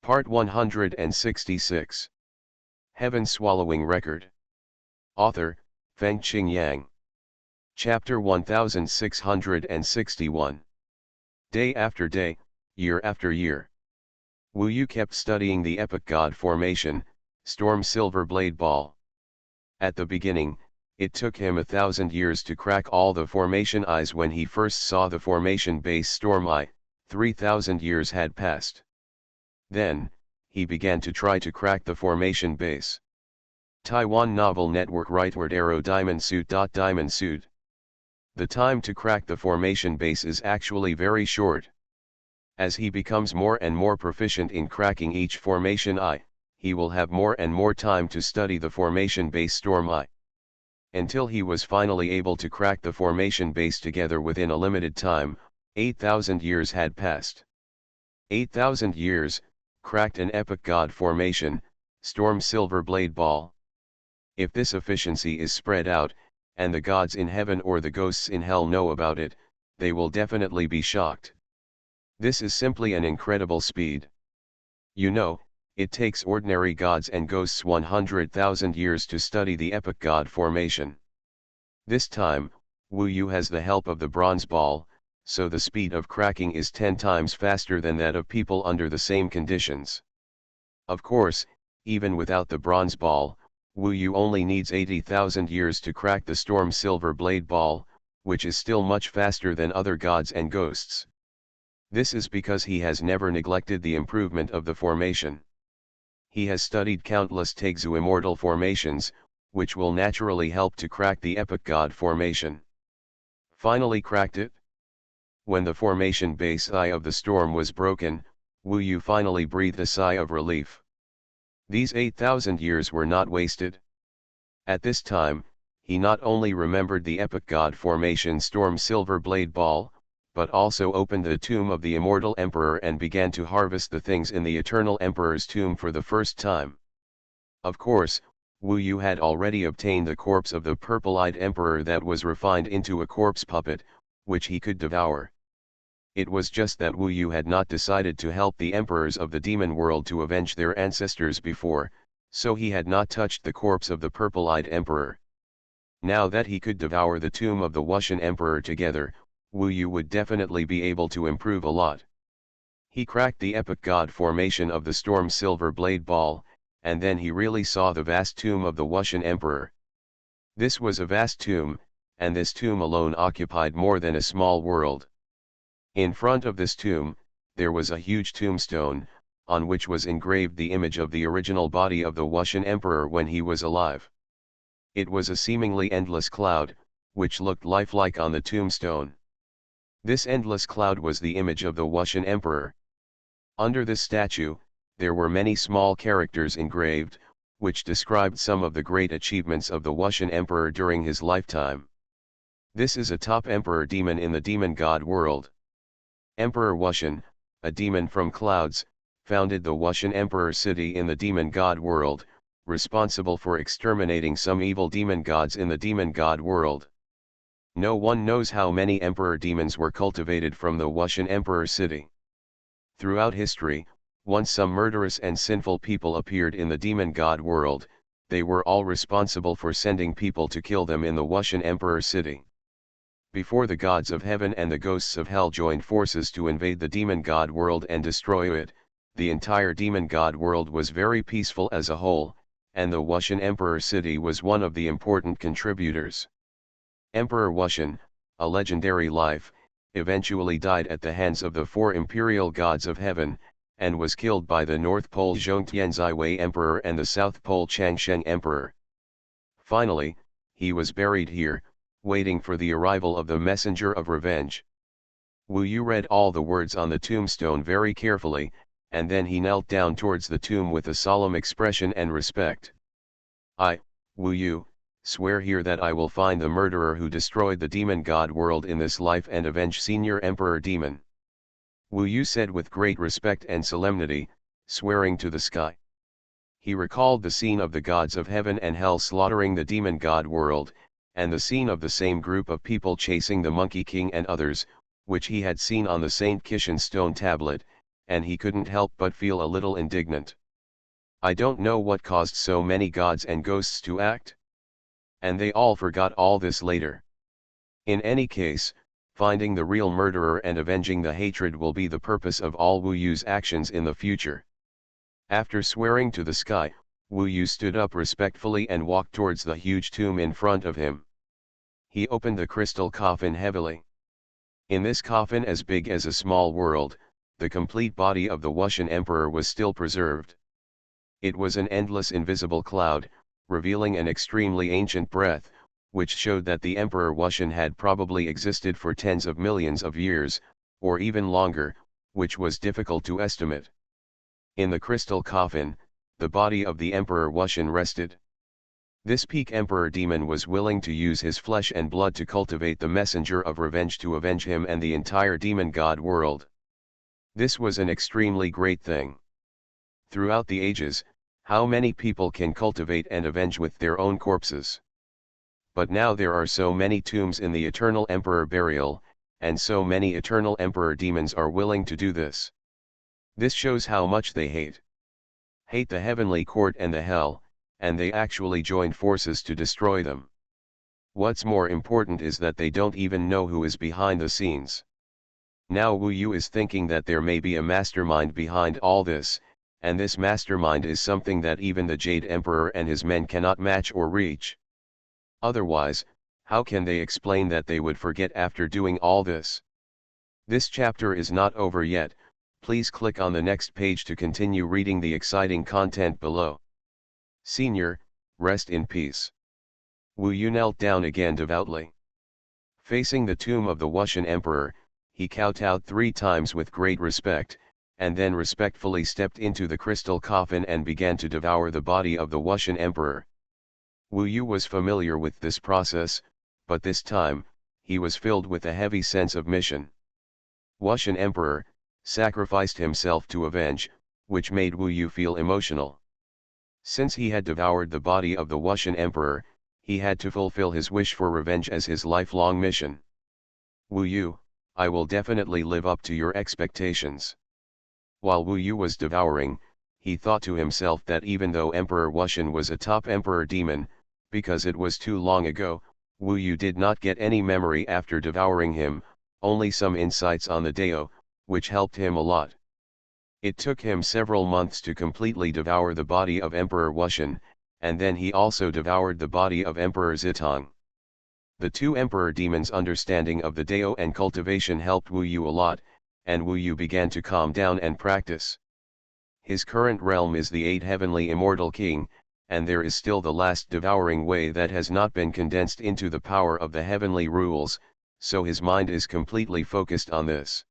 Part 166. Heaven Swallowing Record. Author, Fengqing Yang. Chapter 1661. Day after day, year after year. Wu Yu kept studying the epic god formation, Storm Silver Blade Ball. At the beginning, it took him 1,000 years to crack all the formation eyes. When he first saw the formation base Storm Eye, 3,000 years had passed. Then, he began to try to crack the formation base. Taiwan Novel Network Rightward Arrow Diamond Suit. Diamond Suit. The time to crack the formation base is actually very short. As he becomes more and more proficient in cracking each formation eye, he will have more and more time to study the formation base Storm Eye. Until he was finally able to crack the formation base together within a limited time, 8,000 years had passed. 8,000 years, cracked an epic god formation, Storm Silver Blade Ball. If this efficiency is spread out, and the gods in heaven or the ghosts in hell know about it, they will definitely be shocked. This is simply an incredible speed. You know, it takes ordinary gods and ghosts 100,000 years to study the epic god formation. This time, Wu Yu has the help of the bronze ball, so the speed of cracking is 10 times faster than that of people under the same conditions. Of course, even without the bronze ball, Wu Yu only needs 80,000 years to crack the Storm Silver Blade Ball, which is still much faster than other gods and ghosts. This is because he has never neglected the improvement of the formation. He has studied countless Taigzu immortal formations, which will naturally help to crack the epic god formation. Finally cracked it? When the formation base eye of the storm was broken, Wu Yu finally breathed a sigh of relief. These 8,000 years were not wasted. At this time, he not only remembered the epic god formation Storm Silver Blade Ball, but also opened the tomb of the immortal emperor and began to harvest the things in the eternal emperor's tomb for the first time. Of course, Wu Yu had already obtained the corpse of the purple-eyed emperor that was refined into a corpse puppet, which he could devour. It was just that Wu Yu had not decided to help the emperors of the demon world to avenge their ancestors before, so he had not touched the corpse of the purple-eyed emperor. Now that he could devour the tomb of the Wuxian emperor together, Wu Yu would definitely be able to improve a lot. He cracked the epic god formation of the Storm Silver Blade Ball, and then he really saw the vast tomb of the Wuxian emperor. This was a vast tomb, and this tomb alone occupied more than a small world. In front of this tomb, there was a huge tombstone, on which was engraved the image of the original body of the Wuxian emperor when he was alive. It was a seemingly endless cloud, which looked lifelike on the tombstone. This endless cloud was the image of the Wuxian emperor. Under this statue, there were many small characters engraved, which described some of the great achievements of the Wuxian emperor during his lifetime. This is a top emperor demon in the demon god world. Emperor Wuxian, a demon from clouds, founded the Wuxian Emperor city in the demon god world, responsible for exterminating some evil demon gods in the demon god world. No one knows how many emperor demons were cultivated from the Wuxian Emperor city. Throughout history, once some murderous and sinful people appeared in the demon god world, they were all responsible for sending people to kill them in the Wuxian Emperor city. Before the gods of heaven and the ghosts of hell joined forces to invade the demon god world and destroy it, the entire demon god world was very peaceful as a whole, and the Wuxian Emperor city was one of the important contributors. Emperor Wuxian, a legendary life, eventually died at the hands of the 4 imperial gods of heaven, and was killed by the North Pole Zhongtianzaiwei Emperor and the South Pole Changsheng Emperor. Finally, he was buried here, waiting for the arrival of the messenger of revenge. Wu Yu read all the words on the tombstone very carefully, and then he knelt down towards the tomb with a solemn expression and respect. I, Wu Yu, swear here that I will find the murderer who destroyed the demon god world in this life and avenge Senior Emperor Demon. Wu Yu said with great respect and solemnity, swearing to the sky. He recalled the scene of the gods of heaven and hell slaughtering the demon god world, and the scene of the same group of people chasing the Monkey King and others, which he had seen on the Saint Kishan stone tablet, and he couldn't help but feel a little indignant. I don't know what caused so many gods and ghosts to act. And they all forgot all this later. In any case, finding the real murderer and avenging the hatred will be the purpose of all Wu Yu's actions in the future. After swearing to the sky, Wu Yu stood up respectfully and walked towards the huge tomb in front of him. He opened the crystal coffin heavily. In this coffin as big as a small world, the complete body of the Wuxian emperor was still preserved. It was an endless invisible cloud, revealing an extremely ancient breath, which showed that the Emperor Wuxian had probably existed for tens of millions of years, or even longer, which was difficult to estimate. In the crystal coffin, the body of the Emperor Wuxian rested. This peak Emperor demon was willing to use his flesh and blood to cultivate the messenger of revenge to avenge him and the entire demon god world. This was an extremely great thing. Throughout the ages, how many people can cultivate and avenge with their own corpses? But now there are so many tombs in the eternal emperor burial, and so many eternal emperor demons are willing to do this. This shows how much they hate the heavenly court and the hell, and they actually joined forces to destroy them. What's more important is that they don't even know who is behind the scenes. Now Wu Yu is thinking that there may be a mastermind behind all this, and this mastermind is something that even the Jade Emperor and his men cannot match or reach. Otherwise, how can they explain that they would forget after doing all this? This chapter is not over yet. Please click on the next page to continue reading the exciting content below. Senior, rest in peace. Wu Yu knelt down again devoutly. Facing the tomb of the Wuxian Emperor, he kowtowed 3 times with great respect, and then respectfully stepped into the crystal coffin and began to devour the body of the Wuxian Emperor. Wu Yu was familiar with this process, but this time, he was filled with a heavy sense of mission. Wuxian Emperor sacrificed himself to avenge, which made Wu Yu feel emotional. Since he had devoured the body of the Wuxian Emperor, he had to fulfill his wish for revenge as his lifelong mission. Wu Yu, I will definitely live up to your expectations. While Wu Yu was devouring, he thought to himself that even though Emperor Wuxian was a top emperor demon, because it was too long ago, Wu Yu did not get any memory after devouring him, only some insights on the Dao, which helped him a lot. It took him several months to completely devour the body of Emperor Wuxian, and then he also devoured the body of Emperor Zitong. The 2 emperor demons' understanding of the Dao and cultivation helped Wu Yu a lot, and Wu Yu began to calm down and practice. His current realm is the 8 heavenly immortal king, and there is still the last devouring way that has not been condensed into the power of the heavenly rules, so his mind is completely focused on this.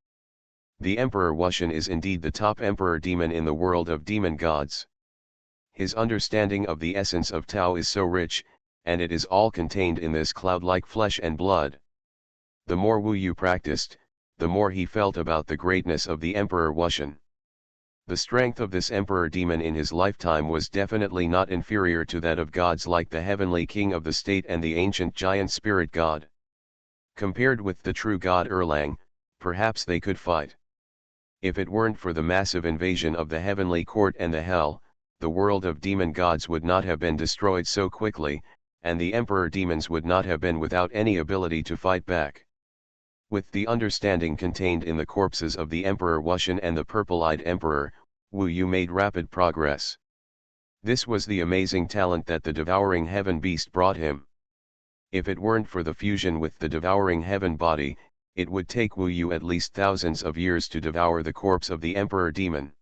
The Emperor Wuxian is indeed the top emperor demon in the world of demon gods. His understanding of the essence of Tao is so rich, and it is all contained in this cloud-like flesh and blood. The more Wu Yu practiced, the more he felt about the greatness of the Emperor Wuxian. The strength of this emperor demon in his lifetime was definitely not inferior to that of gods like the heavenly king of the state and the ancient giant spirit god. Compared with the true god Erlang, perhaps they could fight. If it weren't for the massive invasion of the heavenly court and the hell, the world of demon gods would not have been destroyed so quickly, and the emperor demons would not have been without any ability to fight back. With the understanding contained in the corpses of the Emperor Wuxian and the purple-eyed Emperor, Wu Yu made rapid progress. This was the amazing talent that the devouring heaven beast brought him. If it weren't for the fusion with the devouring heaven body, it would take Wu Yu at least thousands of years to devour the corpse of the Emperor demon.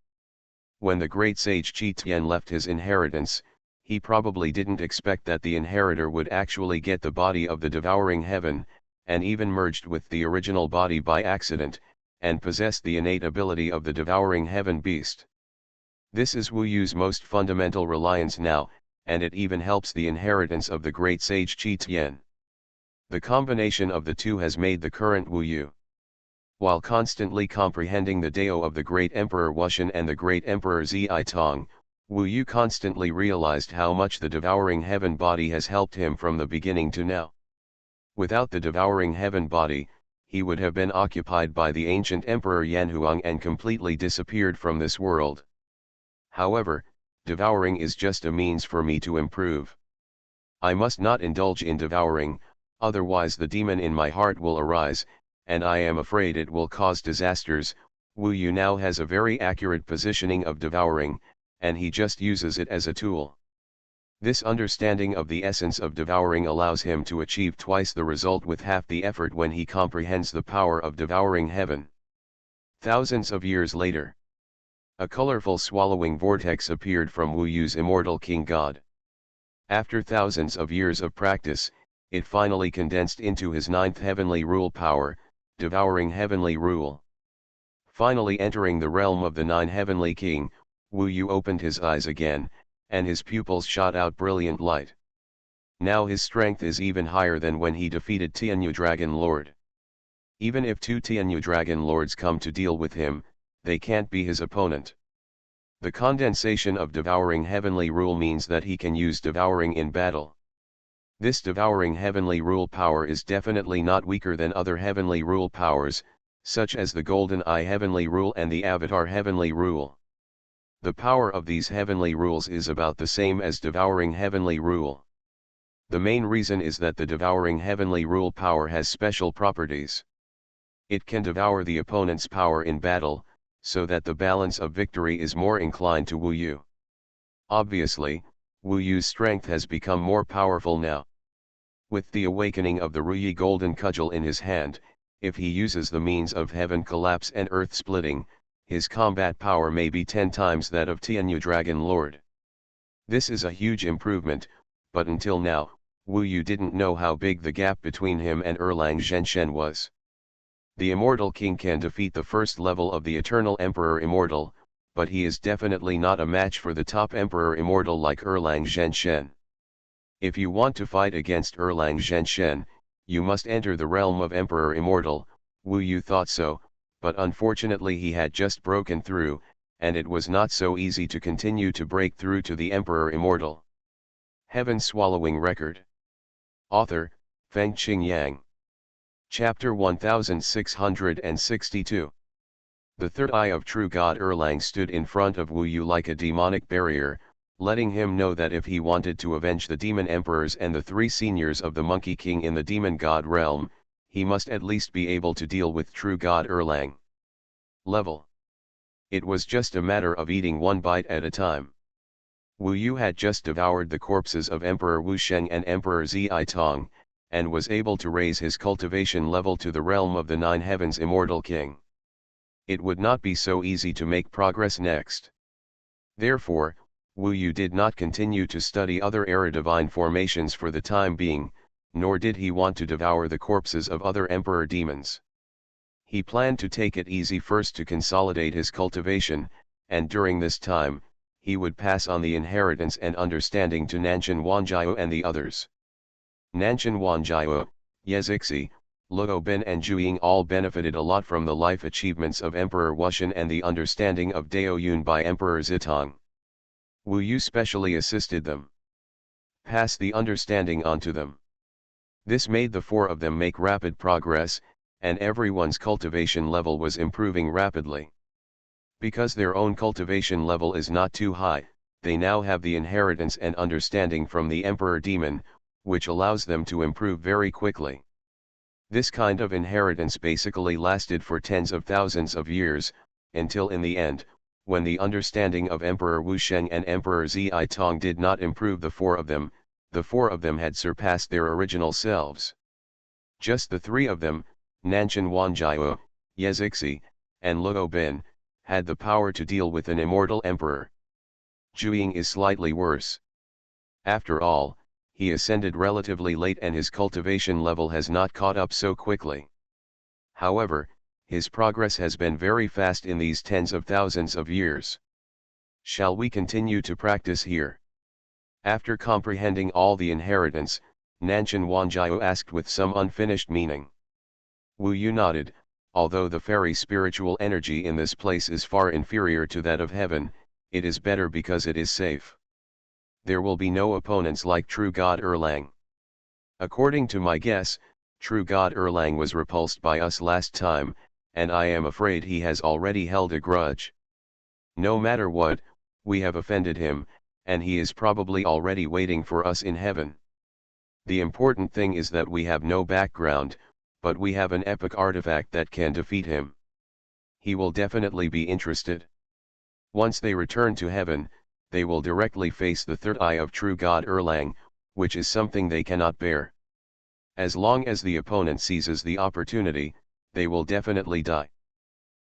When the great sage Qi Tian left his inheritance, he probably didn't expect that the inheritor would actually get the body of the devouring heaven, and even merged with the original body by accident, and possessed the innate ability of the devouring heaven beast. This is Wu Yu's most fundamental reliance now, and it even helps the inheritance of the great sage Qi Tian. The combination of the two has made the current Wu Yu. While constantly comprehending the Dao of the great Emperor Wuxian and the great Emperor Zitong, Wu Yu constantly realized how much the devouring heaven body has helped him from the beginning to now. Without the devouring heaven body, he would have been occupied by the ancient Emperor Yanhuang and completely disappeared from this world. However, devouring is just a means for me to improve. I must not indulge in devouring, otherwise the demon in my heart will arise, and I am afraid it will cause disasters. Wu Yu now has a very accurate positioning of devouring, and he just uses it as a tool. This understanding of the essence of devouring allows him to achieve twice the result with half the effort when he comprehends the power of devouring heaven. Thousands of years later, a colorful swallowing vortex appeared from Wu Yu's immortal king god. After thousands of years of practice, it finally condensed into his ninth heavenly rule power, devouring heavenly rule. Finally entering the realm of the nine heavenly king, Wu Yu opened his eyes again, and his pupils shot out brilliant light. Now his strength is even higher than when he defeated Tianyu Dragon Lord. Even if two Tianyu Dragon Lords come to deal with him, they can't be his opponent. The condensation of devouring heavenly rule means that he can use devouring in battle. This devouring heavenly rule power is definitely not weaker than other heavenly rule powers, such as the Golden Eye heavenly rule and the Avatar heavenly rule. The power of these heavenly rules is about the same as devouring heavenly rule. The main reason is that the devouring heavenly rule power has special properties. It can devour the opponent's power in battle, so that the balance of victory is more inclined to Wu Yu. Obviously, Wu Yu's strength has become more powerful now. With the awakening of the Ruyi golden cudgel in his hand, if he uses the means of heaven collapse and earth splitting, his combat power may be 10 times that of Tianyu Dragon Lord. This is a huge improvement, but until now, Wu Yu didn't know how big the gap between him and Erlang Zhenshen was. The Immortal King can defeat the first level of the Eternal Emperor Immortal, but he is definitely not a match for the top Emperor Immortal like Erlang Zhenshen. If you want to fight against Erlang Zhenshen, you must enter the realm of Emperor Immortal. Wu Yu thought so, but unfortunately he had just broken through, and it was not so easy to continue to break through to the Emperor Immortal. Heaven Swallowing Record. Author, Feng Qing Yang. Chapter 1662. The third eye of true God Erlang stood in front of Wu Yu like a demonic barrier, letting him know that if he wanted to avenge the demon emperors and the 3 seniors of the Monkey King in the demon god realm, he must at least be able to deal with true God Erlang. Level. It was just a matter of eating one bite at a time. Wu Yu had just devoured the corpses of Emperor Wu Sheng and Emperor Zi Tong, and was able to raise his cultivation level to the realm of the 9 heavens immortal king. It would not be so easy to make progress next. Therefore, Wu Yu did not continue to study other era divine formations for the time being, nor did he want to devour the corpses of other emperor demons. He planned to take it easy first to consolidate his cultivation, and during this time, he would pass on the inheritance and understanding to Nanshan Wanjiao and the others. Nanshan Wanjiao, Yezixi, Luo Ben and Zhuiying all benefited a lot from the life achievements of Emperor Wushan and the understanding of Dao Yun by Emperor Zitong. Wu Yu specially assisted them. Pass the understanding on to them. This made the 4 of them make rapid progress, and everyone's cultivation level was improving rapidly. Because their own cultivation level is not too high, they now have the inheritance and understanding from the Emperor Demon, which allows them to improve very quickly. This kind of inheritance basically lasted for tens of thousands of years, until in the end, when the understanding of Emperor Wu Sheng and Emperor Zi Tong did not improve the 4 of them, the 4 of them had surpassed their original selves. Just the 3 of them, Nanshan Wanjiao, Yezixi, and Luo Ben, had the power to deal with an immortal emperor. Zhuiying is slightly worse. After all, he ascended relatively late and his cultivation level has not caught up so quickly. However, his progress has been very fast in these tens of thousands of years. Shall we continue to practice here? After comprehending all the inheritance, Nanshan Wanjiao asked with some unfinished meaning. Wu Yu nodded. Although the fairy spiritual energy in this place is far inferior to that of heaven, it is better because it is safe. There will be no opponents like true God Erlang. According to my guess, True God Erlang was repulsed by us last time, and I am afraid he has already held a grudge. No matter what, we have offended him, and he is probably already waiting for us in heaven. The important thing is that we have no background, but we have an epic artifact that can defeat him. He will definitely be interested. Once they return to heaven, they will directly face the third eye of true God Erlang, which is something they cannot bear. As long as the opponent seizes the opportunity, they will definitely die.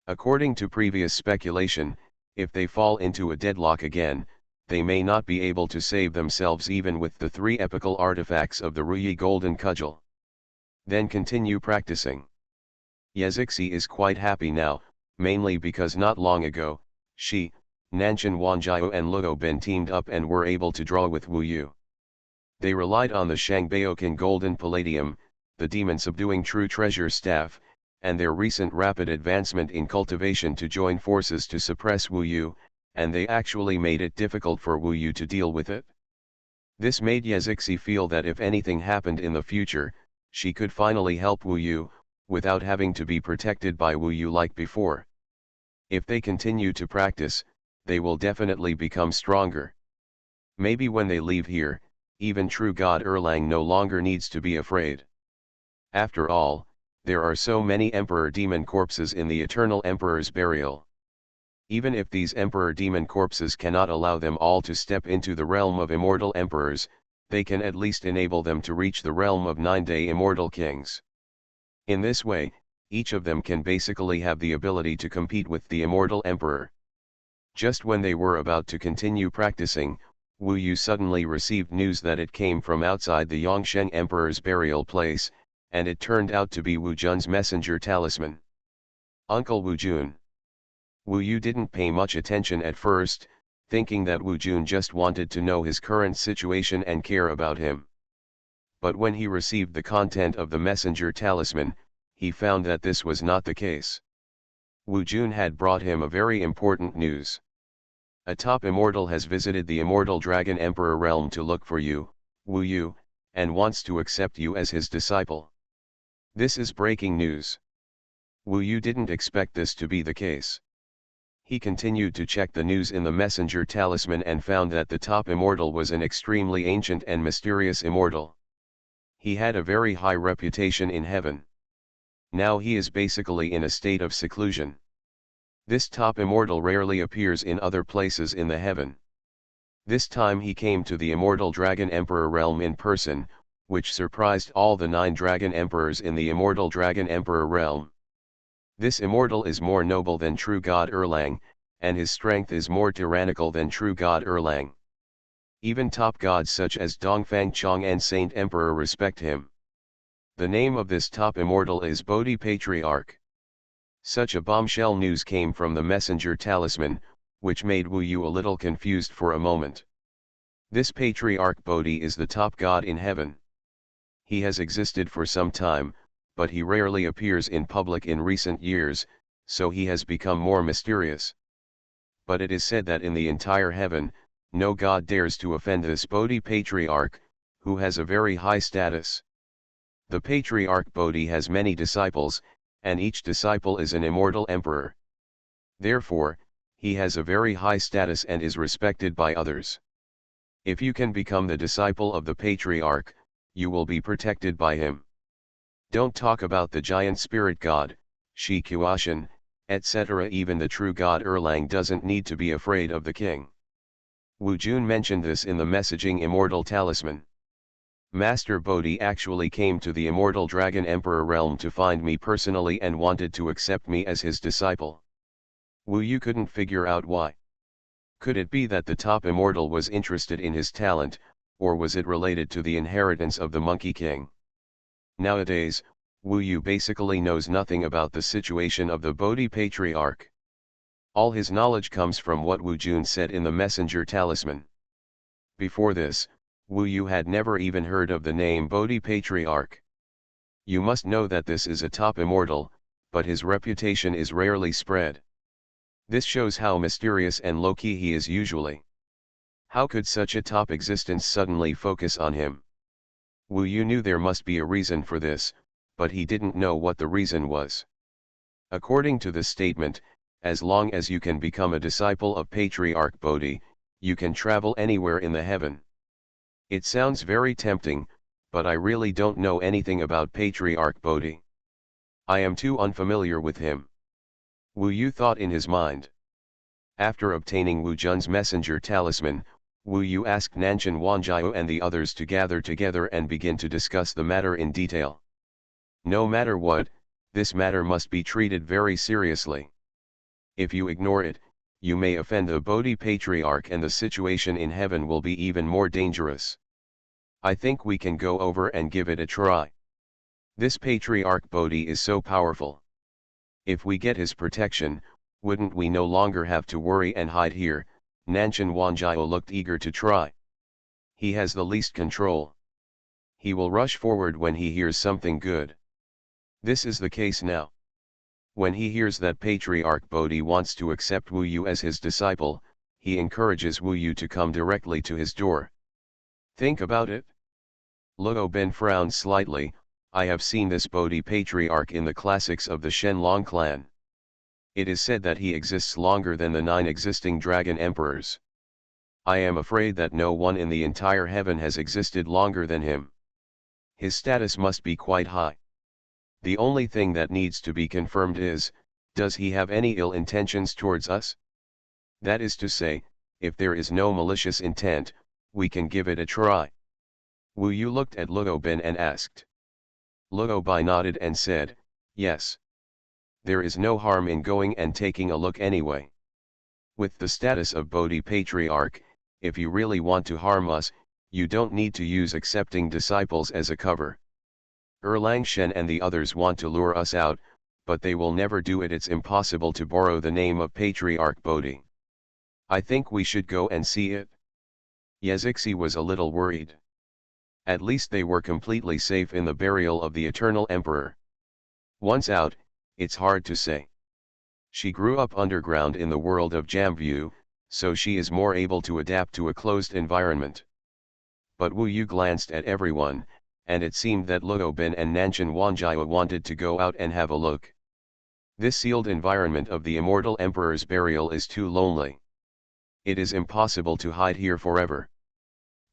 According to previous speculation, if they fall into a deadlock again, they may not be able to save themselves even with the 3 epical artifacts of the Ruyi Golden Cudgel. Then continue practicing. Yazixi is quite happy now, mainly because not long ago, she, Nanshan Wanjiao and Luo Ben teamed up and were able to draw with Wu Yu. They relied on the Shangbaokan Golden Palladium, the demon-subduing True Treasure Staff, and their recent rapid advancement in cultivation to join forces to suppress Wu Yu, and they actually made it difficult for Wu Yu to deal with it. This made Yazixi feel that if anything happened in the future, she could finally help Wu Yu, without having to be protected by Wu Yu like before. If they continue to practice, they will definitely become stronger. Maybe when they leave here, even true God Erlang no longer needs to be afraid. After all, there are so many Emperor Demon corpses in the Eternal Emperor's burial. Even if these Emperor Demon corpses cannot allow them all to step into the realm of Immortal Emperors, they can at least enable them to reach the realm of 9-day Immortal Kings. In this way, each of them can basically have the ability to compete with the Immortal Emperor. Just when they were about to continue practicing, Wu Yu suddenly received news that it came from outside the Yongsheng Emperor's burial place, and it turned out to be Wu Jun's messenger talisman. Uncle Wu Jun. Wu Yu didn't pay much attention at first, thinking that Wu Jun just wanted to know his current situation and care about him. But when he received the content of the messenger talisman, he found that this was not the case. Wu Jun had brought him a very important news. A top immortal has visited the Immortal Dragon Emperor realm to look for you, Wu Yu, and wants to accept you as his disciple. This is breaking news. Wu Yu didn't expect this to be the case. He continued to check the news in the messenger talisman and found that the top immortal was an extremely ancient and mysterious immortal. He had a very high reputation in heaven. Now he is basically in a state of seclusion. This top immortal rarely appears in other places in the heaven. This time he came to the Immortal Dragon Emperor realm in person, which surprised all the 9 dragon emperors in the Immortal Dragon Emperor realm. This immortal is more noble than true God Erlang, and his strength is more tyrannical than true God Erlang. Even top gods such as Dongfang Chong and Saint Emperor respect him. The name of this top immortal is Bodhi Patriarch. Such a bombshell news came from the messenger talisman, which made Wu Yu a little confused for a moment. This Patriarch Bodhi is the top god in heaven. He has existed for some time, but he rarely appears in public in recent years, so he has become more mysterious. But it is said that in the entire heaven, no god dares to offend this Bodhi Patriarch, who has a very high status. The Patriarch Bodhi has many disciples, and each disciple is an immortal emperor. Therefore, he has a very high status and is respected by others. If you can become the disciple of the Patriarch, you will be protected by him. Don't talk about the giant spirit god, Shi Xuanhuan, etc. Even the true god Erlang doesn't need to be afraid of the king. Wu Jun mentioned this in the messaging Immortal Talisman. Master Bodhi actually came to the Immortal Dragon Emperor realm to find me personally and wanted to accept me as his disciple. Wu Yu couldn't figure out why. Could it be that the top immortal was interested in his talent, or was it related to the inheritance of the Monkey King? Nowadays, Wu Yu basically knows nothing about the situation of the Bodhi Patriarch. All his knowledge comes from what Wu Jun said in the messenger talisman. Before this, Wu Yu had never even heard of the name Bodhi Patriarch. You must know that this is a top immortal, but his reputation is rarely spread. This shows how mysterious and low-key he is usually. How could such a top existence suddenly focus on him? Wu Yu knew there must be a reason for this, but he didn't know what the reason was. According to this statement, as long as you can become a disciple of Patriarch Bodhi, you can travel anywhere in the heaven. It sounds very tempting, but I really don't know anything about Patriarch Bodhi. I am too unfamiliar with him. Wu Yu thought in his mind. After obtaining Wu Jun's messenger talisman, Wu Yu asked Nanshan Wanjiao and the others to gather together and begin to discuss the matter in detail. No matter what, this matter must be treated very seriously. If you ignore it, you may offend the Bodhi Patriarch and the situation in heaven will be even more dangerous. I think we can go over and give it a try. This Patriarch Bodhi is so powerful. If we get his protection, wouldn't we no longer have to worry and hide here? Nanshan Wanjiao looked eager to try. He has the least control. He will rush forward when he hears something good. This is the case now. When he hears that Patriarch Bodhi wants to accept Wu Yu as his disciple, he encourages Wu Yu to come directly to his door. Think about it. Luo Ben frowned slightly. I have seen this Bodhi Patriarch in the classics of the Shenlong clan. It is said that he exists longer than the 9 existing dragon emperors. I am afraid that no one in the entire heaven has existed longer than him. His status must be quite high. The only thing that needs to be confirmed is, does he have any ill intentions towards us? That is to say, if there is no malicious intent, we can give it a try. Wu Yu looked at Luo Ben and asked. Luo Bai nodded and said, yes. There is no harm in going and taking a look anyway. With the status of Bodhi Patriarch, if you really want to harm us, you don't need to use accepting disciples as a cover. Erlang Shen and the others want to lure us out, but they will never do it. It's impossible to borrow the name of Patriarch Bodhi. I think we should go and see it. Yazixi was a little worried. At least they were completely safe in the burial of the Eternal Emperor. Once out, it's hard to say. She grew up underground in the world of Jambu, so she is more able to adapt to a closed environment. But Wu Yu glanced at everyone, and it seemed that Luo Ben and Nanshan Wanjiao wanted to go out and have a look. This sealed environment of the immortal emperor's burial is too lonely. It is impossible to hide here forever.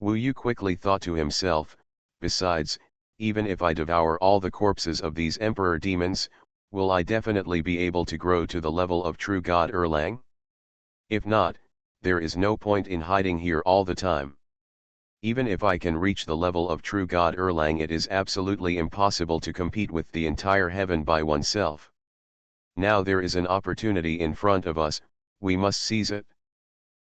Wu Yu quickly thought to himself, besides, even if I devour all the corpses of these emperor demons, will I definitely be able to grow to the level of true God Erlang? If not, there is no point in hiding here all the time. Even if I can reach the level of true God Erlang, it is absolutely impossible to compete with the entire heaven by oneself. Now there is an opportunity in front of us, we must seize it.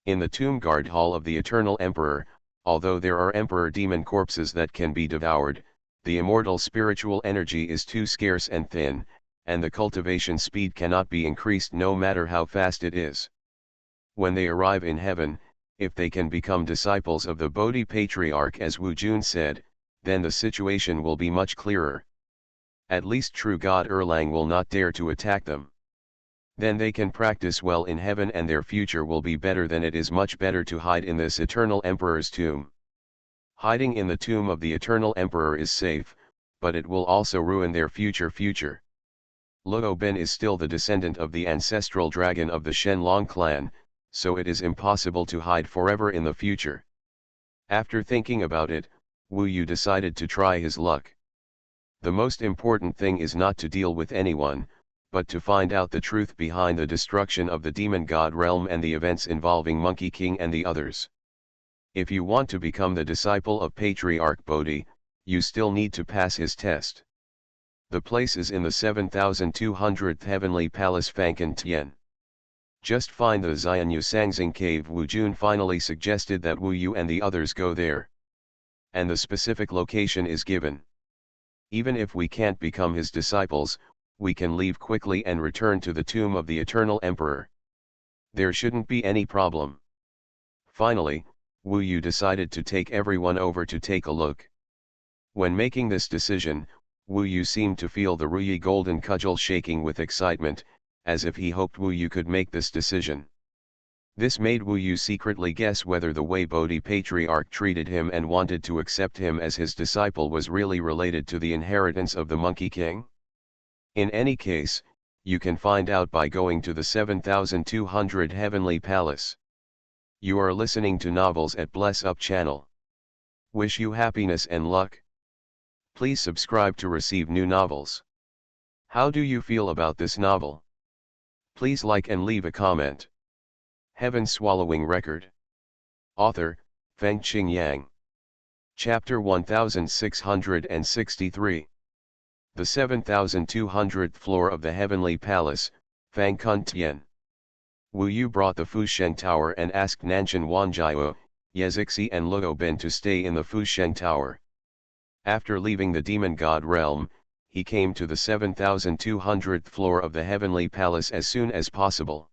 In the tomb guard hall of the Eternal Emperor, although there are emperor demon corpses that can be devoured, the immortal spiritual energy is too scarce and thin, and the cultivation speed cannot be increased no matter how fast it is. When they arrive in heaven, if they can become disciples of the Bodhi Patriarch as Wu Jun said, then the situation will be much clearer. At least true God Erlang will not dare to attack them. Then they can practice well in heaven and their future will be better. Than it is much better to hide in this Eternal Emperor's tomb. Hiding in the tomb of the Eternal Emperor is safe, but it will also ruin their future. Luo Ben is still the descendant of the ancestral dragon of the Shenlong clan, so it is impossible to hide forever in the future. After thinking about it, Wu Yu decided to try his luck. The most important thing is not to deal with anyone, but to find out the truth behind the destruction of the demon god realm and the events involving Monkey King and the others. If you want to become the disciple of Patriarch Bodhi, you still need to pass his test. The place is in the 7200th Heavenly Palace Fankan Tian. Just find the Xianyu Sangxing cave. Wu Jun finally suggested that Wu Yu and the others go there. And the specific location is given. Even if we can't become his disciples, we can leave quickly and return to the tomb of the Eternal Emperor. There shouldn't be any problem. Finally, Wu Yu decided to take everyone over to take a look. When making this decision, Wu Yu seemed to feel the Ruyi golden cudgel shaking with excitement, as if he hoped Wu Yu could make this decision. This made Wu Yu secretly guess whether the way Bodhi Patriarch treated him and wanted to accept him as his disciple was really related to the inheritance of the Monkey King. In any case, you can find out by going to the 7200 Heavenly Palace. You are listening to Novels at Bless Up channel. Wish you happiness and luck. Please subscribe to receive new novels. How do you feel about this novel? Please like and leave a comment. Heaven Swallowing Record. Author, Fengqing Yang. Chapter 1663. The 7200th floor of the Heavenly Palace, Fang Kun Tian. Wu Yu brought the Fusheng Tower and asked Nanshan Wanjiao, Yezixi and Luo Bin to stay in the Fusheng Tower. After leaving the demon god realm, he came to the 7200th floor of the Heavenly Palace as soon as possible.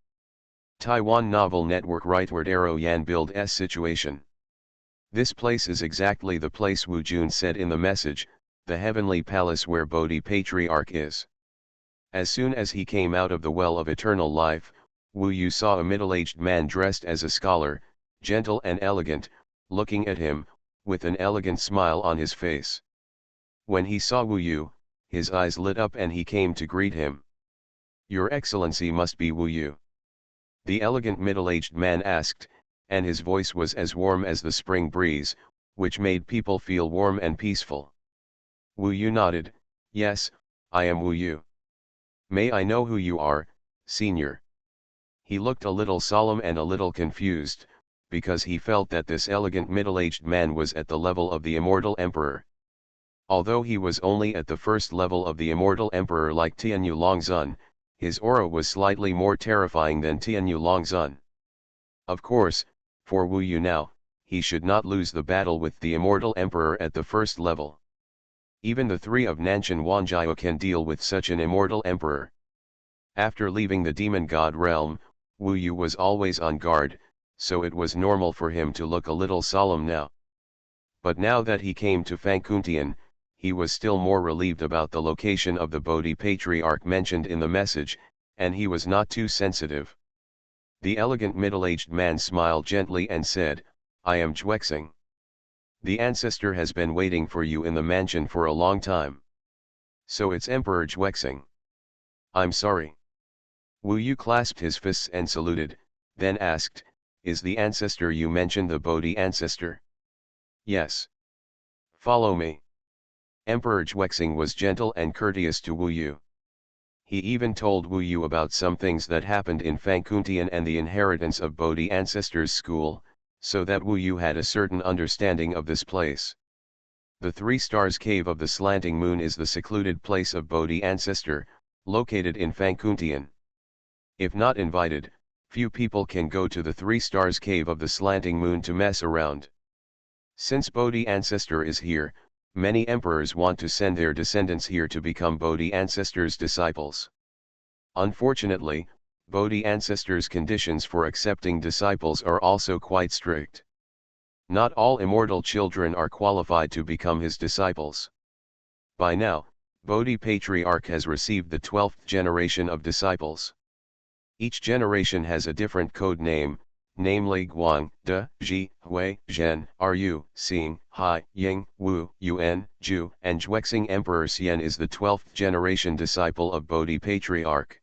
Taiwan Novel Network Rightward Arrow Yan Build S Situation. This place is exactly the place Wu Jun said in the message, the Heavenly Palace where Bodhi Patriarch is. As soon as he came out of the well of eternal life, Wu Yu saw a middle-aged man dressed as a scholar, gentle and elegant, looking at him, with an elegant smile on his face. When he saw Wu Yu, his eyes lit up and he came to greet him. "Your Excellency must be Wu Yu?" The elegant middle-aged man asked, and his voice was as warm as the spring breeze, which made people feel warm and peaceful. Wu Yu nodded, "Yes, I am Wu Yu. May I know who you are, Senior?" He looked a little solemn and a little confused, because he felt that this elegant middle-aged man was at the level of the Immortal Emperor. Although he was only at the first level of the Immortal Emperor like Tianyu Longzun, his aura was slightly more terrifying than Tianyu Longzun. Of course, for Wu Yu now, he should not lose the battle with the Immortal Emperor at the first level. Even the three of Nanshan Wanjiao can deal with such an Immortal Emperor. After leaving the demon god realm, Wu Yu was always on guard, so it was normal for him to look a little solemn now. But now that he came to Fangkuntian, he was still more relieved about the location of the Bodhi Patriarch mentioned in the message, and he was not too sensitive. The elegant middle-aged man smiled gently and said, "I am Juexing. The ancestor has been waiting for you in the mansion for a long time." "So it's Emperor Juexing. I'm sorry." Wu Yu clasped his fists and saluted, then asked, "Is the ancestor you mentioned the Bodhi ancestor?" "Yes." "Follow me." Emperor Juexing was gentle and courteous to Wu Yu. He even told Wu Yu about some things that happened in Fangkuntian and the inheritance of Bodhi ancestors' school, so that Wu Yu had a certain understanding of this place. The Three Stars Cave of the Slanting Moon is the secluded place of Bodhi ancestor, located in Fangkuntian. If not invited, few people can go to the Three Stars Cave of the Slanting Moon to mess around. Since Bodhi ancestor is here, many emperors want to send their descendants here to become Bodhi ancestors' disciples. Unfortunately, Bodhi ancestors' conditions for accepting disciples are also quite strict. Not all immortal children are qualified to become his disciples. By now, Bodhi Patriarch has received the 12th generation of disciples. Each generation has a different code name, namely Guang, De, Ji, Hui, Zhen, Ru, Xing, Hai, Ying, Wu, Yuan, Ju, and Juexing. Emperor Xian is the 12th generation disciple of Bodhi Patriarch.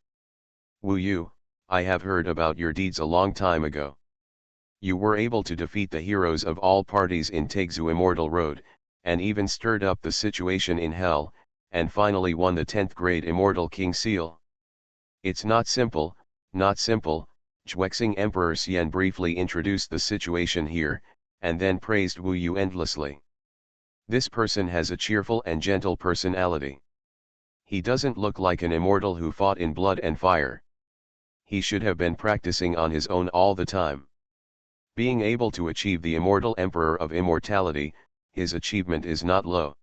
Wu Yu, I have heard about your deeds a long time ago. You were able to defeat the heroes of all parties in Taixu Immortal Road, and even stirred up the situation in Hell, and finally won the 10th grade Immortal King Seal. It's not simple, not simple. Juexing. Emperor Xian briefly introduced the situation here, and then praised Wu Yu endlessly. This person has a cheerful and gentle personality. He doesn't look like an immortal who fought in blood and fire. He should have been practicing on his own all the time. Being able to achieve the Immortal Emperor of Immortality, his achievement is not low.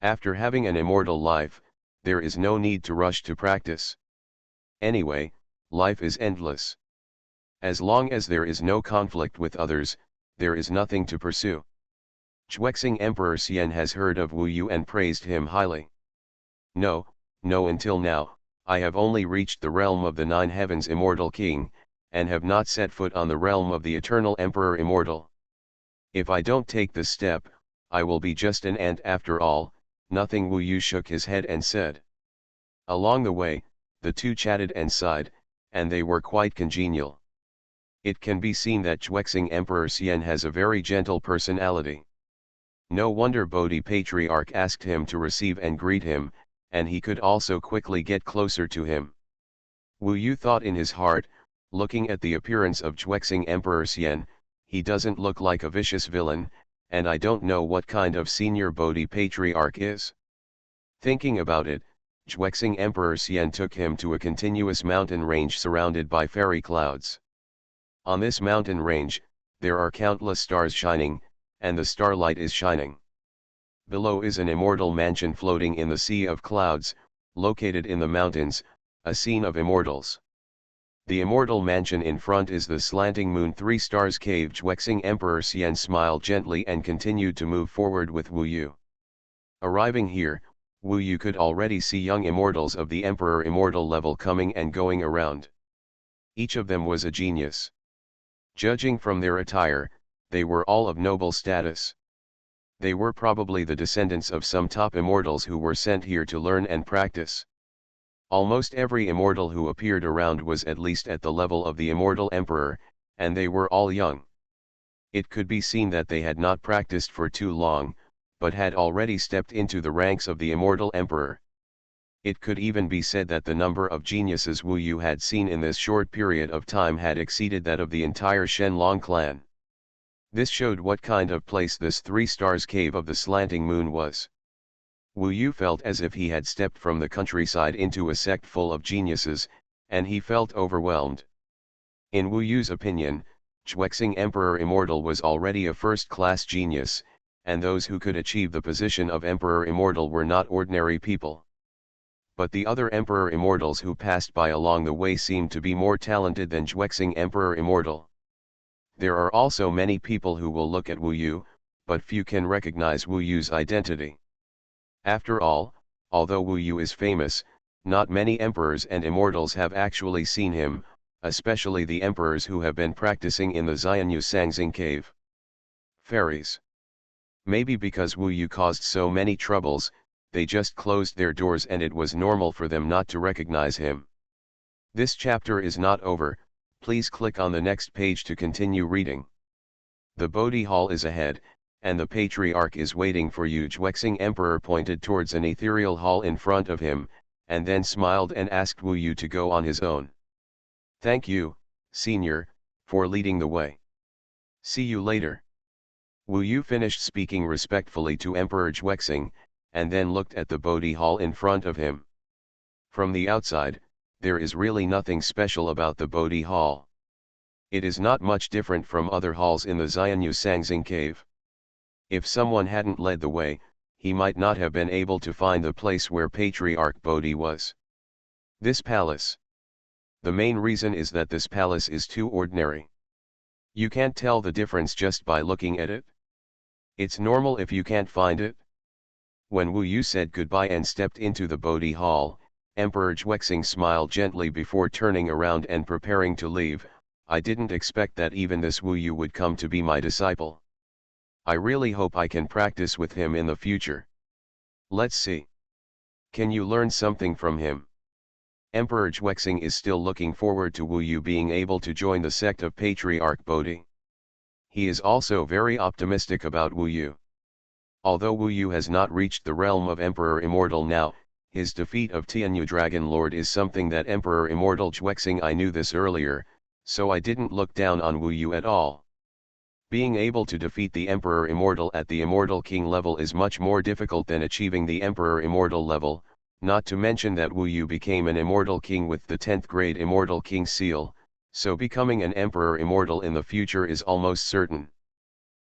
After having an immortal life, there is no need to rush to practice. Anyway, life is endless. As long as there is no conflict with others, there is nothing to pursue. Juexing. Emperor Xian has heard of Wu Yu and praised him highly. No, until now, I have only reached the realm of the 9 heavens Immortal King, and have not set foot on the realm of the eternal Emperor Immortal. If I don't take this step, I will be just an ant after all. Nothing. Wu Yu shook his head and said. Along the way, the two chatted and sighed, and they were quite congenial. It can be seen that Xuexing Emperor Xian has a very gentle personality. No wonder Bodhi Patriarch asked him to receive and greet him, and he could also quickly get closer to him. Wu Yu thought in his heart, looking at the appearance of Xuexing Emperor Xian, he doesn't look like a vicious villain, and I don't know what kind of senior Bodhi Patriarch is. Thinking about it, Xuexing Emperor Xian took him to a continuous mountain range surrounded by fairy clouds. On this mountain range, there are countless stars shining, and the starlight is shining. Below is an immortal mansion floating in the sea of clouds, located in the mountains, a scene of immortals. The immortal mansion in front is the slanting moon 3 stars cave. Xuexing Emperor Xian smiled gently and continued to move forward with Wu Yu. Arriving here, Wu Yu could already see young immortals of the Emperor Immortal level coming and going around. Each of them was a genius. Judging from their attire, they were all of noble status. They were probably the descendants of some top immortals who were sent here to learn and practice. Almost every immortal who appeared around was at least at the level of the Immortal Emperor, and they were all young. It could be seen that they had not practiced for too long, but had already stepped into the ranks of the Immortal Emperor. It could even be said that the number of geniuses Wu Yu had seen in this short period of time had exceeded that of the entire Shenlong clan. This showed what kind of place this 3 stars cave of the slanting moon was. Wu Yu felt as if he had stepped from the countryside into a sect full of geniuses, and he felt overwhelmed. In Wu Yu's opinion, Xuexing Emperor Immortal was already a first-class genius, and those who could achieve the position of Emperor Immortal were not ordinary people. But the other Emperor Immortals who passed by along the way seemed to be more talented than Xuexing Emperor Immortal. There are also many people who will look at Wu Yu, but few can recognize Wu Yu's identity. After all, although Wu Yu is famous, not many emperors and immortals have actually seen him, especially the emperors who have been practicing in the Xianyu Sangxing cave. Fairies. Maybe because Wu Yu caused so many troubles, they just closed their doors and it was normal for them not to recognize him. This chapter is not over. Please click on the next page to continue reading. The Bodhi Hall is ahead, and the Patriarch is waiting for you. Xuexing Emperor pointed towards an ethereal hall in front of him, and then smiled and asked Wu Yu to go on his own. Thank you, Senior, for leading the way. See you later. Wu Yu finished speaking respectfully to Emperor Xuexing, and then looked at the Bodhi Hall in front of him. From the outside, there is really nothing special about the Bodhi Hall. It is not much different from other halls in the Xianyu Sangxing cave. If someone hadn't led the way, he might not have been able to find the place where Patriarch Bodhi was. This palace. The main reason is that this palace is too ordinary. You can't tell the difference just by looking at it. It's normal if you can't find it. When Wu Yu said goodbye and stepped into the Bodhi Hall, Emperor Xuexing smiled gently before turning around and preparing to leave. I didn't expect that even this Wu Yu would come to be my disciple. I really hope I can practice with him in the future. Let's see. Can you learn something from him? Emperor Xuexing is still looking forward to Wu Yu being able to join the sect of Patriarch Bodhi. He is also very optimistic about Wu Yu. Although Wu Yu has not reached the realm of Emperor Immortal now, his defeat of Tianyu Dragon Lord is something that Emperor Immortal Xuexing I knew this earlier, so I didn't look down on Wu Yu at all. Being able to defeat the Emperor Immortal at the Immortal King level is much more difficult than achieving the Emperor Immortal level, not to mention that Wu Yu became an Immortal King with the 10th grade Immortal King seal, so becoming an Emperor Immortal in the future is almost certain.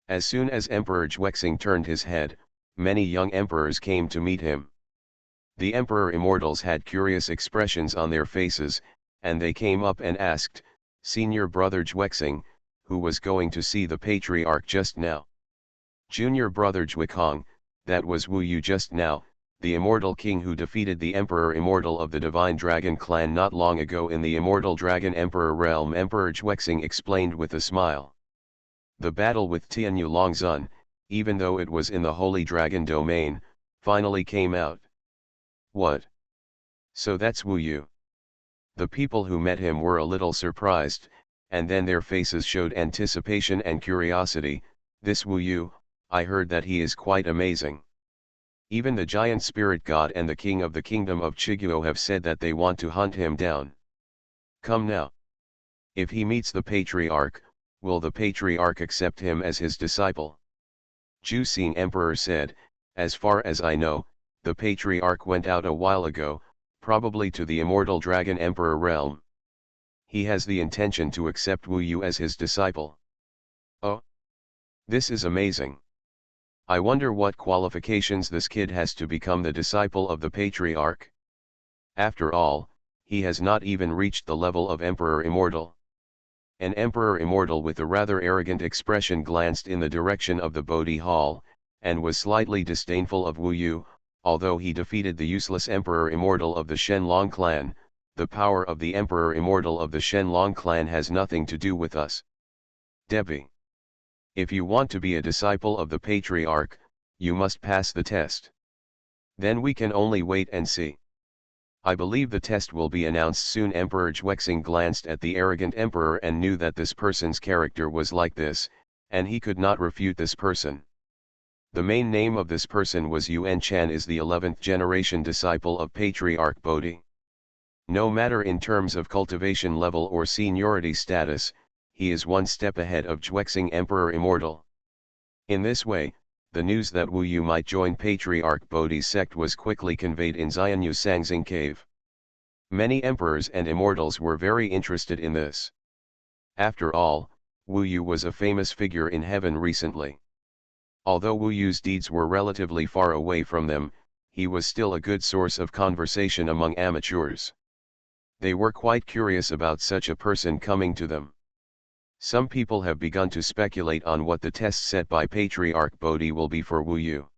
As soon as Emperor Xuexing turned his head, many young emperors came to meet him. The Emperor Immortals had curious expressions on their faces, and they came up and asked, Senior Brother Xuexing, who was going to see the Patriarch just now? Junior Brother Xuekong, that was Wu Yu just now, the immortal king who defeated the Emperor Immortal of the Divine Dragon clan not long ago in the Immortal Dragon Emperor realm, Emperor Xuexing explained with a smile. The battle with Tianyu Longzun, even though it was in the Holy Dragon domain, finally came out. What? So that's Wu Yu. The people who met him were a little surprised, and then their faces showed anticipation and curiosity. This Wu Yu, I heard that he is quite amazing. Even the giant spirit god and the king of the kingdom of Chiguo have said that they want to hunt him down. Come now. If he meets the patriarch, will the patriarch accept him as his disciple? Jusing Emperor said, as far as I know, the patriarch went out a while ago, probably to the Immortal Dragon Emperor realm. He has the intention to accept Wu Yu as his disciple. Oh! This is amazing. I wonder what qualifications this kid has to become the disciple of the patriarch. After all, he has not even reached the level of Emperor Immortal. An Emperor Immortal with a rather arrogant expression glanced in the direction of the Bodhi Hall, and was slightly disdainful of Wu Yu. Although he defeated the useless Emperor Immortal of the Shenlong clan, the power of the Emperor Immortal of the Shenlong clan has nothing to do with us. Debbie. If you want to be a disciple of the patriarch, you must pass the test. Then we can only wait and see. I believe the test will be announced soon. Emperor Xuexing glanced at the arrogant emperor and knew that this person's character was like this, and he could not refute this person. The main name of this person was Yuan Chan, is the 11th generation disciple of Patriarch Bodhi. No matter in terms of cultivation level or seniority status, he is one step ahead of Xuexing Emperor Immortal. In this way, the news that Wu Yu might join Patriarch Bodhi's sect was quickly conveyed in Xuanhuan Sangxing Cave. Many emperors and immortals were very interested in this. After all, Wu Yu was a famous figure in heaven recently. Although Wu Yu's deeds were relatively far away from them, he was still a good source of conversation among amateurs. They were quite curious about such a person coming to them. Some people have begun to speculate on what the test set by Patriarch Bodhi will be for Wu Yu.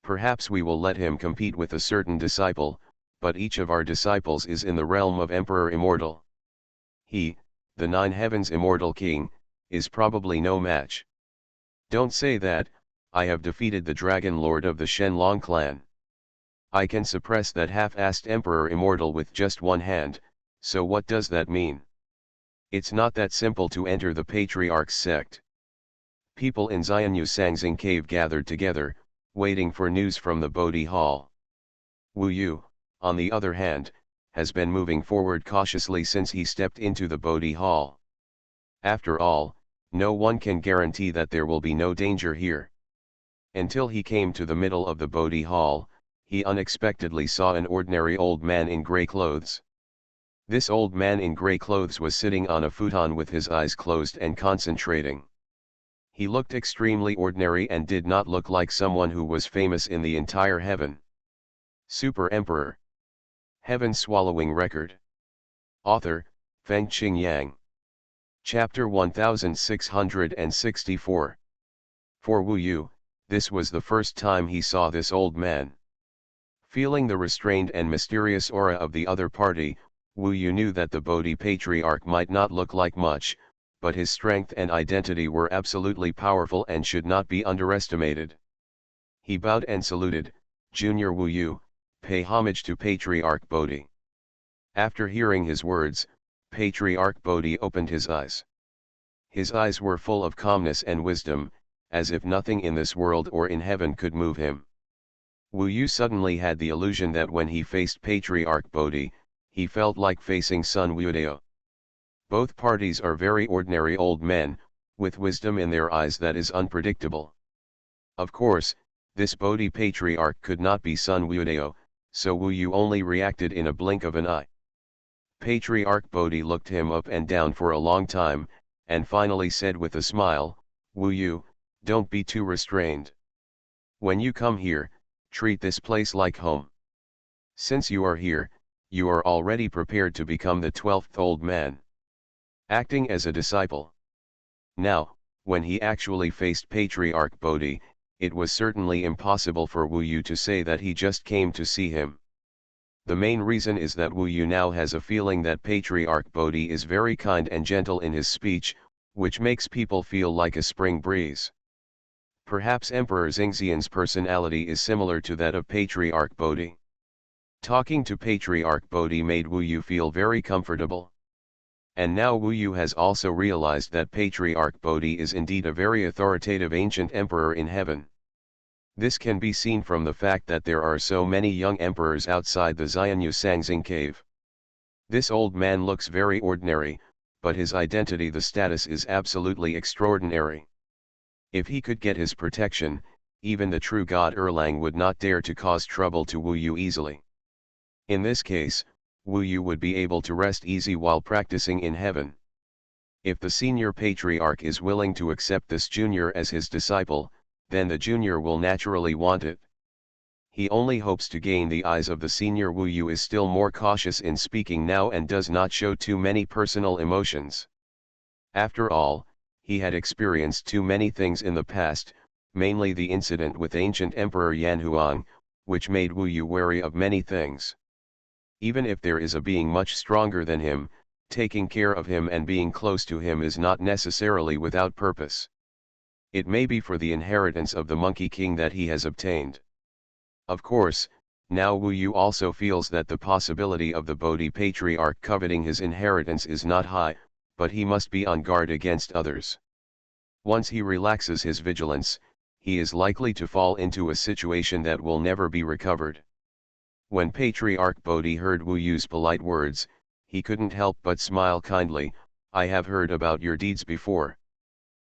Perhaps we will let him compete with a certain disciple, but each of our disciples is in the realm of Emperor Immortal. He, the Nine Heavens Immortal King, is probably no match. Don't say that. I have defeated the Dragon Lord of the Shenlong clan. I can suppress that half-assed Emperor Immortal with just one hand, so what does that mean? It's not that simple to enter the Patriarch's sect. People in Xuanhuan Sangxing Cave gathered together, waiting for news from the Bodhi Hall. Wu Yu, on the other hand, has been moving forward cautiously since he stepped into the Bodhi Hall. After all, no one can guarantee that there will be no danger here. Until he came to the middle of the Bodhi Hall, he unexpectedly saw an ordinary old man in grey clothes. This old man in grey clothes was sitting on a futon with his eyes closed and concentrating. He looked extremely ordinary and did not look like someone who was famous in the entire heaven. Super Emperor. Heaven Swallowing Record. Author, Fengqing Yang. Chapter 1664. For Wu Yu, this was the first time he saw this old man. Feeling the restrained and mysterious aura of the other party, Wu Yu knew that the Bodhi Patriarch might not look like much, but his strength and identity were absolutely powerful and should not be underestimated. He bowed and saluted, "Junior Wu Yu, pay homage to Patriarch Bodhi." After hearing his words, Patriarch Bodhi opened his eyes. His eyes were full of calmness and wisdom, as if nothing in this world or in heaven could move him. Wu Yu suddenly had the illusion that when he faced Patriarch Bodhi, he felt like facing Sun Wuodao. Both parties are very ordinary old men, with wisdom in their eyes that is unpredictable. Of course, this Bodhi Patriarch could not be Sun Wuodao, so Wu Yu only reacted in a blink of an eye. Patriarch Bodhi looked him up and down for a long time, and finally said with a smile, "Wu Yu, don't be too restrained. When you come here, treat this place like home. Since you are here, you are already prepared to become the 12th old man, acting as a disciple." Now, when he actually faced Patriarch Bodhi, it was certainly impossible for Wu Yu to say that he just came to see him. The main reason is that Wu Yu now has a feeling that Patriarch Bodhi is very kind and gentle in his speech, which makes people feel like a spring breeze. Perhaps Emperor Xingxian's personality is similar to that of Patriarch Bodhi. Talking to Patriarch Bodhi made Wu Yu feel very comfortable. And now Wu Yu has also realized that Patriarch Bodhi is indeed a very authoritative ancient emperor in heaven. This can be seen from the fact that there are so many young emperors outside the Xianyu Sangxing cave. This old man looks very ordinary, but his identity, the status, is absolutely extraordinary. If he could get his protection, even the true god Erlang would not dare to cause trouble to Wu Yu easily. In this case, Wu Yu would be able to rest easy while practicing in heaven. If the senior patriarch is willing to accept this junior as his disciple, then the junior will naturally want it. He only hopes to gain the eyes of the senior. Wu Yu is still more cautious in speaking now and does not show too many personal emotions. After all, he had experienced too many things in the past, mainly the incident with ancient Emperor Yanhuang, which made Wu Yu wary of many things. Even if there is a being much stronger than him, taking care of him and being close to him is not necessarily without purpose. It may be for the inheritance of the Monkey King that he has obtained. Of course, now Wu Yu also feels that the possibility of the Bodhi Patriarch coveting his inheritance is not high, but he must be on guard against others. Once he relaxes his vigilance, he is likely to fall into a situation that will never be recovered. When Patriarch Bodhi heard Wu Yu's polite words, he couldn't help but smile kindly. I have heard about your deeds before.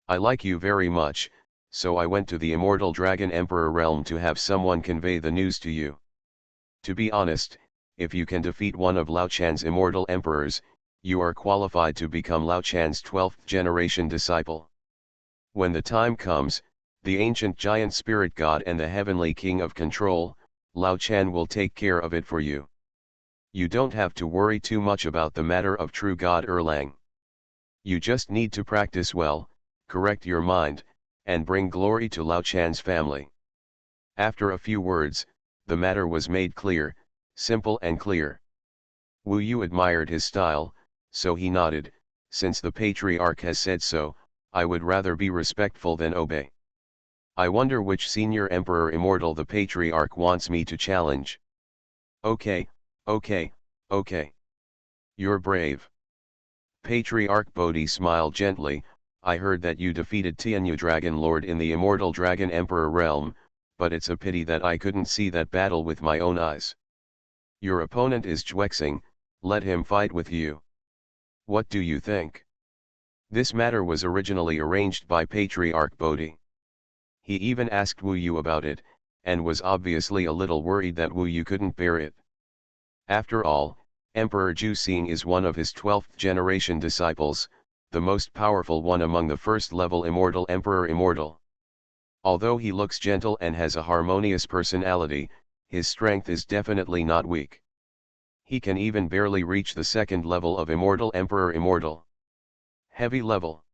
I like you very much, so I went to the Immortal Dragon Emperor realm to have someone convey the news to you. To be honest, if you can defeat one of Lao Chan's immortal emperors, you are qualified to become Lao Chan's 12th generation disciple. When the time comes, the ancient giant spirit god and the heavenly king of control, Lao Chan, will take care of it for you. You don't have to worry too much about the matter of true god Erlang. You just need to practice well, correct your mind, and bring glory to Lao Chan's family. After a few words, the matter was made clear, simple and clear. Wu Yu admired his style, so he nodded. Since the patriarch has said so, I would rather be respectful than obey. I wonder which senior emperor immortal the patriarch wants me to challenge. Okay, okay. You're brave. Patriarch Bodhi smiled gently. I heard that you defeated Tianyu Dragon Lord in the Immortal Dragon Emperor realm, but it's a pity that I couldn't see that battle with my own eyes. Your opponent is Zhuexing, let him fight with you. What do you think? This matter was originally arranged by Patriarch Bodhi. He even asked Wu Yu about it, and was obviously a little worried that Wu Yu couldn't bear it. After all, Emperor Zhuxing is one of his 12th generation disciples, the most powerful one among the first-level immortal Emperor Immortal. Although he looks gentle and has a harmonious personality, his strength is definitely not weak. He can even barely reach the second level of Immortal Emperor Immortal. Heavy level.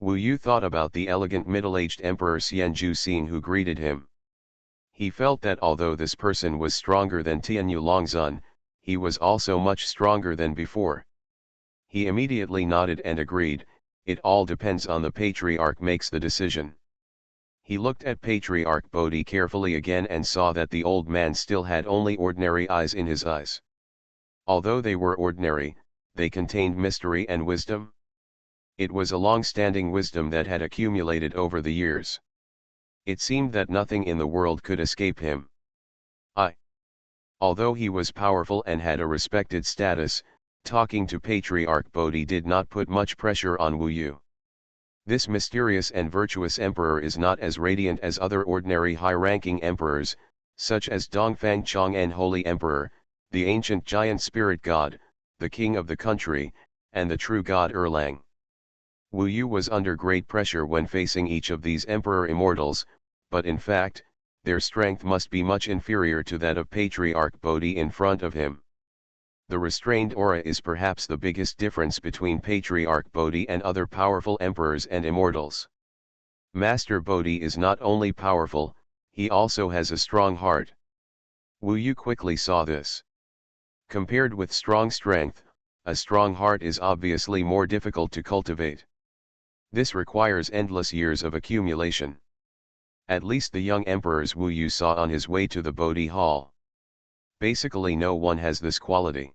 Wu Yu thought about the elegant middle-aged Emperor Xian Zhuxing who greeted him. He felt that although this person was stronger than Tianyu Longzun, he was also much stronger than before. He immediately nodded and agreed. It all depends on the patriarch makes the decision. He looked at Patriarch Bodhi carefully again and saw that the old man still had only ordinary eyes in his eyes. Although they were ordinary, they contained mystery and wisdom. It was a long-standing wisdom that had accumulated over the years. It seemed that nothing in the world could escape him. Although he was powerful and had a respected status, talking to Patriarch Bodhi did not put much pressure on Wu Yu. This mysterious and virtuous emperor is not as radiant as other ordinary high-ranking emperors, such as Dongfang Chang'an Holy Emperor, the ancient giant spirit god, the king of the country, and the true god Erlang. Wu Yu was under great pressure when facing each of these emperor immortals, but in fact, their strength must be much inferior to that of Patriarch Bodhi in front of him. The restrained aura is perhaps the biggest difference between Patriarch Bodhi and other powerful emperors and immortals. Master Bodhi is not only powerful, he also has a strong heart. Wu Yu quickly saw this. Compared with strong strength, a strong heart is obviously more difficult to cultivate. This requires endless years of accumulation. At least the young emperors Wu Yu saw on his way to the Bodhi Hall. Basically no one has this quality.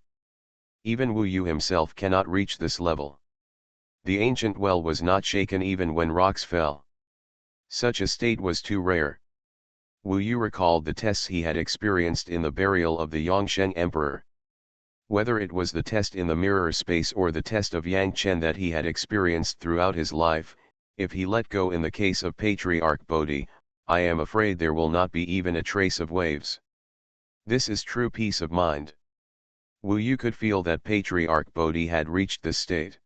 Even Wu Yu himself cannot reach this level. The ancient well was not shaken even when rocks fell. Such a state was too rare. Wu Yu recalled the tests he had experienced in the burial of the Yongsheng Emperor. Whether it was the test in the mirror space or the test of Yang Chen that he had experienced throughout his life, if he let go in the case of Patriarch Bodhi, I am afraid there will not be even a trace of waves. This is true peace of mind. Wu Yu could feel that Patriarch Bodhi had reached this state.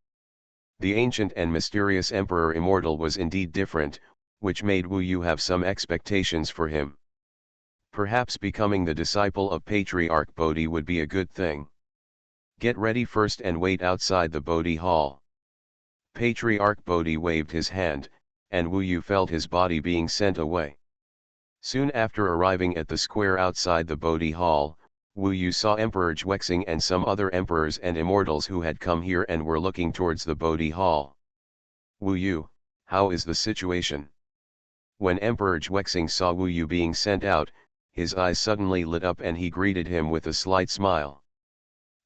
The ancient and mysterious Emperor Immortal was indeed different, which made Wu Yu have some expectations for him. Perhaps becoming the disciple of Patriarch Bodhi would be a good thing. Get ready first and wait outside the Bodhi Hall. Patriarch Bodhi waved his hand, and Wu Yu felt his body being sent away. Soon after arriving at the square outside the Bodhi Hall, Wu Yu saw Emperor Xuexing and some other emperors and immortals who had come here and were looking towards the Bodhi Hall. Wu Yu, how is the situation? When Emperor Xuexing saw Wu Yu being sent out, his eyes suddenly lit up and he greeted him with a slight smile.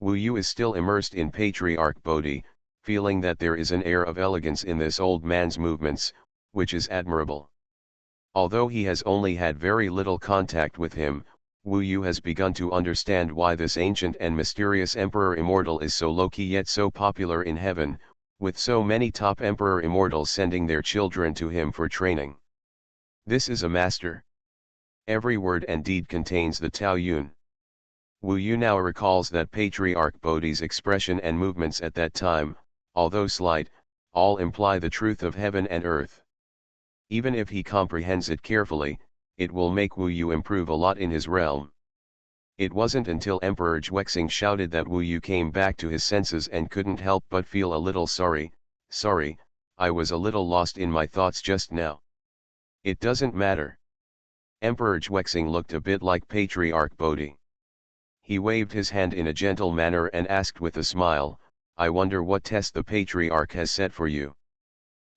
Wu Yu is still immersed in Patriarch Bodhi, feeling that there is an air of elegance in this old man's movements, which is admirable. Although he has only had very little contact with him, Wu Yu has begun to understand why this ancient and mysterious Emperor Immortal is so low-key yet so popular in heaven, with so many top Emperor Immortals sending their children to him for training. This is a master. Every word and deed contains the Tao Yun. Wu Yu now recalls that Patriarch Bodhi's expression and movements at that time, although slight, all imply the truth of heaven and earth. Even if he comprehends it carefully, it will make Wu Yu improve a lot in his realm. It wasn't until Emperor Xuexing shouted that Wu Yu came back to his senses and couldn't help but feel a little sorry, I was a little lost in my thoughts just now. It doesn't matter. Emperor Xuexing looked a bit like Patriarch Bodhi. He waved his hand in a gentle manner and asked with a smile, I wonder what test the Patriarch has set for you.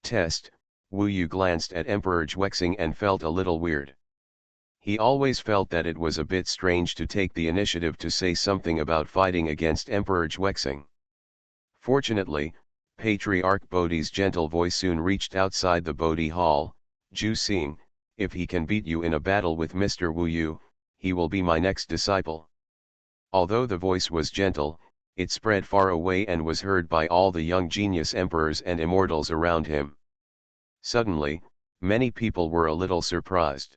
Test? Wu Yu glanced at Emperor Xuexing and felt a little weird. He always felt that it was a bit strange to take the initiative to say something about fighting against Emperor Xuexing. Fortunately, Patriarch Bodhi's gentle voice soon reached outside the Bodhi Hall. Zhu Xing, if he can beat you in a battle with Mr. Wu Yu, he will be my next disciple. Although the voice was gentle, it spread far away and was heard by all the young genius emperors and immortals around him. Suddenly, many people were a little surprised.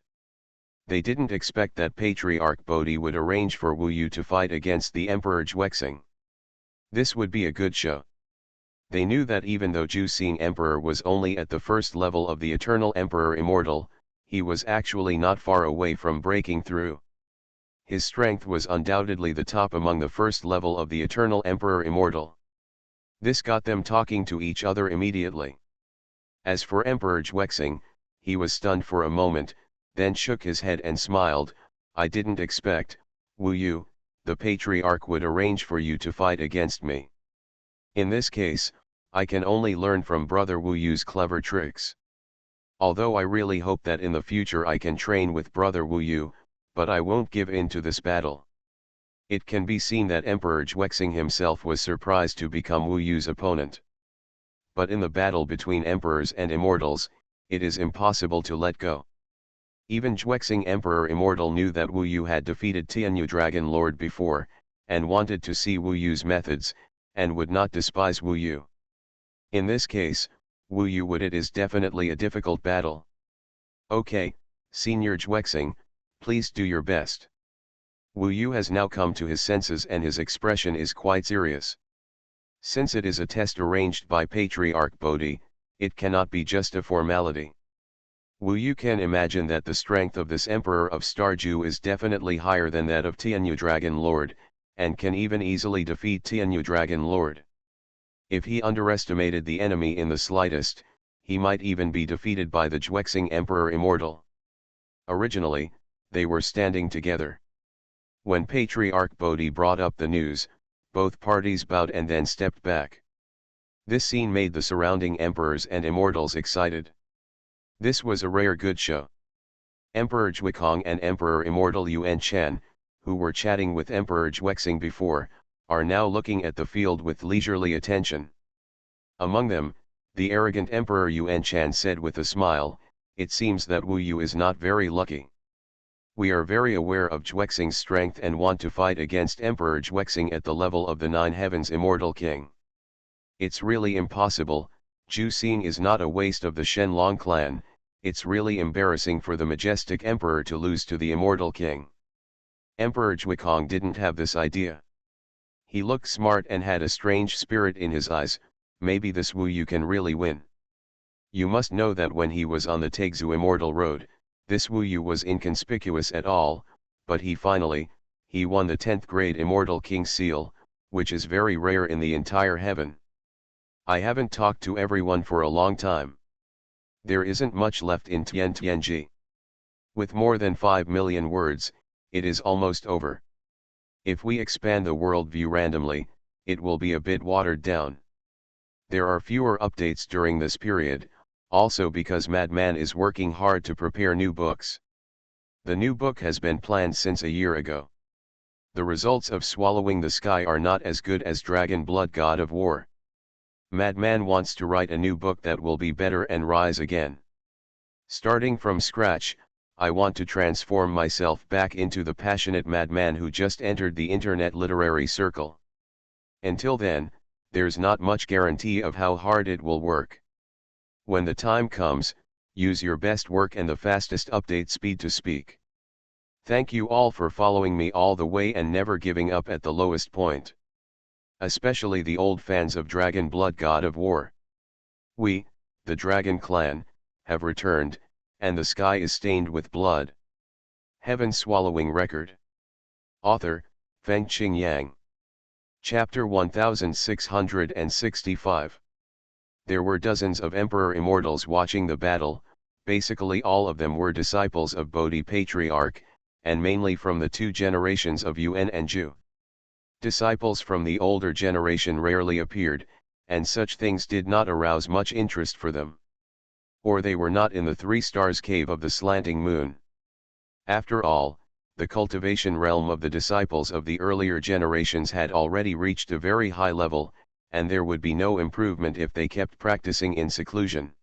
They didn't expect that Patriarch Bodhi would arrange for Wu Yu to fight against the Emperor Xuexing. This would be a good show. They knew that even though Zhu Xing Emperor was only at the first level of the Eternal Emperor Immortal, he was actually not far away from breaking through. His strength was undoubtedly the top among the first level of the Eternal Emperor Immortal. This got them talking to each other immediately. As for Emperor Xuexing, he was stunned for a moment, then shook his head and smiled, I didn't expect, Wu Yu, the Patriarch would arrange for you to fight against me. In this case, I can only learn from Brother Wu Yu's clever tricks. Although I really hope that in the future I can train with Brother Wu Yu, but I won't give in to this battle. It can be seen that Emperor Xuexing himself was surprised to become Wu Yu's opponent. But in the battle between emperors and immortals, it is impossible to let go. Even Xuexing Emperor Immortal knew that Wu Yu had defeated Tianyu Dragon Lord before, and wanted to see Wu Yu's methods, and would not despise Wu Yu. In this case, Wu Yu would it is definitely a difficult battle. Okay, Senior Xuexing, please do your best. Wu Yu has now come to his senses and his expression is quite serious. Since it is a test arranged by Patriarch Bodhi, it cannot be just a formality. Wu Yu can imagine that the strength of this Emperor of Starju is definitely higher than that of Tianyu Dragon Lord, and can even easily defeat Tianyu Dragon Lord. If he underestimated the enemy in the slightest, he might even be defeated by the Juexing Emperor Immortal. Originally, they were standing together. When Patriarch Bodhi brought up the news, both parties bowed and then stepped back. This scene made the surrounding emperors and immortals excited. This was a rare good show. Emperor Juekong and Emperor Immortal Yuan Chan, who were chatting with Emperor Juexing before, are now looking at the field with leisurely attention. Among them, the arrogant Emperor Yuan Chan said with a smile, "It seems that Wu Yu is not very lucky. We are very aware of Juexing's strength and want to fight against Emperor Juexing at the level of the Nine Heavens Immortal King. It's really impossible. Ju Xing is not a waste of the Shenlong clan, it's really embarrassing for the majestic Emperor to lose to the Immortal King." Emperor Juekong didn't have this idea. He looked smart and had a strange spirit in his eyes. Maybe this Wu Yu can really win. You must know that when he was on the Taixu Immortal Road, this Wu Yu was inconspicuous at all, but he won the 10th grade Immortal King seal, which is very rare in the entire heaven. I haven't talked to everyone for a long time. There isn't much left in Tianji. With more than 5 million words, it is almost over. If we expand the worldview randomly, it will be a bit watered down. There are fewer updates during this period, also because Madman is working hard to prepare new books. The new book has been planned since a year ago. The results of Swallowing the Sky are not as good as Dragon Blood God of War. Madman wants to write a new book that will be better and rise again. Starting from scratch, I want to transform myself back into the passionate madman who just entered the internet literary circle. Until then, there's not much guarantee of how hard it will work. When the time comes, use your best work and the fastest update speed to speak. Thank you all for following me all the way and never giving up at the lowest point. Especially the old fans of Dragon Blood God of War. We, the Dragon Clan, have returned, and the sky is stained with blood. Heaven Swallowing Record. Author, Fengqing Yang. Chapter 1665. There were dozens of Emperor Immortals watching the battle. Basically all of them were disciples of Bodhi Patriarch, and mainly from the two generations of Yuan and Ju. Disciples from the older generation rarely appeared, and such things did not arouse much interest for them. Or they were not in the Three Stars Cave of the Slanting Moon. After all, the cultivation realm of the disciples of the earlier generations had already reached a very high level, and there would be no improvement if they kept practicing in seclusion.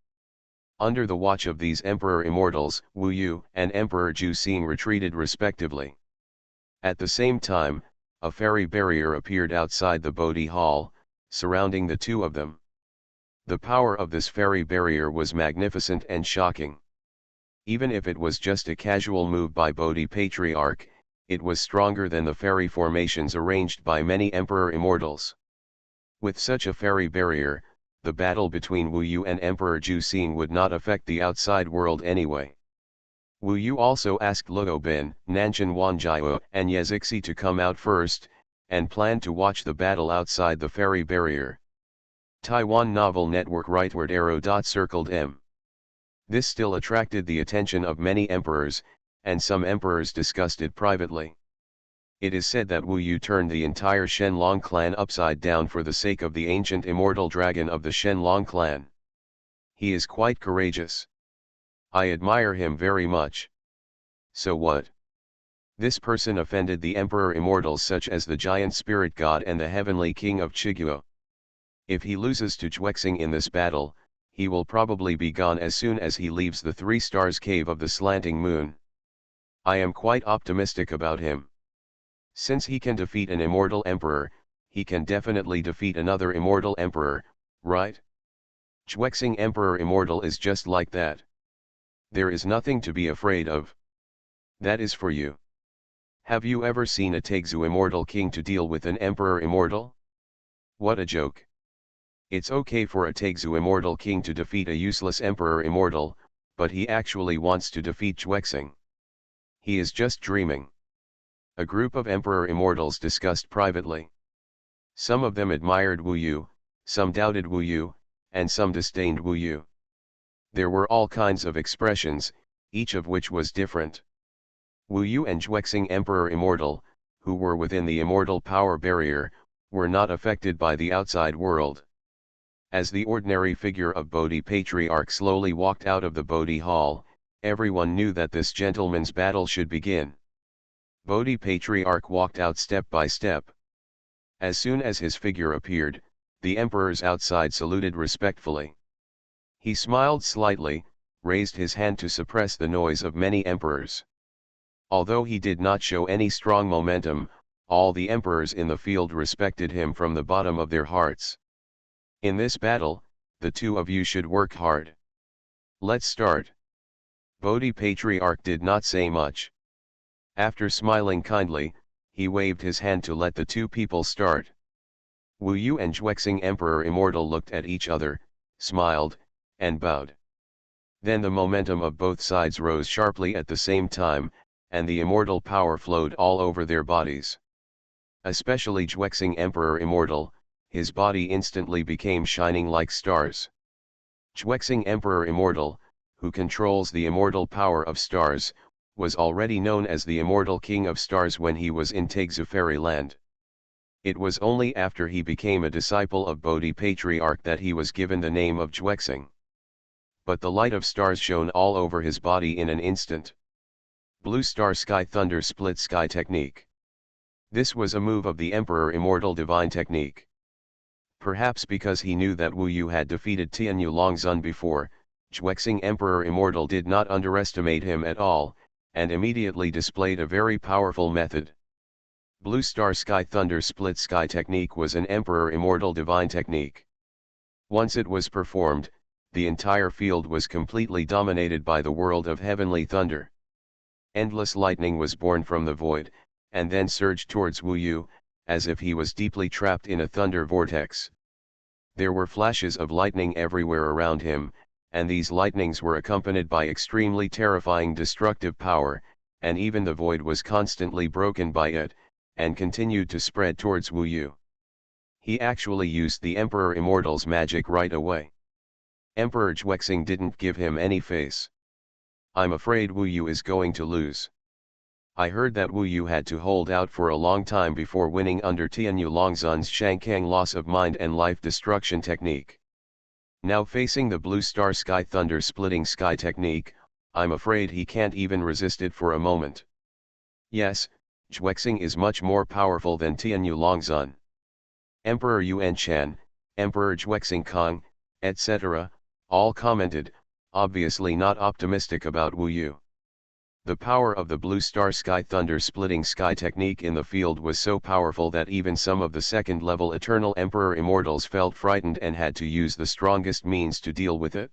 Under the watch of these Emperor Immortals, Wu Yu and Emperor Ju Xing retreated respectively. At the same time, a fairy barrier appeared outside the Bodhi Hall, surrounding the two of them. The power of this fairy barrier was magnificent and shocking. Even if it was just a casual move by Bodhi Patriarch, it was stronger than the fairy formations arranged by many Emperor Immortals. With such a fairy barrier, the battle between Wu Yu and Emperor Ju Xing would not affect the outside world anyway. Wu Yu also asked Luo Bin, Nanchen Wanjiao, and Yezixi to come out first, and planned to watch the battle outside the fairy barrier. Taiwan Novel Network rightward arrow circled M. This still attracted the attention of many emperors, and some emperors discussed it privately. It is said that Wu Yu turned the entire Shenlong clan upside down for the sake of the ancient immortal dragon of the Shenlong clan. He is quite courageous. I admire him very much. So what? This person offended the Emperor Immortals such as the Giant Spirit God and the Heavenly King of Chiguo. If he loses to Juexing in this battle, he will probably be gone as soon as he leaves the Three Stars Cave of the Slanting Moon. I am quite optimistic about him. Since he can defeat an immortal emperor, he can definitely defeat another immortal emperor, right? Juexing Emperor Immortal is just like that. There is nothing to be afraid of. That is for you. Have you ever seen a Taixu Immortal King to deal with an Emperor Immortal? What a joke. It's okay for a Taixu Immortal King to defeat a useless Emperor Immortal, but he actually wants to defeat Juexing. He is just dreaming. A group of Emperor Immortals discussed privately. Some of them admired Wu Yu, some doubted Wu Yu, and some disdained Wu Yu. There were all kinds of expressions, each of which was different. Wu Yu and Juexing Emperor Immortal, who were within the immortal power barrier, were not affected by the outside world. As the ordinary figure of Bodhi Patriarch slowly walked out of the Bodhi Hall, everyone knew that this gentleman's battle should begin. Bodhi Patriarch walked out step by step. As soon as his figure appeared, the emperors outside saluted respectfully. He smiled slightly, raised his hand to suppress the noise of many emperors. Although he did not show any strong momentum, all the emperors in the field respected him from the bottom of their hearts. In this battle, the two of you should work hard. Let's start. Bodhi Patriarch did not say much. After smiling kindly, he waved his hand to let the two people start. Wu Yu and Juexing Emperor Immortal looked at each other, smiled, and bowed. Then the momentum of both sides rose sharply at the same time, and the immortal power flowed all over their bodies. Especially Juexing Emperor Immortal, his body instantly became shining like stars. Juexing Emperor Immortal, who controls the immortal power of stars, was already known as the Immortal King of Stars when he was in Tegzu Fairyland. It was only after he became a disciple of Bodhi Patriarch that he was given the name of Juexing. But the light of stars shone all over his body in an instant. Blue Star Sky Thunder Split Sky Technique. This was a move of the Emperor Immortal Divine Technique. Perhaps because he knew that Wu Yu had defeated Tianyu Longzun before, Juexing Emperor Immortal did not underestimate him at all, and immediately displayed a very powerful method. Blue Star Sky Thunder Split Sky Technique was an Emperor Immortal Divine Technique. Once it was performed, the entire field was completely dominated by the world of heavenly thunder. Endless lightning was born from the void, and then surged towards Wu Yu, as if he was deeply trapped in a thunder vortex. There were flashes of lightning everywhere around him, and these lightnings were accompanied by extremely terrifying destructive power, and even the void was constantly broken by it, and continued to spread towards Wu Yu. He actually used the Emperor Immortal's magic right away. Emperor Juexing didn't give him any face. I'm afraid Wu Yu is going to lose. I heard that Wu Yu had to hold out for a long time before winning under Tianyu Longzun's Shankang loss of mind and life destruction technique. Now facing the Blue Star Sky Thunder Splitting Sky Technique, I'm afraid he can't even resist it for a moment. Yes, Juexing is much more powerful than Tianyu Longzun. Emperor Yuan Chan, Emperor Juexing Kong, etc., all commented, obviously not optimistic about Wu Yu. The power of the Blue Star Sky Thunder Splitting Sky Technique in the field was so powerful that even some of the second-level Eternal Emperor Immortals felt frightened and had to use the strongest means to deal with it.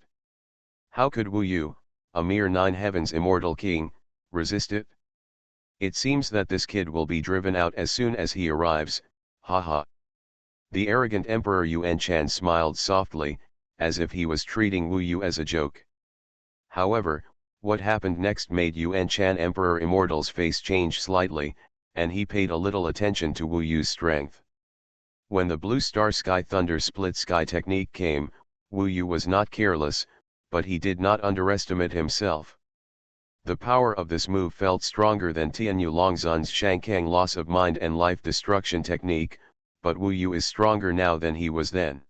How could Wu Yu, a mere Nine Heavens Immortal King, resist it? It seems that this kid will be driven out as soon as he arrives, haha. The arrogant Emperor Yuan Chan smiled softly, as if he was treating Wu Yu as a joke. However, what happened next made Yuan Chan Emperor Immortal's face change slightly, and he paid a little attention to Wu Yu's strength. When the Blue Star Sky Thunder Split Sky Technique came, Wu Yu was not careless, but he did not underestimate himself. The power of this move felt stronger than Tianyu Longzun's Shankang loss of mind and life destruction technique, but Wu Yu is stronger now than he was then.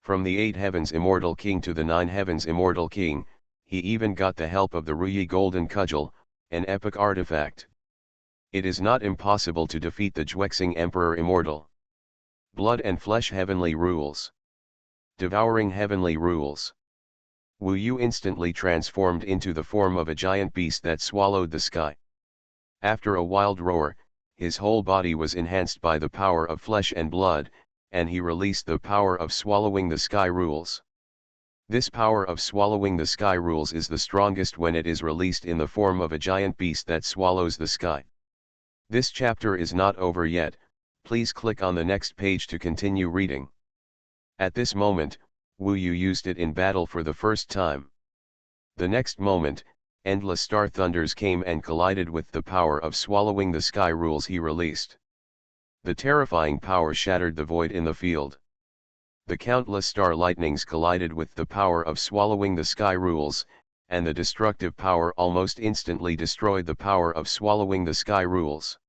From the 8 Heavens Immortal King to the 9 Heavens Immortal King, he even got the help of the Ruyi Golden Cudgel, an epic artifact. It is not impossible to defeat the Juexing Emperor Immortal. Blood and Flesh Heavenly Rules. Devouring Heavenly Rules. Wu Yu instantly transformed into the form of a giant beast that swallowed the sky. After a wild roar, his whole body was enhanced by the power of flesh and blood, and he released the power of swallowing the sky rules. This power of swallowing the sky rules is the strongest when it is released in the form of a giant beast that swallows the sky. This chapter is not over yet, please click on the next page to continue reading. At this moment, Wu Yu used it in battle for the first time. The next moment, endless star thunders came and collided with the power of swallowing the sky rules he released. The terrifying power shattered the void in the field. The countless star lightnings collided with the power of swallowing the sky rules, and the destructive power almost instantly destroyed the power of swallowing the sky rules.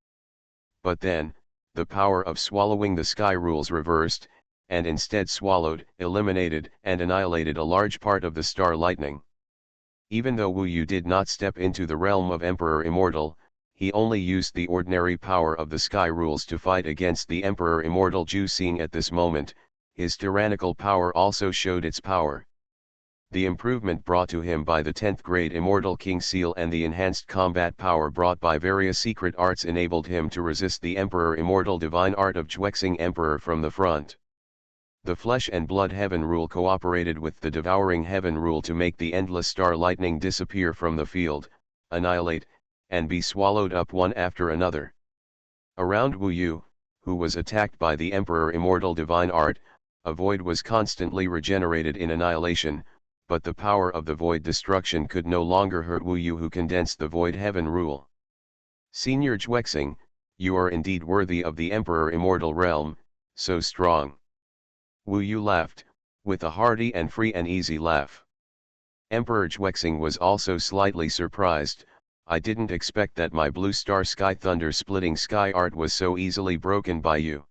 But then, the power of swallowing the sky rules reversed, and instead swallowed, eliminated, and annihilated a large part of the star lightning. Even though Wu Yu did not step into the realm of Emperor Immortal, he only used the ordinary power of the sky rules to fight against the Emperor Immortal Ju. Seeing at this moment, his tyrannical power also showed its power. The improvement brought to him by the 10th grade Immortal King Seal and the enhanced combat power brought by various secret arts enabled him to resist the Emperor Immortal divine art of Juexing Emperor from the front. The Flesh and Blood Heaven Rule cooperated with the Devouring Heaven Rule to make the endless star lightning disappear from the field, annihilate, and be swallowed up one after another. Around Wu Yu, who was attacked by the Emperor Immortal divine art, a void was constantly regenerated in annihilation, but the power of the void destruction could no longer hurt Wu Yu, who condensed the void heaven rule. Senior Juexing, you are indeed worthy of the Emperor Immortal realm, so strong. Wu Yu laughed, with a hearty and free and easy laugh. Emperor Juexing was also slightly surprised. I didn't expect that my blue star sky thunder splitting sky art was so easily broken by you.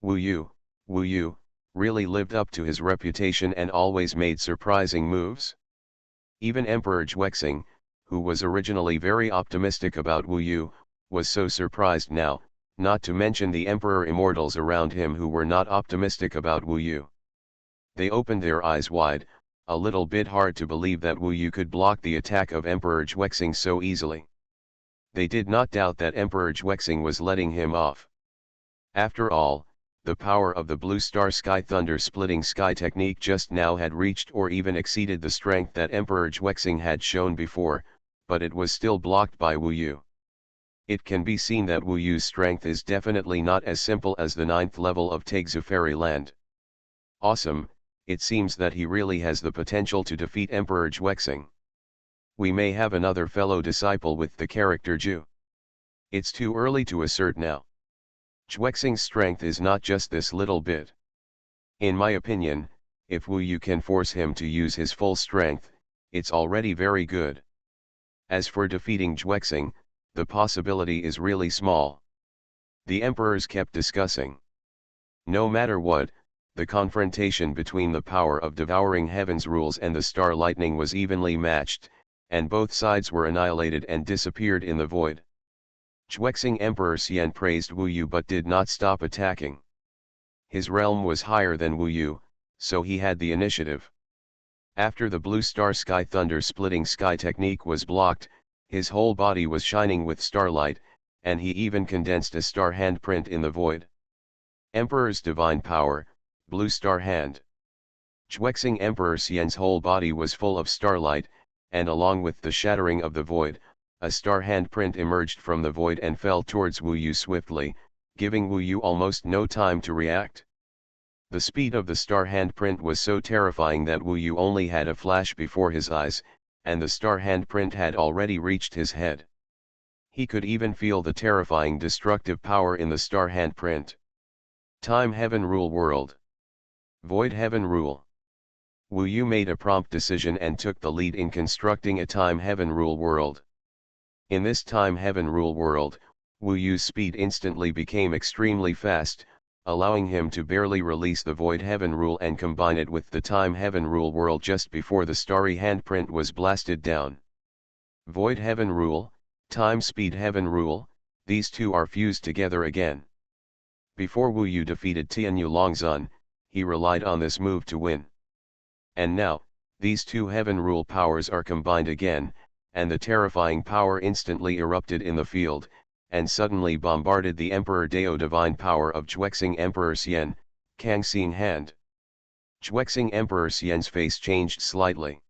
Wu Yu, really lived up to his reputation and always made surprising moves. Even Emperor Juexing, who was originally very optimistic about Wu Yu, was so surprised now, not to mention the Emperor Immortals around him who were not optimistic about Wu Yu. They opened their eyes wide, a little bit hard to believe that Wu Yu could block the attack of Emperor Juexing so easily. They did not doubt that Emperor Juexing was letting him off. After all, the power of the blue star sky thunder splitting sky technique just now had reached or even exceeded the strength that Emperor Juexing had shown before, but it was still blocked by Wu Yu. It can be seen that Wu Yu's strength is definitely not as simple as the 9th level of Taegzu Fairyland. Awesome, it seems that he really has the potential to defeat Emperor Juexing. We may have another fellow disciple with the character Ju. It's too early to assert now. Juexing's strength is not just this little bit. In my opinion, if Wu Yu can force him to use his full strength, it's already very good. As for defeating Juexing, the possibility is really small. The emperors kept discussing. No matter what, the confrontation between the power of Devouring Heaven's rules and the star lightning was evenly matched, and both sides were annihilated and disappeared in the void. Juexing Emperor Xian praised Wu Yu but did not stop attacking. His realm was higher than Wu Yu, so he had the initiative. After the blue star sky thunder splitting sky technique was blocked, his whole body was shining with starlight, and he even condensed a star handprint in the void. Emperor's divine power, blue star hand. Juexing Emperor Xian's whole body was full of starlight, and along with the shattering of the void, a star handprint emerged from the void and fell towards Wu Yu swiftly, giving Wu Yu almost no time to react. The speed of the star handprint was so terrifying that Wu Yu only had a flash before his eyes, and the star handprint had already reached his head. He could even feel the terrifying destructive power in the star handprint. Time Heaven Rule World. Void Heaven Rule. Wu Yu made a prompt decision and took the lead in constructing a Time Heaven Rule World. In this Time Heaven Rule World, Wu Yu's speed instantly became extremely fast, allowing him to barely release the Void Heaven Rule and combine it with the Time Heaven Rule World just before the starry handprint was blasted down. Void Heaven Rule, Time Speed Heaven Rule, these two are fused together again. Before Wu Yu defeated Tianyu Longzun, he relied on this move to win. And now, these two Heaven Rule powers are combined again, and the terrifying power instantly erupted in the field, and suddenly bombarded the Emperor Dao divine power of Juexing Emperor Xian, Kangxing Hand. Juexing Emperor Xian's face changed slightly.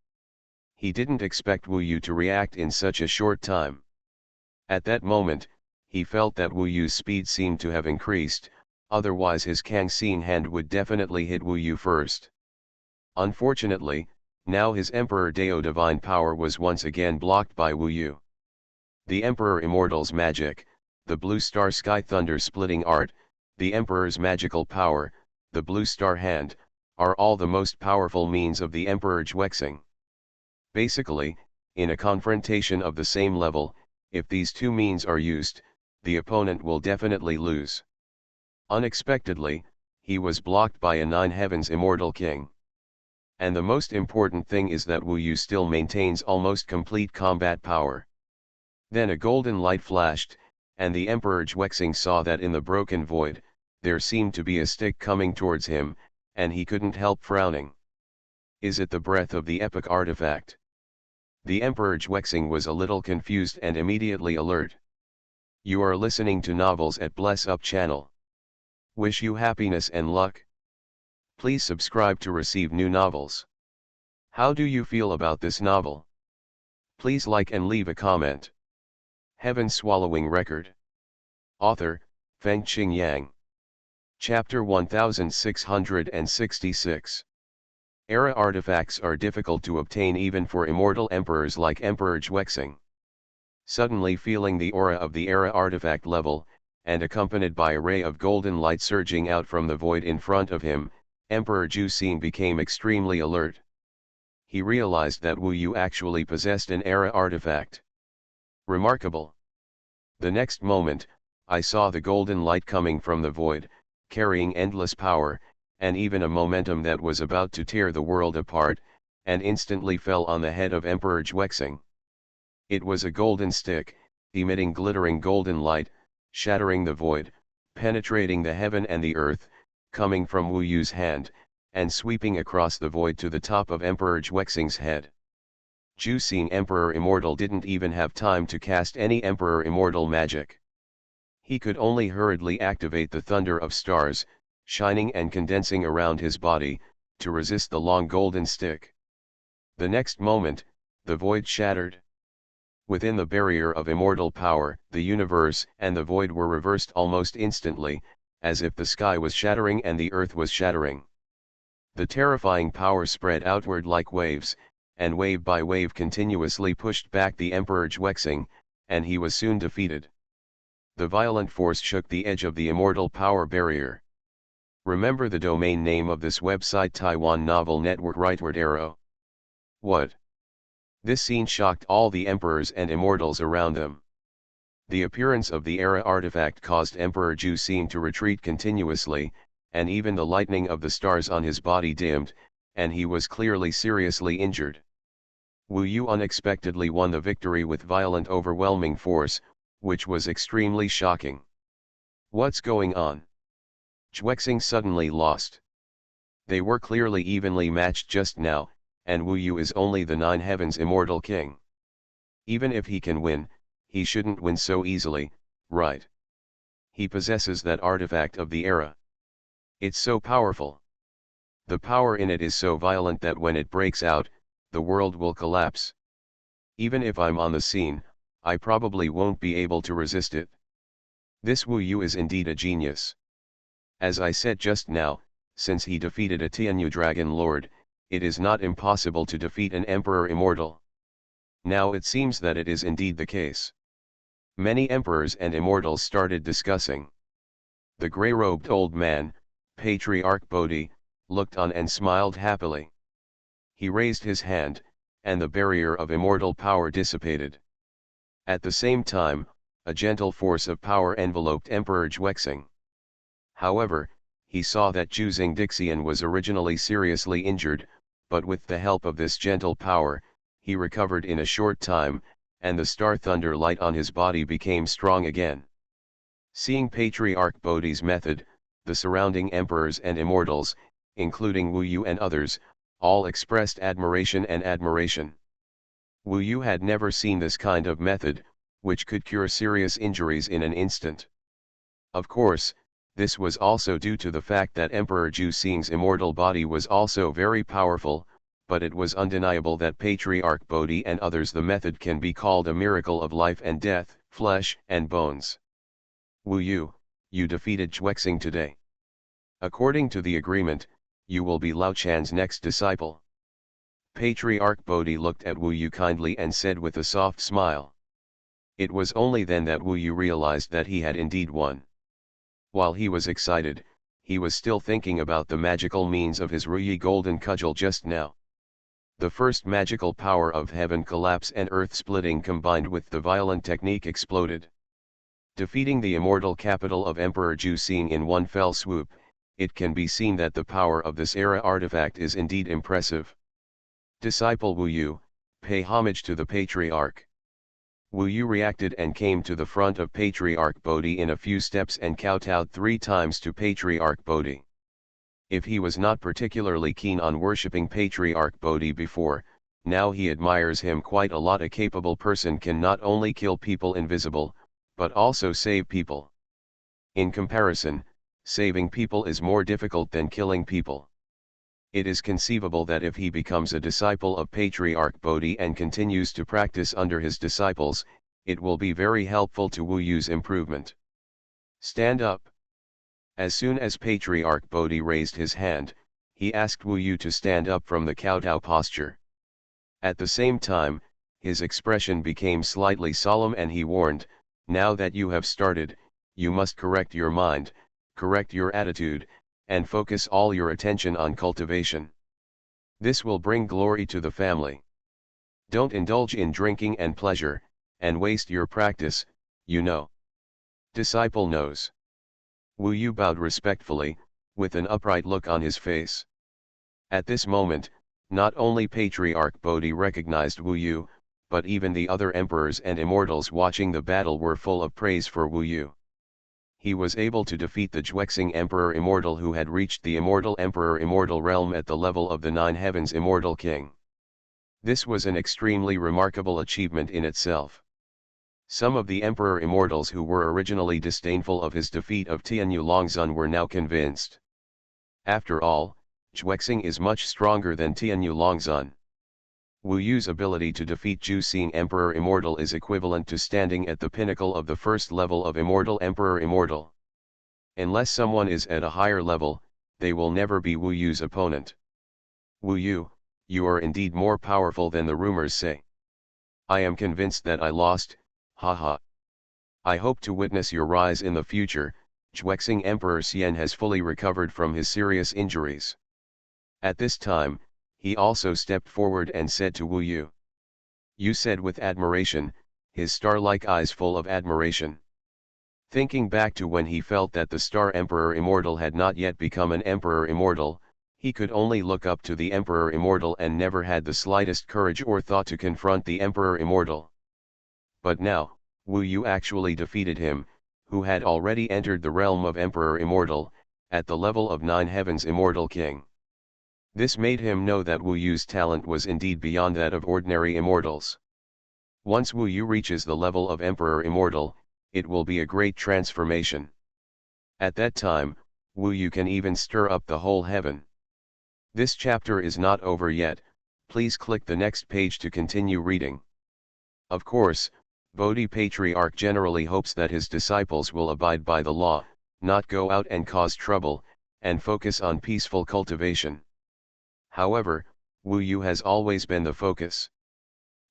He didn't expect Wu Yu to react in such a short time. At that moment, he felt that Wu Yu's speed seemed to have increased, otherwise his Kangxing Hand would definitely hit Wu Yu first. Unfortunately, now his Emperor Dao divine power was once again blocked by Wu Yu. The Emperor Immortal's magic, the blue star sky thunder splitting art, the Emperor's magical power, the blue star hand, are all the most powerful means of the Emperor Xuexing. Basically, in a confrontation of the same level, if these two means are used, the opponent will definitely lose. Unexpectedly, he was blocked by a Nine Heavens immortal king. And the most important thing is that Wu Yu still maintains almost complete combat power. Then a golden light flashed, and the Emperor Xuexing saw that in the broken void, there seemed to be a stick coming towards him, and he couldn't help frowning. Is it the breath of the epic artifact? The Emperor Xuexing was a little confused and immediately alert. You are listening to Novels at Bless Up channel. Wish you happiness and luck. Please subscribe to receive new novels. How do you feel about this novel? Please like and leave a comment. Heaven Swallowing Record. Author, Fengqing Yang. Chapter 1666. Era artifacts are difficult to obtain even for immortal emperors like Emperor Xuexing. Suddenly feeling the aura of the era artifact level, and accompanied by a ray of golden light surging out from the void in front of him, Emperor Xuexing became extremely alert. He realized that Wu Yu actually possessed an era artifact. Remarkable. The next moment, I saw the golden light coming from the void, carrying endless power, and even a momentum that was about to tear the world apart, and instantly fell on the head of Emperor Xuexing. It was a golden stick, emitting glittering golden light, shattering the void, penetrating the heaven and the earth, coming from Wu Yu's hand, and sweeping across the void to the top of Emperor Xuexing's head. Xuexing Emperor Immortal didn't even have time to cast any Emperor Immortal magic. He could only hurriedly activate the thunder of stars, shining and condensing around his body, to resist the long golden stick. The next moment, the void shattered. Within the barrier of immortal power, the universe and the void were reversed almost instantly, as if the sky was shattering and the earth was shattering. The terrifying power spread outward like waves, and wave by wave continuously pushed back the Emperor Xuexing, and he was soon defeated. The violent force shook the edge of the immortal power barrier. Remember the domain name of this website: Taiwan Novel Network Rightward Arrow. What? This scene shocked all the emperors and immortals around them. The appearance of the era artifact caused Emperor Xuexing to retreat continuously, and even the lightning of the stars on his body dimmed, and he was clearly seriously injured. Wu Yu unexpectedly won the victory with violent overwhelming force, which was extremely shocking. What's going on? Xuexing suddenly lost. They were clearly evenly matched just now, and Wu Yu is only the Nine Heavens immortal king. Even if he can win, he shouldn't win so easily, right? He possesses that artifact of the era. It's so powerful. The power in it is so violent that when it breaks out, the world will collapse. Even if I'm on the scene, I probably won't be able to resist it. This Wu Yu is indeed a genius. As I said just now, since he defeated a Tianyu Dragon Lord, it is not impossible to defeat an Emperor Immortal. Now it seems that it is indeed the case. Many emperors and immortals started discussing. The grey-robed old man, Patriarch Bodhi, looked on and smiled happily. He raised his hand, and the barrier of immortal power dissipated. At the same time, a gentle force of power enveloped Emperor Xuexing. However, he saw that Xuexing Dixian was originally seriously injured, but with the help of this gentle power, he recovered in a short time, and the star thunder light on his body became strong again. Seeing Patriarch Bodhi's method, the surrounding emperors and immortals, including Wu Yu and others, all expressed admiration and admiration. Wu Yu had never seen this kind of method, which could cure serious injuries in an instant. Of course, this was also due to the fact that Emperor Xuexing's immortal body was also very powerful, but it was undeniable that Patriarch Bodhi and others the method can be called a miracle of life and death, flesh and bones. Wu Yu, you defeated Xuexing today. According to the agreement, you will be Lao Chan's next disciple. Patriarch Bodhi looked at Wu Yu kindly and said with a soft smile. It was only then that Wu Yu realized that he had indeed won. While he was excited, he was still thinking about the magical means of his Ruyi golden cudgel just now. The first magical power of heaven collapse and earth splitting combined with the violent technique exploded. Defeating the immortal capital of Emperor Jusing in one fell swoop, it can be seen that the power of this era artifact is indeed impressive. Disciple Wu Yu, pay homage to the Patriarch. Wu Yu reacted and came to the front of Patriarch Bodhi in a few steps and kowtowed 3 times to Patriarch Bodhi. If he was not particularly keen on worshipping Patriarch Bodhi before, now he admires him quite a lot. A capable person can not only kill people invisible, but also save people. In comparison, saving people is more difficult than killing people. It is conceivable that if he becomes a disciple of Patriarch Bodhi and continues to practice under his disciples, it will be very helpful to Wu Yu's improvement. Stand up. As soon as Patriarch Bodhi raised his hand, he asked Wu Yu to stand up from the kowtow posture. At the same time, his expression became slightly solemn and he warned, now that you have started, you must correct your mind, correct your attitude, and focus all your attention on cultivation. This will bring glory to the family. Don't indulge in drinking and pleasure, and waste your practice, you know. Disciple knows. Wu Yu bowed respectfully, with an upright look on his face. At this moment, not only Patriarch Bodhi recognized Wu Yu, but even the other emperors and immortals watching the battle were full of praise for Wu Yu. He was able to defeat the Xuexing Emperor Immortal who had reached the Immortal Emperor Immortal realm at the level of the 9 Heavens Immortal King. This was an extremely remarkable achievement in itself. Some of the Emperor Immortals who were originally disdainful of his defeat of Tianyu Longzun were now convinced. After all, Xuexing is much stronger than Tianyu Longzun. Wu Yu's ability to defeat Jusing Emperor Immortal is equivalent to standing at the pinnacle of the first level of Immortal Emperor Immortal. Unless someone is at a higher level, they will never be Wu Yu's opponent. Wu Yu, you are indeed more powerful than the rumors say. I am convinced that I lost, haha. I hope to witness your rise in the future. Xuexing Emperor Xian has fully recovered from his serious injuries. At this time, he also stepped forward and said to Wu Yu. Yu said with admiration, his star-like eyes full of admiration. Thinking back to when he felt that the Star Emperor Immortal had not yet become an Emperor Immortal, he could only look up to the Emperor Immortal and never had the slightest courage or thought to confront the Emperor Immortal. But now, Wu Yu actually defeated him, who had already entered the realm of Emperor Immortal, at the level of 9 Heavens Immortal King. This made him know that Wu Yu's talent was indeed beyond that of ordinary immortals. Once Wu Yu reaches the level of Emperor Immortal, it will be a great transformation. At that time, Wu Yu can even stir up the whole heaven. This chapter is not over yet, please click the next page to continue reading. Of course, Bodhi Patriarch generally hopes that his disciples will abide by the law, not go out and cause trouble, and focus on peaceful cultivation. However, Wu Yu has always been the focus.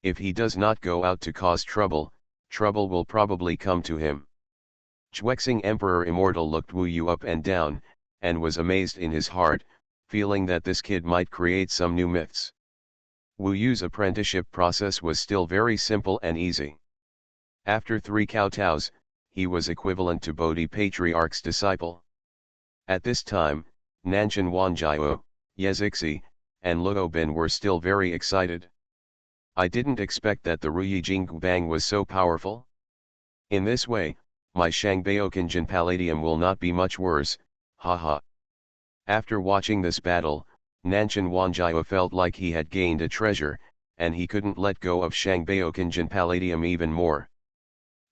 If he does not go out to cause trouble, trouble will probably come to him. Xuexing Emperor Immortal looked Wu Yu up and down, and was amazed in his heart, feeling that this kid might create some new myths. Wu Yu's apprenticeship process was still very simple and easy. After 3 kowtows, he was equivalent to Bodhi Patriarch's disciple. At this time, Nanshan Wanjiao, Yezixi, and Luobin were still very excited. I didn't expect that the Ruyi Jingbang was so powerful. In this way, my Shangbaokanjin Palladium will not be much worse, haha. After watching this battle, Nanshan Wanjiao felt like he had gained a treasure, and he couldn't let go of Shangbaokanjin Palladium even more.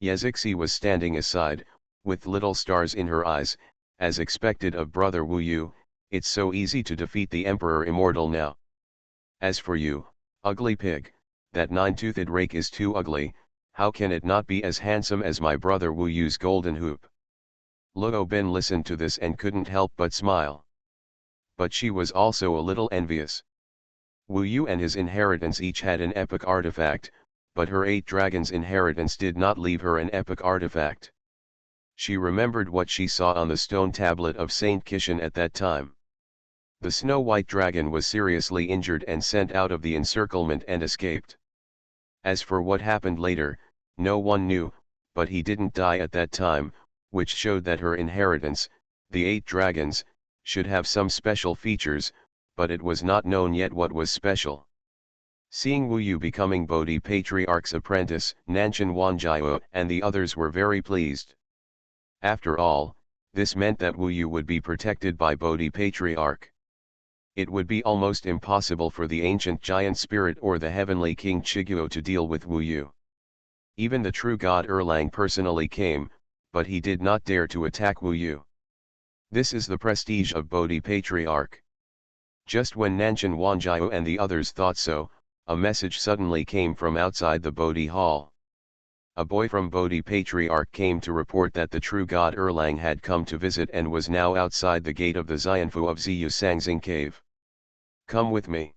Yezixi was standing aside, with little stars in her eyes, as expected of brother Wu Yu. It's so easy to defeat the Emperor Immortal now. As for you, ugly pig, that 9-toothed rake is too ugly, how can it not be as handsome as my brother Wu Yu's golden hoop? Luobin listened to this and couldn't help but smile. But she was also a little envious. Wu Yu and his inheritance each had an epic artifact, but her 8 dragons' inheritance did not leave her an epic artifact. She remembered what she saw on the stone tablet of Saint Kishan at that time. The snow-white dragon was seriously injured and sent out of the encirclement and escaped. As for what happened later, no one knew, but he didn't die at that time, which showed that her inheritance, the 8 dragons, should have some special features, but it was not known yet what was special. Seeing Wu Yu becoming Bodhi Patriarch's apprentice, Nanshan Wanjiao and the others were very pleased. After all, this meant that Wu Yu would be protected by Bodhi Patriarch. It would be almost impossible for the ancient giant spirit or the heavenly king Chiguo to deal with Wu Yu. Even the true god Erlang personally came, but he did not dare to attack Wu Yu. This is the prestige of Bodhi Patriarch. Just when Nanshan Wanjiao and the others thought so, a message suddenly came from outside the Bodhi hall. A boy from Bodhi Patriarch came to report that the true god Erlang had come to visit and was now outside the gate of the Xianfu of Ziyu Sangzing cave. Come with me.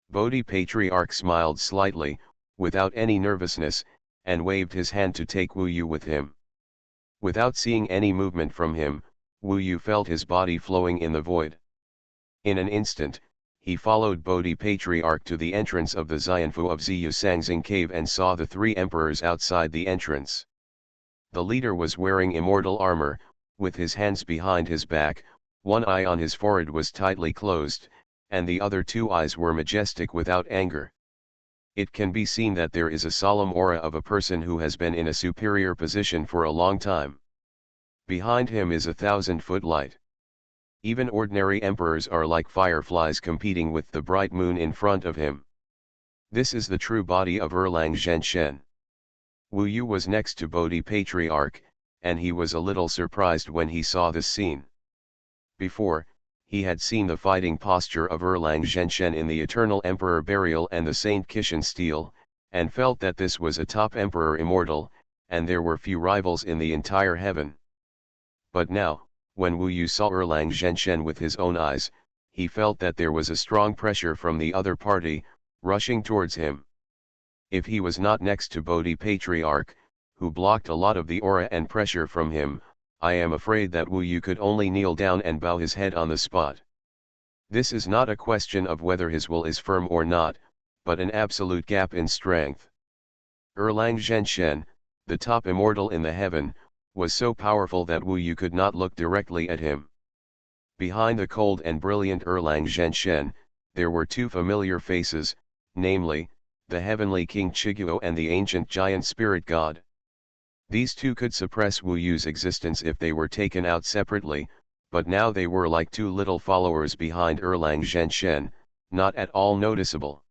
Bodhi Patriarch smiled slightly, without any nervousness, and waved his hand to take Wu Yu with him. Without seeing any movement from him, Wu Yu felt his body flowing in the void. In an instant, he followed Bodhi Patriarch to the entrance of the Xianfu of Ziyu Sangzing cave and saw the 3 emperors outside the entrance. The leader was wearing immortal armor, with his hands behind his back, one eye on his forehead was tightly closed, and the other 2 eyes were majestic without anger. It can be seen that there is a solemn aura of a person who has been in a superior position for a long time. Behind him is a 1,000-foot light. Even ordinary emperors are like fireflies competing with the bright moon in front of him. This is the true body of Erlang Zhenshen. Wu Yu was next to Bodhi Patriarch, and he was a little surprised when he saw this scene. Before, he had seen the fighting posture of Erlang Zhenshen in the Eternal Emperor Burial and the Saint Kishan Stele, and felt that this was a top emperor immortal, and there were few rivals in the entire heaven. But now, when Wu Yu saw Erlang Zhenshen with his own eyes, he felt that there was a strong pressure from the other party, rushing towards him. If he was not next to Bodhi Patriarch, who blocked a lot of the aura and pressure from him, I am afraid that Wu Yu could only kneel down and bow his head on the spot. This is not a question of whether his will is firm or not, but an absolute gap in strength. Erlang Zhenshen, the top immortal in the heaven, was so powerful that Wu Yu could not look directly at him. Behind the cold and brilliant Erlang Zhenshen, there were 2 familiar faces, namely, the heavenly king Chiguo and the ancient giant spirit god. These 2 could suppress Wu Yu's existence if they were taken out separately, but now they were like 2 little followers behind Erlang Zhenshen, not at all noticeable.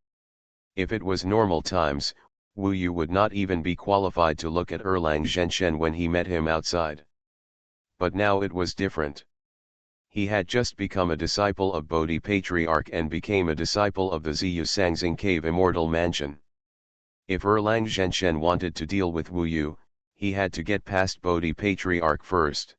If it was normal times, Wu Yu would not even be qualified to look at Erlang Zhenshen when he met him outside. But now it was different. He had just become a disciple of Bodhi Patriarch and became a disciple of the Ziyu Sangzing Cave Immortal Mansion. If Erlang Zhenshen wanted to deal with Wu Yu, he had to get past Bodhi Patriarch first.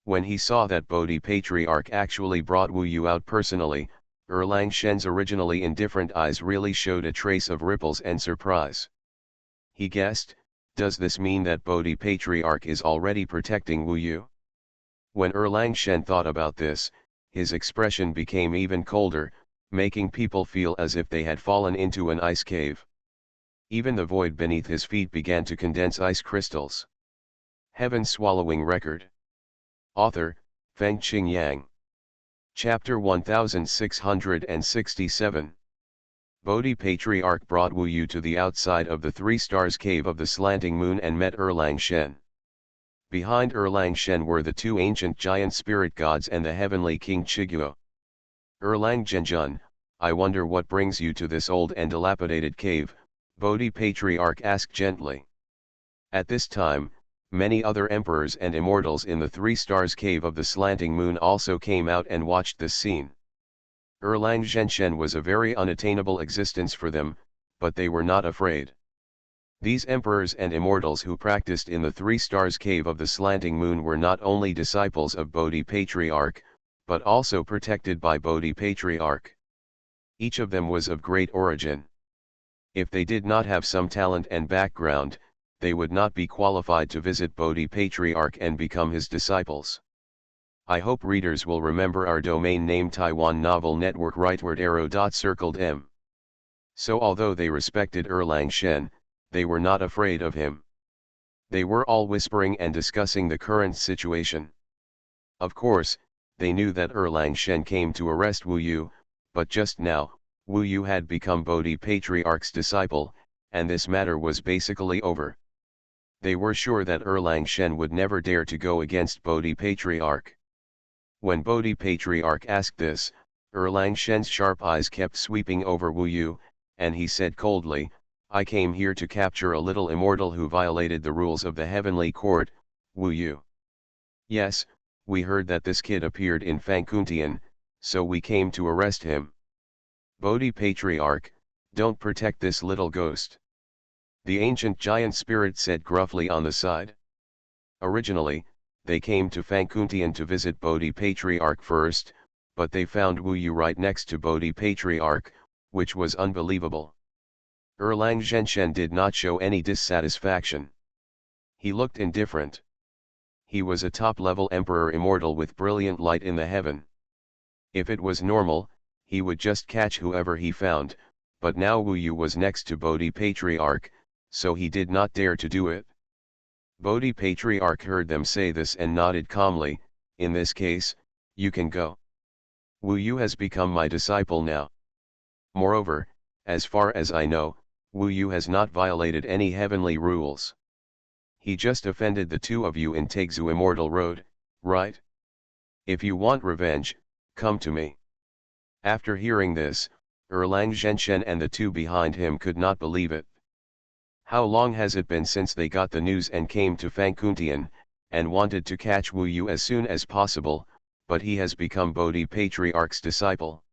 When he saw that Bodhi Patriarch actually brought Wu Yu out personally, Erlang Shen's originally indifferent eyes really showed a trace of ripples and surprise. He guessed, does this mean that Bodhi Patriarch is already protecting Wu Yu? When Erlang Shen thought about this, his expression became even colder, making people feel as if they had fallen into an ice cave. Even the void beneath his feet began to condense ice crystals. Heaven-swallowing record. Author, Fengqing Yang. Chapter 1667. Bodhi Patriarch brought Wu Yu to the outside of the 3 stars cave of the slanting moon and met Erlang Shen. Behind Erlang Shen were the 2 ancient giant spirit gods and the heavenly king Chiguo. Erlang Zhenjun, I wonder what brings you to this old and dilapidated cave, Bodhi Patriarch asked gently. At this time, many other emperors and immortals in the 3 stars cave of the slanting moon also came out and watched this scene. Erlang Zhenshen was a very unattainable existence for them, but they were not afraid. These emperors and immortals who practiced in the 3 stars cave of the slanting moon were not only disciples of Bodhi Patriarch, but also protected by Bodhi Patriarch. Each of them was of great origin. If they did not have some talent and background, they would not be qualified to visit Bodhi Patriarch and become his disciples. I hope readers will remember our domain name Taiwan Novel Network rightward arrow dot circled M. So although they respected Erlang Shen, they were not afraid of him. They were all whispering and discussing the current situation. Of course, they knew that Erlang Shen came to arrest Wu Yu, but just now, Wu Yu had become Bodhi Patriarch's disciple, and this matter was basically over. They were sure that Erlang Shen would never dare to go against Bodhi Patriarch. When Bodhi Patriarch asked this, Erlang Shen's sharp eyes kept sweeping over Wu Yu, and he said coldly, "I came here to capture a little immortal who violated the rules of the heavenly court, Wu Yu. Yes, we heard that this kid appeared in Fangkuntian, so we came to arrest him. Bodhi Patriarch, don't protect this little ghost." The ancient giant spirit said gruffly on the side. Originally, they came to Fangkuntian to visit Bodhi Patriarch first, but they found Wu Yu right next to Bodhi Patriarch, which was unbelievable. Erlang Zhenshen did not show any dissatisfaction. He looked indifferent. He was a top-level emperor immortal with brilliant light in the heaven. If it was normal, he would just catch whoever he found, but now Wu Yu was next to Bodhi Patriarch, so he did not dare to do it. Bodhi Patriarch heard them say this and nodded calmly, "In this case, you can go. Wu Yu has become my disciple now. Moreover, as far as I know, Wu Yu has not violated any heavenly rules. He just offended the two of you in Taixu Immortal Road, right? If you want revenge, come to me." After hearing this, Erlang Zhenshen and the two behind him could not believe it. How long has it been since they got the news and came to Fangkuntian, and wanted to catch Wu Yu as soon as possible, but he has become Bodhi Patriarch's disciple.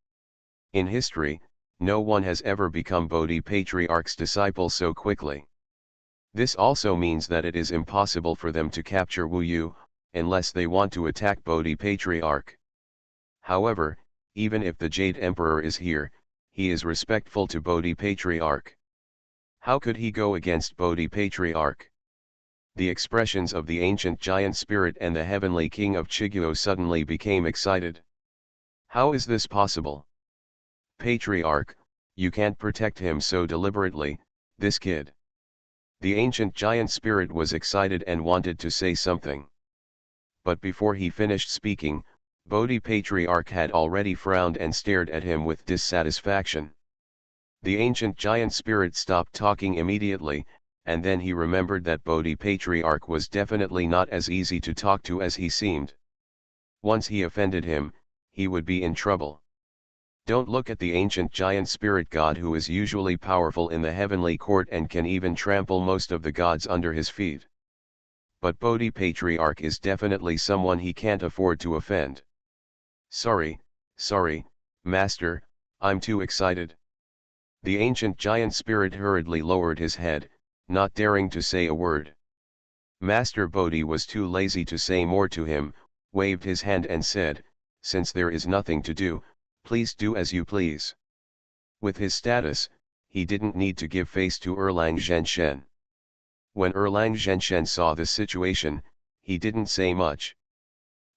In history, no one has ever become Bodhi Patriarch's disciple so quickly. This also means that it is impossible for them to capture Wu Yu, unless they want to attack Bodhi Patriarch. However, even if the Jade Emperor is here, he is respectful to Bodhi Patriarch. How could he go against Bodhi Patriarch? The expressions of the ancient giant spirit and the heavenly king of Chiguo suddenly became excited. How is this possible? Patriarch, you can't protect him so deliberately, this kid. The ancient giant spirit was excited and wanted to say something. But before he finished speaking, Bodhi Patriarch had already frowned and stared at him with dissatisfaction. The ancient giant spirit stopped talking immediately, and then he remembered that Bodhi Patriarch was definitely not as easy to talk to as he seemed. Once he offended him, he would be in trouble. Don't look at the ancient giant spirit god who is usually powerful in the heavenly court and can even trample most of the gods under his feet. But Bodhi Patriarch is definitely someone he can't afford to offend. Sorry, Master, I'm too excited. The ancient giant spirit hurriedly lowered his head, not daring to say a word. Master Bodhi was too lazy to say more to him, waved his hand and said, "Since there is nothing to do, please do as you please." With his status, he didn't need to give face to Erlang Zhenshen. When Erlang Zhenshen saw the situation, he didn't say much.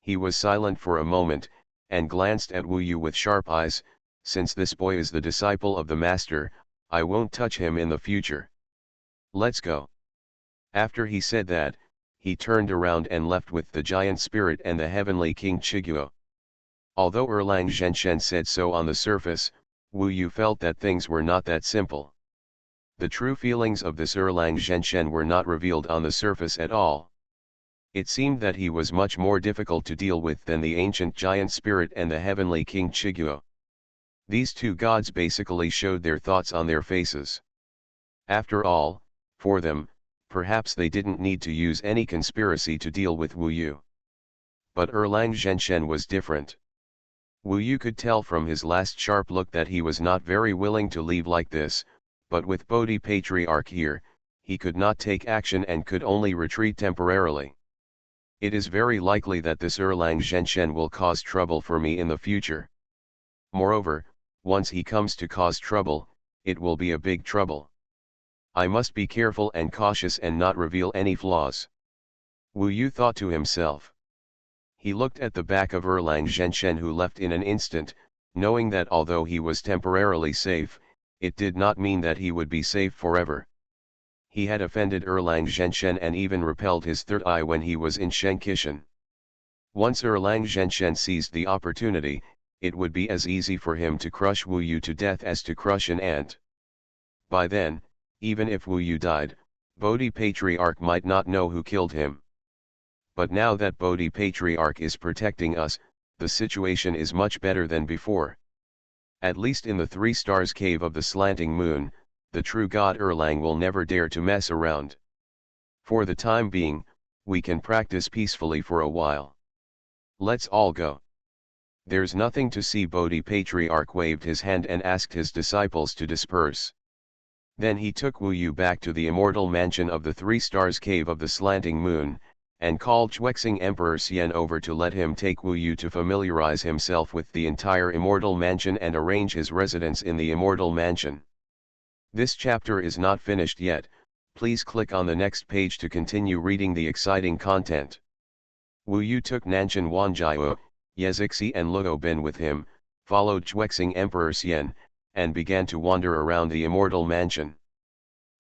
He was silent for a moment, and glanced at Wu Yu with sharp eyes. "Since this boy is the disciple of the master, I won't touch him in the future. Let's go." After he said that, he turned around and left with the giant spirit and the heavenly king Chiguo. Although Erlang Zhenshen said so on the surface, Wu Yu felt that things were not that simple. The true feelings of this Erlang Zhenshen were not revealed on the surface at all. It seemed that he was much more difficult to deal with than the ancient giant spirit and the heavenly king Chiguo. These two gods basically showed their thoughts on their faces. After all, for them, perhaps they didn't need to use any conspiracy to deal with Wu Yu. But Erlang Zhenshen was different. Wu Yu could tell from his last sharp look that he was not very willing to leave like this, but with Bodhi Patriarch here, he could not take action and could only retreat temporarily. It is very likely that this Erlang Zhenshen will cause trouble for me in the future. Moreover, once he comes to cause trouble, it will be a big trouble. I must be careful and cautious and not reveal any flaws. Wu Yu thought to himself. He looked at the back of Erlang Zhenshen, who left in an instant, knowing that although he was temporarily safe, it did not mean that he would be safe forever. He had offended Erlang Zhenshen and even repelled his third eye when he was in Shenkishan. Once Erlang Zhenshen seized the opportunity, it would be as easy for him to crush Wu Yu to death as to crush an ant. By then, even if Wu Yu died, Bodhi Patriarch might not know who killed him. But now that Bodhi Patriarch is protecting us, the situation is much better than before. At least in the 3 Stars Cave of the Slanting Moon, the true God Erlang will never dare to mess around. For the time being, we can practice peacefully for a while. Let's all go. There's nothing to see. Bodhi Patriarch waved his hand and asked his disciples to disperse. Then he took Wu Yu back to the immortal mansion of the 3 Stars Cave of the Slanting Moon, and called Xuexing Emperor Xian over to let him take Wu Yu to familiarize himself with the entire immortal mansion and arrange his residence in the immortal mansion. This chapter is not finished yet. Please click on the next page to continue reading the exciting content. Wu Yu took Nanshan Wanjiao, Yezixi and Luo Bin with him, followed Xuexing Emperor Xian, and began to wander around the immortal mansion.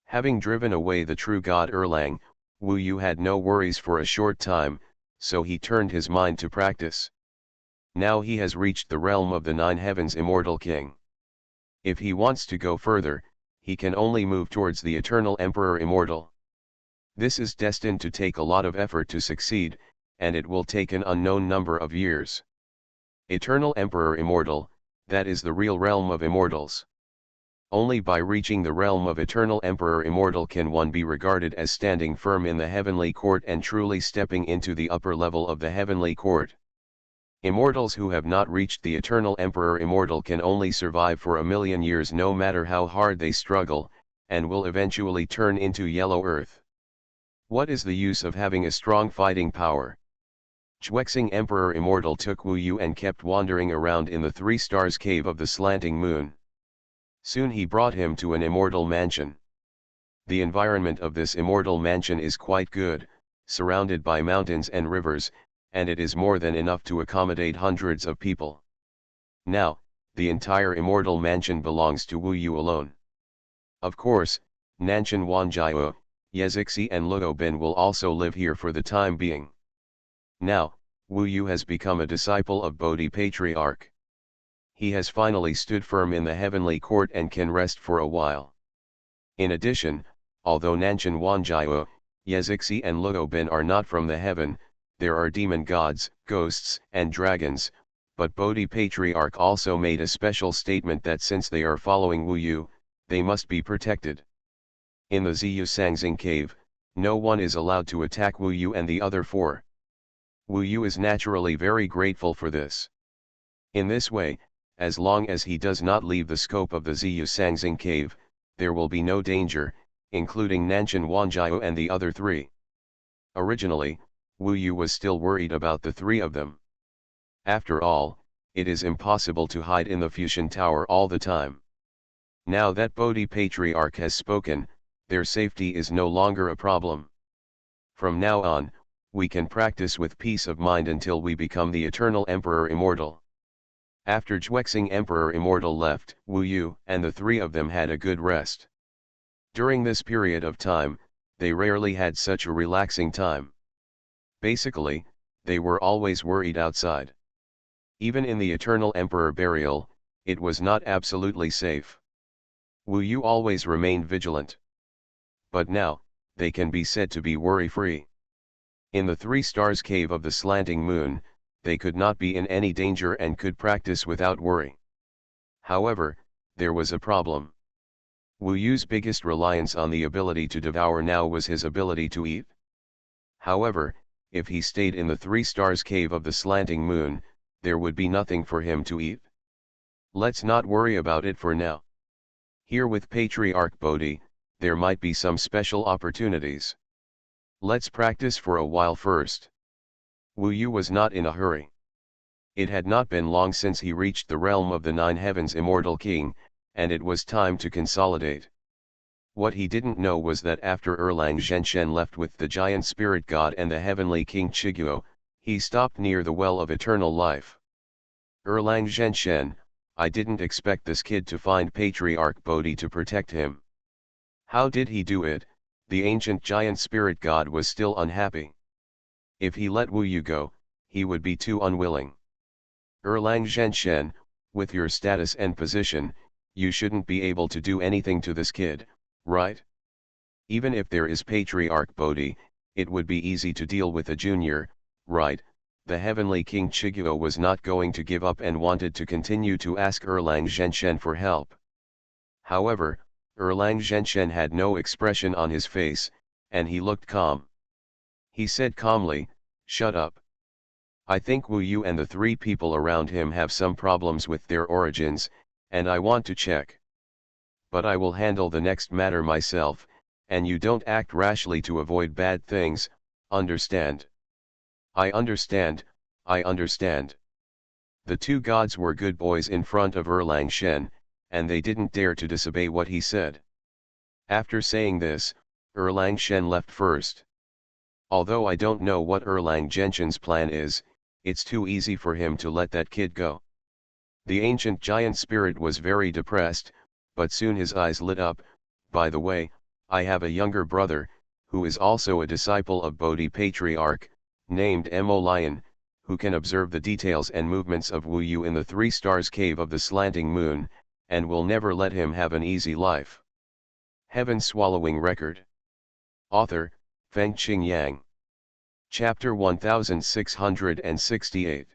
Having driven away the true god Erlang, Wu Yu had no worries for a short time, so he turned his mind to practice. Now he has reached the realm of the 9 heavens immortal king. If he wants to go further, he can only move towards the eternal emperor immortal. This is destined to take a lot of effort to succeed, and it will take an unknown number of years. Eternal emperor immortal, that is the real realm of immortals. Only by reaching the realm of eternal emperor immortal can one be regarded as standing firm in the heavenly court and truly stepping into the upper level of the heavenly court. Immortals who have not reached the eternal emperor immortal can only survive for 1,000,000 years no matter how hard they struggle, and will eventually turn into yellow earth. What is the use of having a strong fighting power? Xuexing Emperor Immortal took Wu Yu and kept wandering around in the 3 Stars Cave of the Slanting Moon. Soon he brought him to an immortal mansion. The environment of this immortal mansion is quite good, surrounded by mountains and rivers, and it is more than enough to accommodate hundreds of people. Now, the entire immortal mansion belongs to Wu Yu alone. Of course, Nanshan Wanjiao, Yezixi and Luo Bin will also live here for the time being. Now, Wu Yu has become a disciple of Bodhi Patriarch. He has finally stood firm in the heavenly court and can rest for a while. In addition, although Nanshan Wanjiao, Yezixi and Luo Bin are not from the heaven, there are demon gods, ghosts, and dragons, but Bodhi Patriarch also made a special statement that since they are following Wu Yu, they must be protected. In the Ziyu Sangxing cave, no one is allowed to attack Wu Yu and the other 4. Wu Yu is naturally very grateful for this. In this way, as long as he does not leave the scope of the Ziyu Sangxing cave, there will be no danger, including Nanshan Wanjiao and the other 3. Originally, Wu Yu was still worried about the 3 of them. After all, it is impossible to hide in the Fusion Tower all the time. Now that Bodhi Patriarch has spoken, their safety is no longer a problem. From now on, we can practice with peace of mind until we become the Eternal Emperor Immortal. After Xuexing Emperor Immortal left, Wu Yu and the 3 of them had a good rest. During this period of time, they rarely had such a relaxing time. Basically, they were always worried outside. Even in the Eternal Emperor burial, it was not absolutely safe. Wu Yu always remained vigilant. But now, they can be said to be worry-free. In the 3 Stars Cave of the Slanting Moon, they could not be in any danger and could practice without worry. However, there was a problem. Wu Yu's biggest reliance on the ability to devour now was his ability to eat. However, if he stayed in the 3 Stars Cave of the Slanting Moon, there would be nothing for him to eat. Let's not worry about it for now. Here with Patriarch Bodhi, there might be some special opportunities. Let's practice for a while first. Wu Yu was not in a hurry. It had not been long since he reached the realm of the 9 heavens immortal king, and it was time to consolidate. What he didn't know was that after Erlang Zhenshen left with the giant spirit god and the heavenly king Chiguo, he stopped near the well of eternal life. Erlang Zhenshen, I didn't expect this kid to find Patriarch Bodhi to protect him. How did he do it? The ancient giant spirit god was still unhappy. If he let Wu Yu go, he would be too unwilling. Erlang Zhenshen, with your status and position, you shouldn't be able to do anything to this kid, right? Even if there is Patriarch Bodhi, it would be easy to deal with a junior, right? The heavenly king Chiguo was not going to give up and wanted to continue to ask Erlang Zhenshen for help. However, Erlang Zhenshen had no expression on his face, and he looked calm. He said calmly, "Shut up. I think Wu Yu and the three people around him have some problems with their origins, and I want to check. But I will handle the next matter myself, and you don't act rashly to avoid bad things, understand?" "I understand, I understand." The two gods were good boys in front of Erlang Shen, and they didn't dare to disobey what he said. After saying this, Erlang Shen left first. Although I don't know what Erlang Zhenshen's plan is, it's too easy for him to let that kid go. The ancient giant spirit was very depressed, but soon his eyes lit up. "By the way, I have a younger brother, who is also a disciple of Bodhi Patriarch, named Mo Lion, who can observe the details and movements of Wu Yu in the Three Stars Cave of the Slanting Moon, and will never let him have an easy life." Heaven-swallowing record. Author, Feng Qing Yang. Chapter 1668.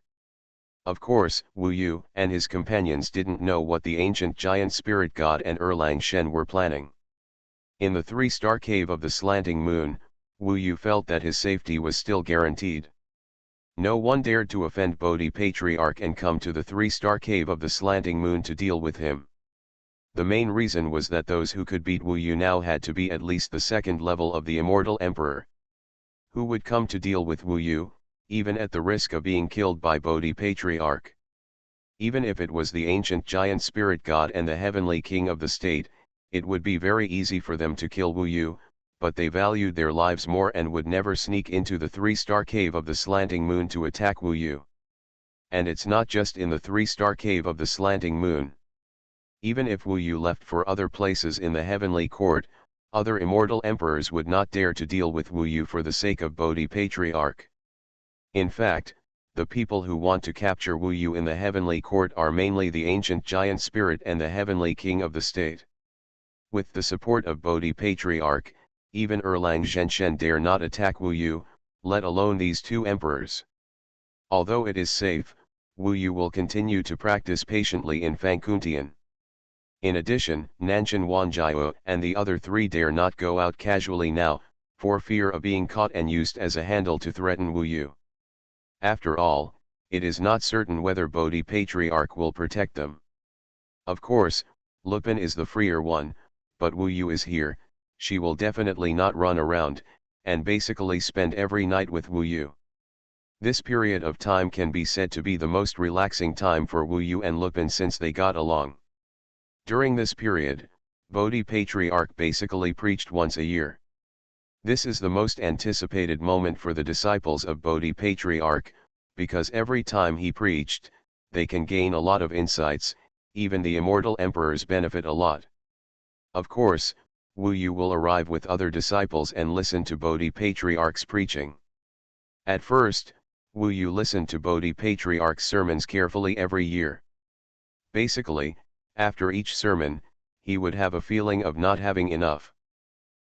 Of course, Wu Yu and his companions didn't know what the ancient giant spirit god and Erlang Shen were planning. In the Three-Star Cave of the Slanting Moon, Wu Yu felt that his safety was still guaranteed. No one dared to offend Bodhi Patriarch and come to the Three-Star Cave of the Slanting Moon to deal with him. The main reason was that those who could beat Wu Yu now had to be at least the second level of the Immortal Emperor. Who would come to deal with Wu Yu, even at the risk of being killed by Bodhi Patriarch? Even if it was the ancient giant spirit god and the heavenly king of the state, it would be very easy for them to kill Wu Yu, but they valued their lives more and would never sneak into the Three-Star Cave of the Slanting Moon to attack Wu Yu. And it's not just in the Three-Star Cave of the Slanting Moon. Even if Wu Yu left for other places in the heavenly court, other immortal emperors would not dare to deal with Wu Yu for the sake of Bodhi Patriarch. In fact, the people who want to capture Wu Yu in the heavenly court are mainly the ancient giant spirit and the heavenly king of the state. With the support of Bodhi Patriarch, even Erlang Zhenshen dare not attack Wu Yu, let alone these two emperors. Although it is safe, Wu Yu will continue to practice patiently in Fangkuntian. In addition, Nanshan Wanjiao and the other three dare not go out casually now, for fear of being caught and used as a handle to threaten Wu Yu. After all, it is not certain whether Bodhi Patriarch will protect them. Of course, Lupin is the freer one, but Wu Yu is here, she will definitely not run around, and basically spend every night with Wu Yu. This period of time can be said to be the most relaxing time for Wu Yu and Lupin since they got along. During this period, Bodhi Patriarch basically preached once a year. This is the most anticipated moment for the disciples of Bodhi Patriarch, because every time he preached, they can gain a lot of insights, even the immortal emperors benefit a lot. Of course, Wu Yu will arrive with other disciples and listen to Bodhi Patriarch's preaching. At first, Wu Yu listened to Bodhi Patriarch's sermons carefully every year. Basically, after each sermon, he would have a feeling of not having enough.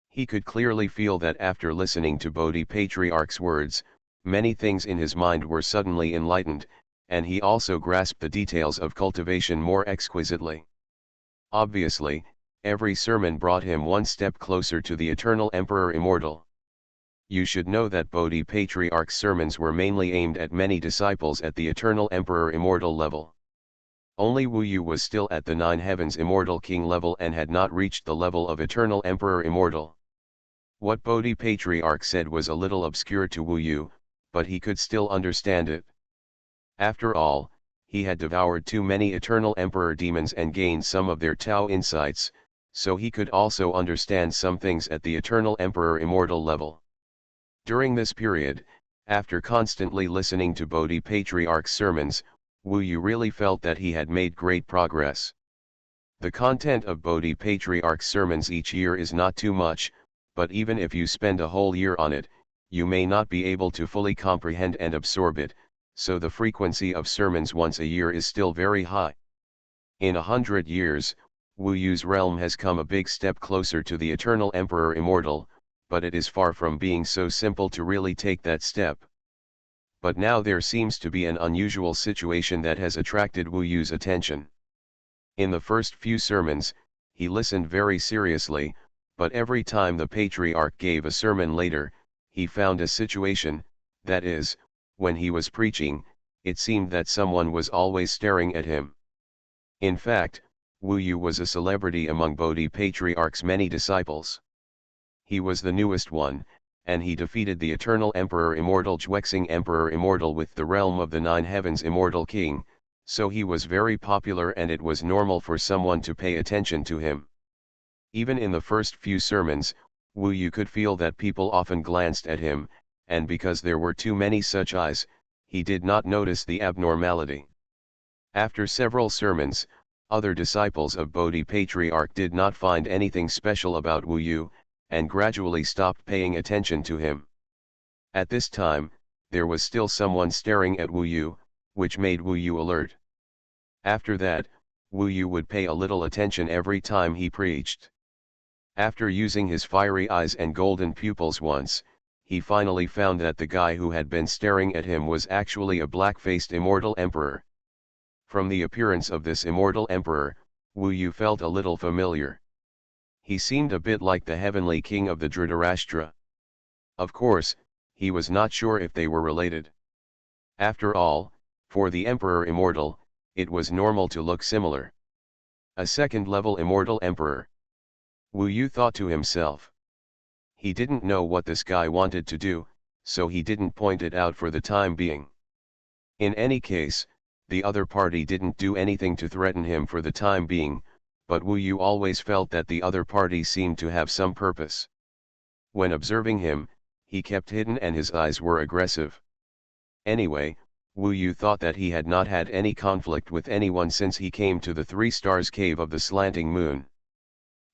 He could clearly feel that after listening to Bodhi Patriarch's words, many things in his mind were suddenly enlightened, and he also grasped the details of cultivation more exquisitely. Obviously, every sermon brought him one step closer to the Eternal Emperor Immortal. You should know that Bodhi Patriarch's sermons were mainly aimed at many disciples at the Eternal Emperor Immortal level. Only Wu Yu was still at the Nine Heavens Immortal King level and had not reached the level of Eternal Emperor Immortal. What Bodhi Patriarch said was a little obscure to Wu Yu, but he could still understand it. After all, he had devoured too many Eternal Emperor demons and gained some of their Tao insights, so he could also understand some things at the Eternal Emperor Immortal level. During this period, after constantly listening to Bodhi Patriarch's sermons, Wu Yu really felt that he had made great progress. The content of Bodhi Patriarch's sermons each year is not too much, but even if you spend a whole year on it, you may not be able to fully comprehend and absorb it, so the frequency of sermons once a year is still very high. In 100 years, Wu Yu's realm has come a big step closer to the Eternal Emperor Immortal, but it is far from being so simple to really take that step. But now there seems to be an unusual situation that has attracted Wu Yu's attention. In the first few sermons, he listened very seriously, but every time the Patriarch gave a sermon later, he found a situation, that is, when he was preaching, it seemed that someone was always staring at him. In fact, Wu Yu was a celebrity among Bodhi Patriarch's many disciples. He was the newest one, and he defeated the Eternal Emperor Immortal Xuanhuan Emperor Immortal with the realm of the Nine Heavens Immortal King, so he was very popular and it was normal for someone to pay attention to him. Even in the first few sermons, Wu Yu could feel that people often glanced at him, and because there were too many such eyes, he did not notice the abnormality. After several sermons, other disciples of Bodhi Patriarch did not find anything special about Wu Yu, and gradually stopped paying attention to him. At this time, there was still someone staring at Wu Yu, which made Wu Yu alert. After that, Wu Yu would pay a little attention every time he preached. After using his fiery eyes and golden pupils once, he finally found that the guy who had been staring at him was actually a black-faced immortal emperor. From the appearance of this immortal emperor, Wu Yu felt a little familiar. He seemed a bit like the heavenly king of the Dhritarashtra. Of course, he was not sure if they were related. After all, for the Emperor Immortal, it was normal to look similar. A second-level immortal emperor. Wu Yu thought to himself. He didn't know what this guy wanted to do, so he didn't point it out for the time being. In any case, the other party didn't do anything to threaten him for the time being, but Wu Yu always felt that the other party seemed to have some purpose. When observing him, he kept hidden and his eyes were aggressive. Anyway, Wu Yu thought that he had not had any conflict with anyone since he came to the Three Stars Cave of the Slanting Moon.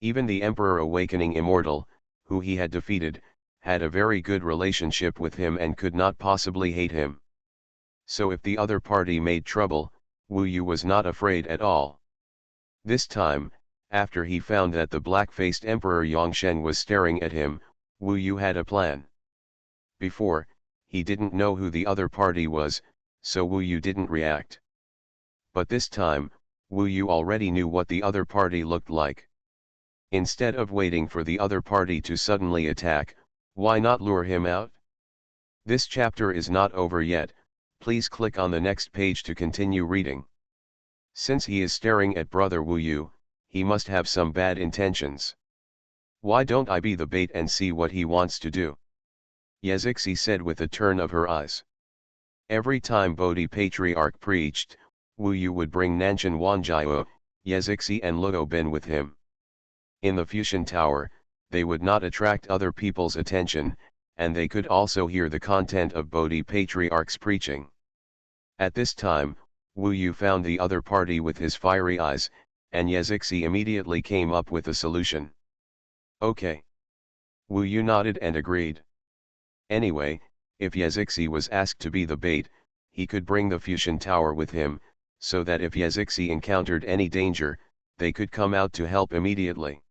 Even the Emperor Awakening Immortal, who he had defeated, had a very good relationship with him and could not possibly hate him. So if the other party made trouble, Wu Yu was not afraid at all. This time, after he found that the black-faced Emperor Yongshen was staring at him, Wu Yu had a plan. Before, he didn't know who the other party was, so Wu Yu didn't react. But this time, Wu Yu already knew what the other party looked like. Instead of waiting for the other party to suddenly attack, why not lure him out? This chapter is not over yet, please click on the next page to continue reading. Since he is staring at Brother Wu Yu, he must have some bad intentions. Why don't I be the bait and see what he wants to do? Yazixi said with a turn of her eyes. Every time Bodhi Patriarch preached, Wu Yu would bring Nanshan Wanjiao, Yazixi and Luo Bin with him. In the Fusion Tower, they would not attract other people's attention, and they could also hear the content of Bodhi Patriarch's preaching. At this time, Wu Yu found the other party with his fiery eyes, and Yazixi immediately came up with a solution. Okay. Wu Yu nodded and agreed. Anyway, if Yazixi was asked to be the bait, he could bring the Fusion Tower with him, so that if Yazixi encountered any danger, they could come out to help immediately.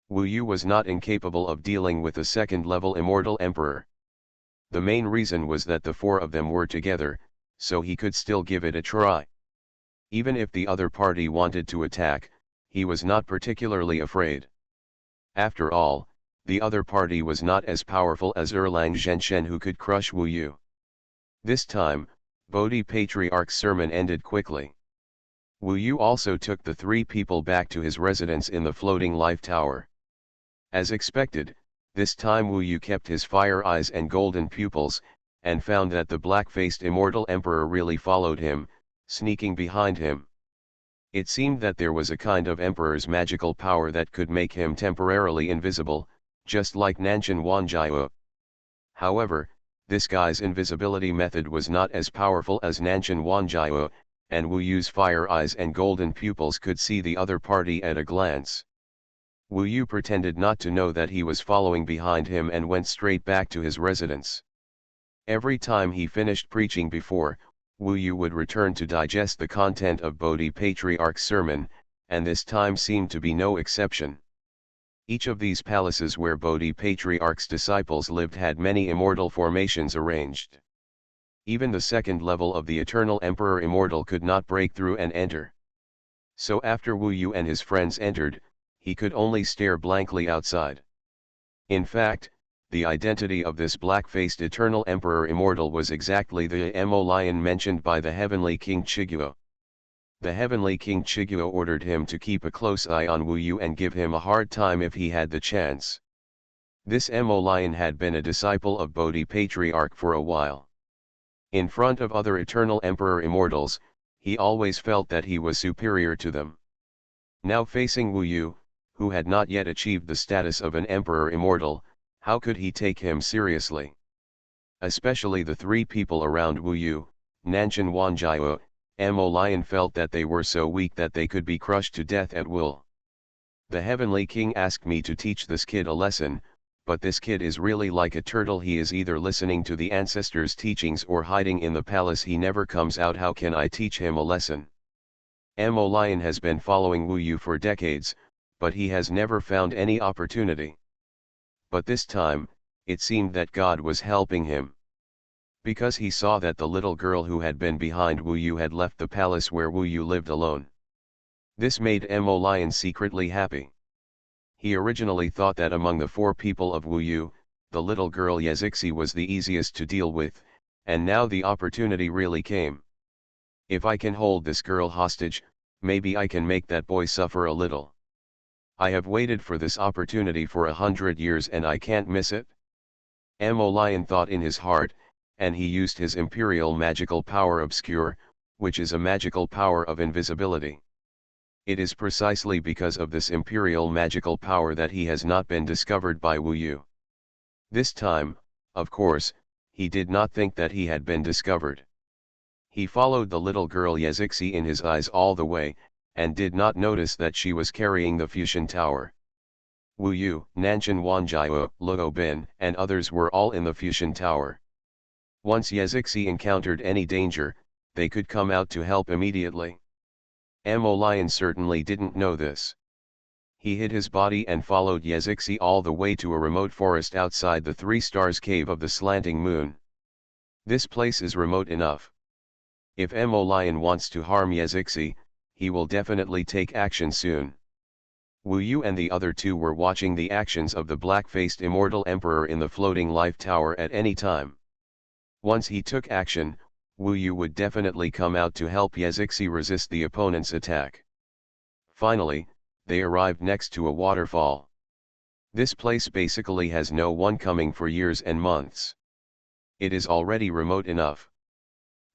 Wu Yu was not incapable of dealing with a second-level immortal emperor. The main reason was that the four of them were together, so he could still give it a try. Even if the other party wanted to attack, he was not particularly afraid. After all, the other party was not as powerful as Erlang Zhenshen who could crush Wu Yu. This time, Bodhi Patriarch's sermon ended quickly. Wu Yu also took the three people back to his residence in the floating life tower. As expected, this time Wu Yu kept his fire eyes and golden pupils, and found that the black-faced immortal emperor really followed him, sneaking behind him. It seemed that there was a kind of emperor's magical power that could make him temporarily invisible, just like Nanshan Wanjiao. However, this guy's invisibility method was not as powerful as Nanshan Wanjiao, and Wu Yu's fire eyes and golden pupils could see the other party at a glance. Wu Yu pretended not to know that he was following behind him and went straight back to his residence. Every time he finished preaching before, Wu Yu would return to digest the content of Bodhi Patriarch's sermon, and this time seemed to be no exception. Each of these palaces where Bodhi Patriarch's disciples lived had many immortal formations arranged. Even the second level of the Eternal Emperor Immortal could not break through and enter. So after Wu Yu and his friends entered, he could only stare blankly outside. In fact, the identity of this black-faced Eternal Emperor Immortal was exactly the Mo lion mentioned by the Heavenly King Chiguo. The Heavenly King Chiguo ordered him to keep a close eye on Wu Yu and give him a hard time if he had the chance. This Mo lion had been a disciple of Bodhi Patriarch for a while. In front of other Eternal Emperor Immortals, he always felt that he was superior to them. Now facing Wu Yu, who had not yet achieved the status of an Emperor Immortal, how could he take him seriously? Especially the three people around Wu Yu, Nanshan Wanjiao, Mo Lion felt that they were so weak that they could be crushed to death at will. The Heavenly King asked me to teach this kid a lesson, but this kid is really like a turtle. He is either listening to the ancestors' teachings or hiding in the palace. He never comes out. How can I teach him a lesson? Mo Lion has been following Wu Yu for decades, but he has never found any opportunity. But this time, it seemed that God was helping him. Because he saw that the little girl who had been behind Wu Yu had left the palace where Wu Yu lived alone. This made Mo Lion secretly happy. He originally thought that among the four people of Wu Yu, the little girl Yazixi was the easiest to deal with, and now the opportunity really came. If I can hold this girl hostage, maybe I can make that boy suffer a little. I have waited for this opportunity for 100 years and I can't miss it. Mo Lion thought in his heart, and he used his imperial magical power Obscure, which is a magical power of invisibility. It is precisely because of this imperial magical power that he has not been discovered by Wu Yu. This time, of course, he did not think that he had been discovered. He followed the little girl Yazixi in his eyes all the way, and did not notice that she was carrying the fusion tower. Wu Yu, Nanshan Wanjiao, Luo Bin, and others were all in the fusion tower. Once Yazixi encountered any danger, they could come out to help immediately. Mo Lion certainly didn't know this. He hid his body and followed Yazixi all the way to a remote forest outside the 3 stars cave of the slanting moon. This place is remote enough. If Mo Lion wants to harm Yazixi, he will definitely take action soon. Wu Yu and the other two were watching the actions of the black-faced immortal emperor in the floating life tower at any time. Once he took action, Wu Yu would definitely come out to help Yazixi resist the opponent's attack. Finally, they arrived next to a waterfall. This place basically has no one coming for years and months. It is already remote enough.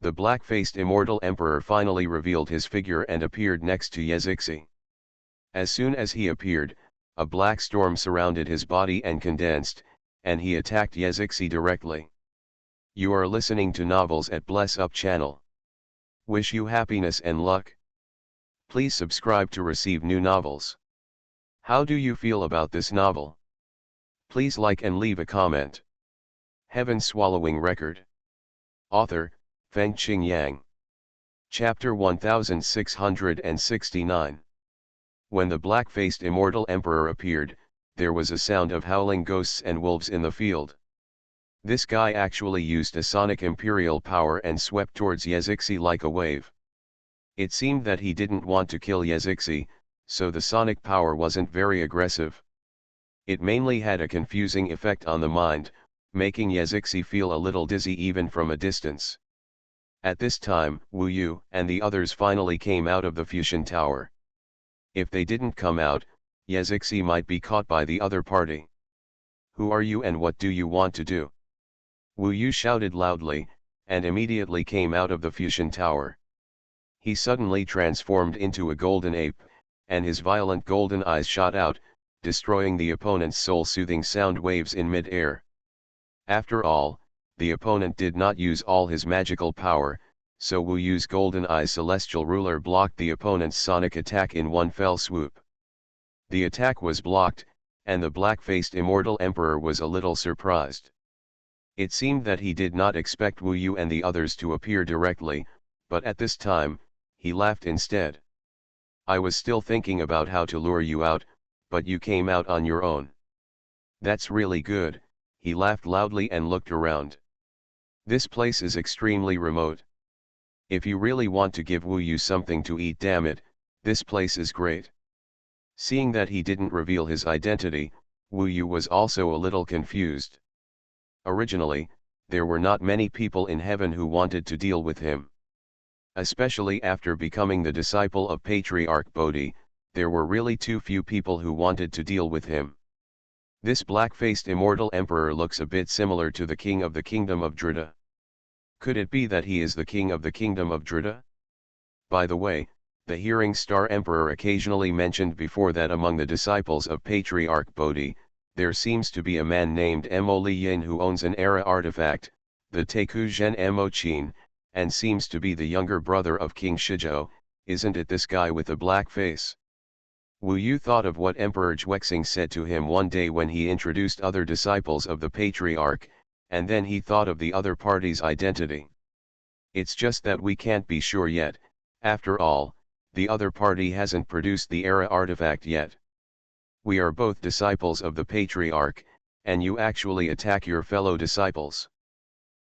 The black-faced immortal emperor finally revealed his figure and appeared next to Yazixi. As soon as he appeared, a black storm surrounded his body and condensed, and he attacked Yazixi directly. You are listening to Novels at Bless Up channel. Wish you happiness and luck. Please subscribe to receive new novels. How do you feel about this novel? Please like and leave a comment. Heaven Swallowing Record. Author, Feng Qing Yang. Chapter 1669. When the black-faced immortal emperor appeared, there was a sound of howling ghosts and wolves in the field. This guy actually used a sonic imperial power and swept towards Yazixi like a wave. It seemed that he didn't want to kill Yazixi, so the sonic power wasn't very aggressive. It mainly had a confusing effect on the mind, making Yazixi feel a little dizzy even from a distance. At this time, Wu Yu and the others finally came out of the fusion tower. If they didn't come out, Yazixi might be caught by the other party. Who are you and what do you want to do? Wu Yu shouted loudly, and immediately came out of the fusion tower. He suddenly transformed into a golden ape, and his violent golden eyes shot out, destroying the opponent's soul-soothing sound waves in mid-air. After all, the opponent did not use all his magical power, so Wu Yu's golden eye celestial ruler blocked the opponent's sonic attack in one fell swoop. The attack was blocked, and the black-faced immortal emperor was a little surprised. It seemed that he did not expect Wu Yu and the others to appear directly, but at this time, he laughed instead. I was still thinking about how to lure you out, but you came out on your own. That's really good, he laughed loudly and looked around. This place is extremely remote. If you really want to give Wu Yu something to eat, damn it, this place is great. Seeing that he didn't reveal his identity, Wu Yu was also a little confused. Originally, there were not many people in heaven who wanted to deal with him. Especially after becoming the disciple of Patriarch Bodhi, there were really too few people who wanted to deal with him. This black-faced immortal emperor looks a bit similar to the king of the kingdom of Drita. Could it be that he is the king of the kingdom of Drita? By the way, the Hearing Star Emperor occasionally mentioned before that among the disciples of Patriarch Bodhi, there seems to be a man named Mo Li Yin who owns an era artifact, the Teku Zhen Mo Qin, and seems to be the younger brother of King Shizhou. Isn't it this guy with the black face? Wu Yu thought of what Emperor Zhuexing said to him one day when he introduced other disciples of the Patriarch, and then he thought of the other party's identity. It's just that we can't be sure yet. After all, the other party hasn't produced the era artifact yet. We are both disciples of the Patriarch, and you actually attack your fellow disciples.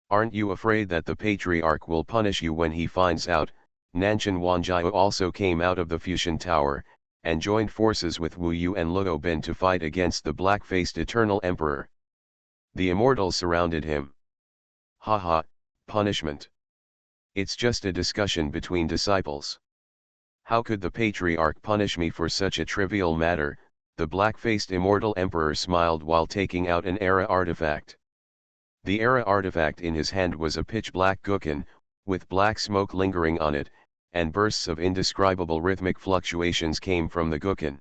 Aren't you afraid that the Patriarch will punish you when he finds out? Nanshan Wanjiao also came out of the Fusion Tower, and joined forces with Wu Yu and Luo Bin to fight against the black-faced Eternal Emperor. The Immortals surrounded him. Haha, punishment. It's just a discussion between disciples. How could the Patriarch punish me for such a trivial matter? The black-faced Immortal Emperor smiled while taking out an era artifact. The era artifact in his hand was a pitch-black guqin, with black smoke lingering on it, and bursts of indescribable rhythmic fluctuations came from the guqin.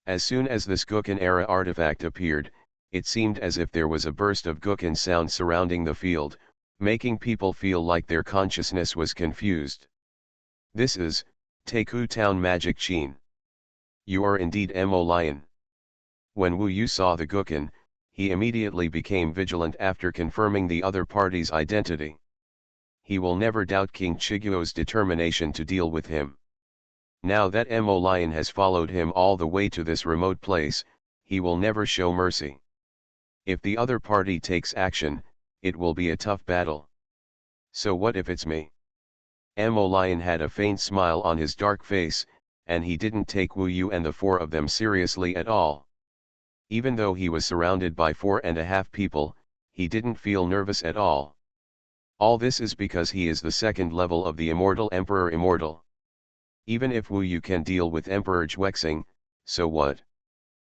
As soon as this guqin era artifact appeared, it seemed as if there was a burst of guqin sound surrounding the field, making people feel like their consciousness was confused. This is Teku Town Magic Qin. You are indeed Mo Lion. When Wu Yu saw the guqin, he immediately became vigilant after confirming the other party's identity. He will never doubt King Chiguo's determination to deal with him. Now that Mo Lion has followed him all the way to this remote place, he will never show mercy. If the other party takes action, it will be a tough battle. So what if it's me? Mo Lion had a faint smile on his dark face, and he didn't take Wu Yu and the four of them seriously at all. Even though he was surrounded by 4.5 people, he didn't feel nervous at all. All this is because he is the second level of the Immortal Emperor Immortal. Even if Wu Yu can deal with Emperor Zhuexing, so what?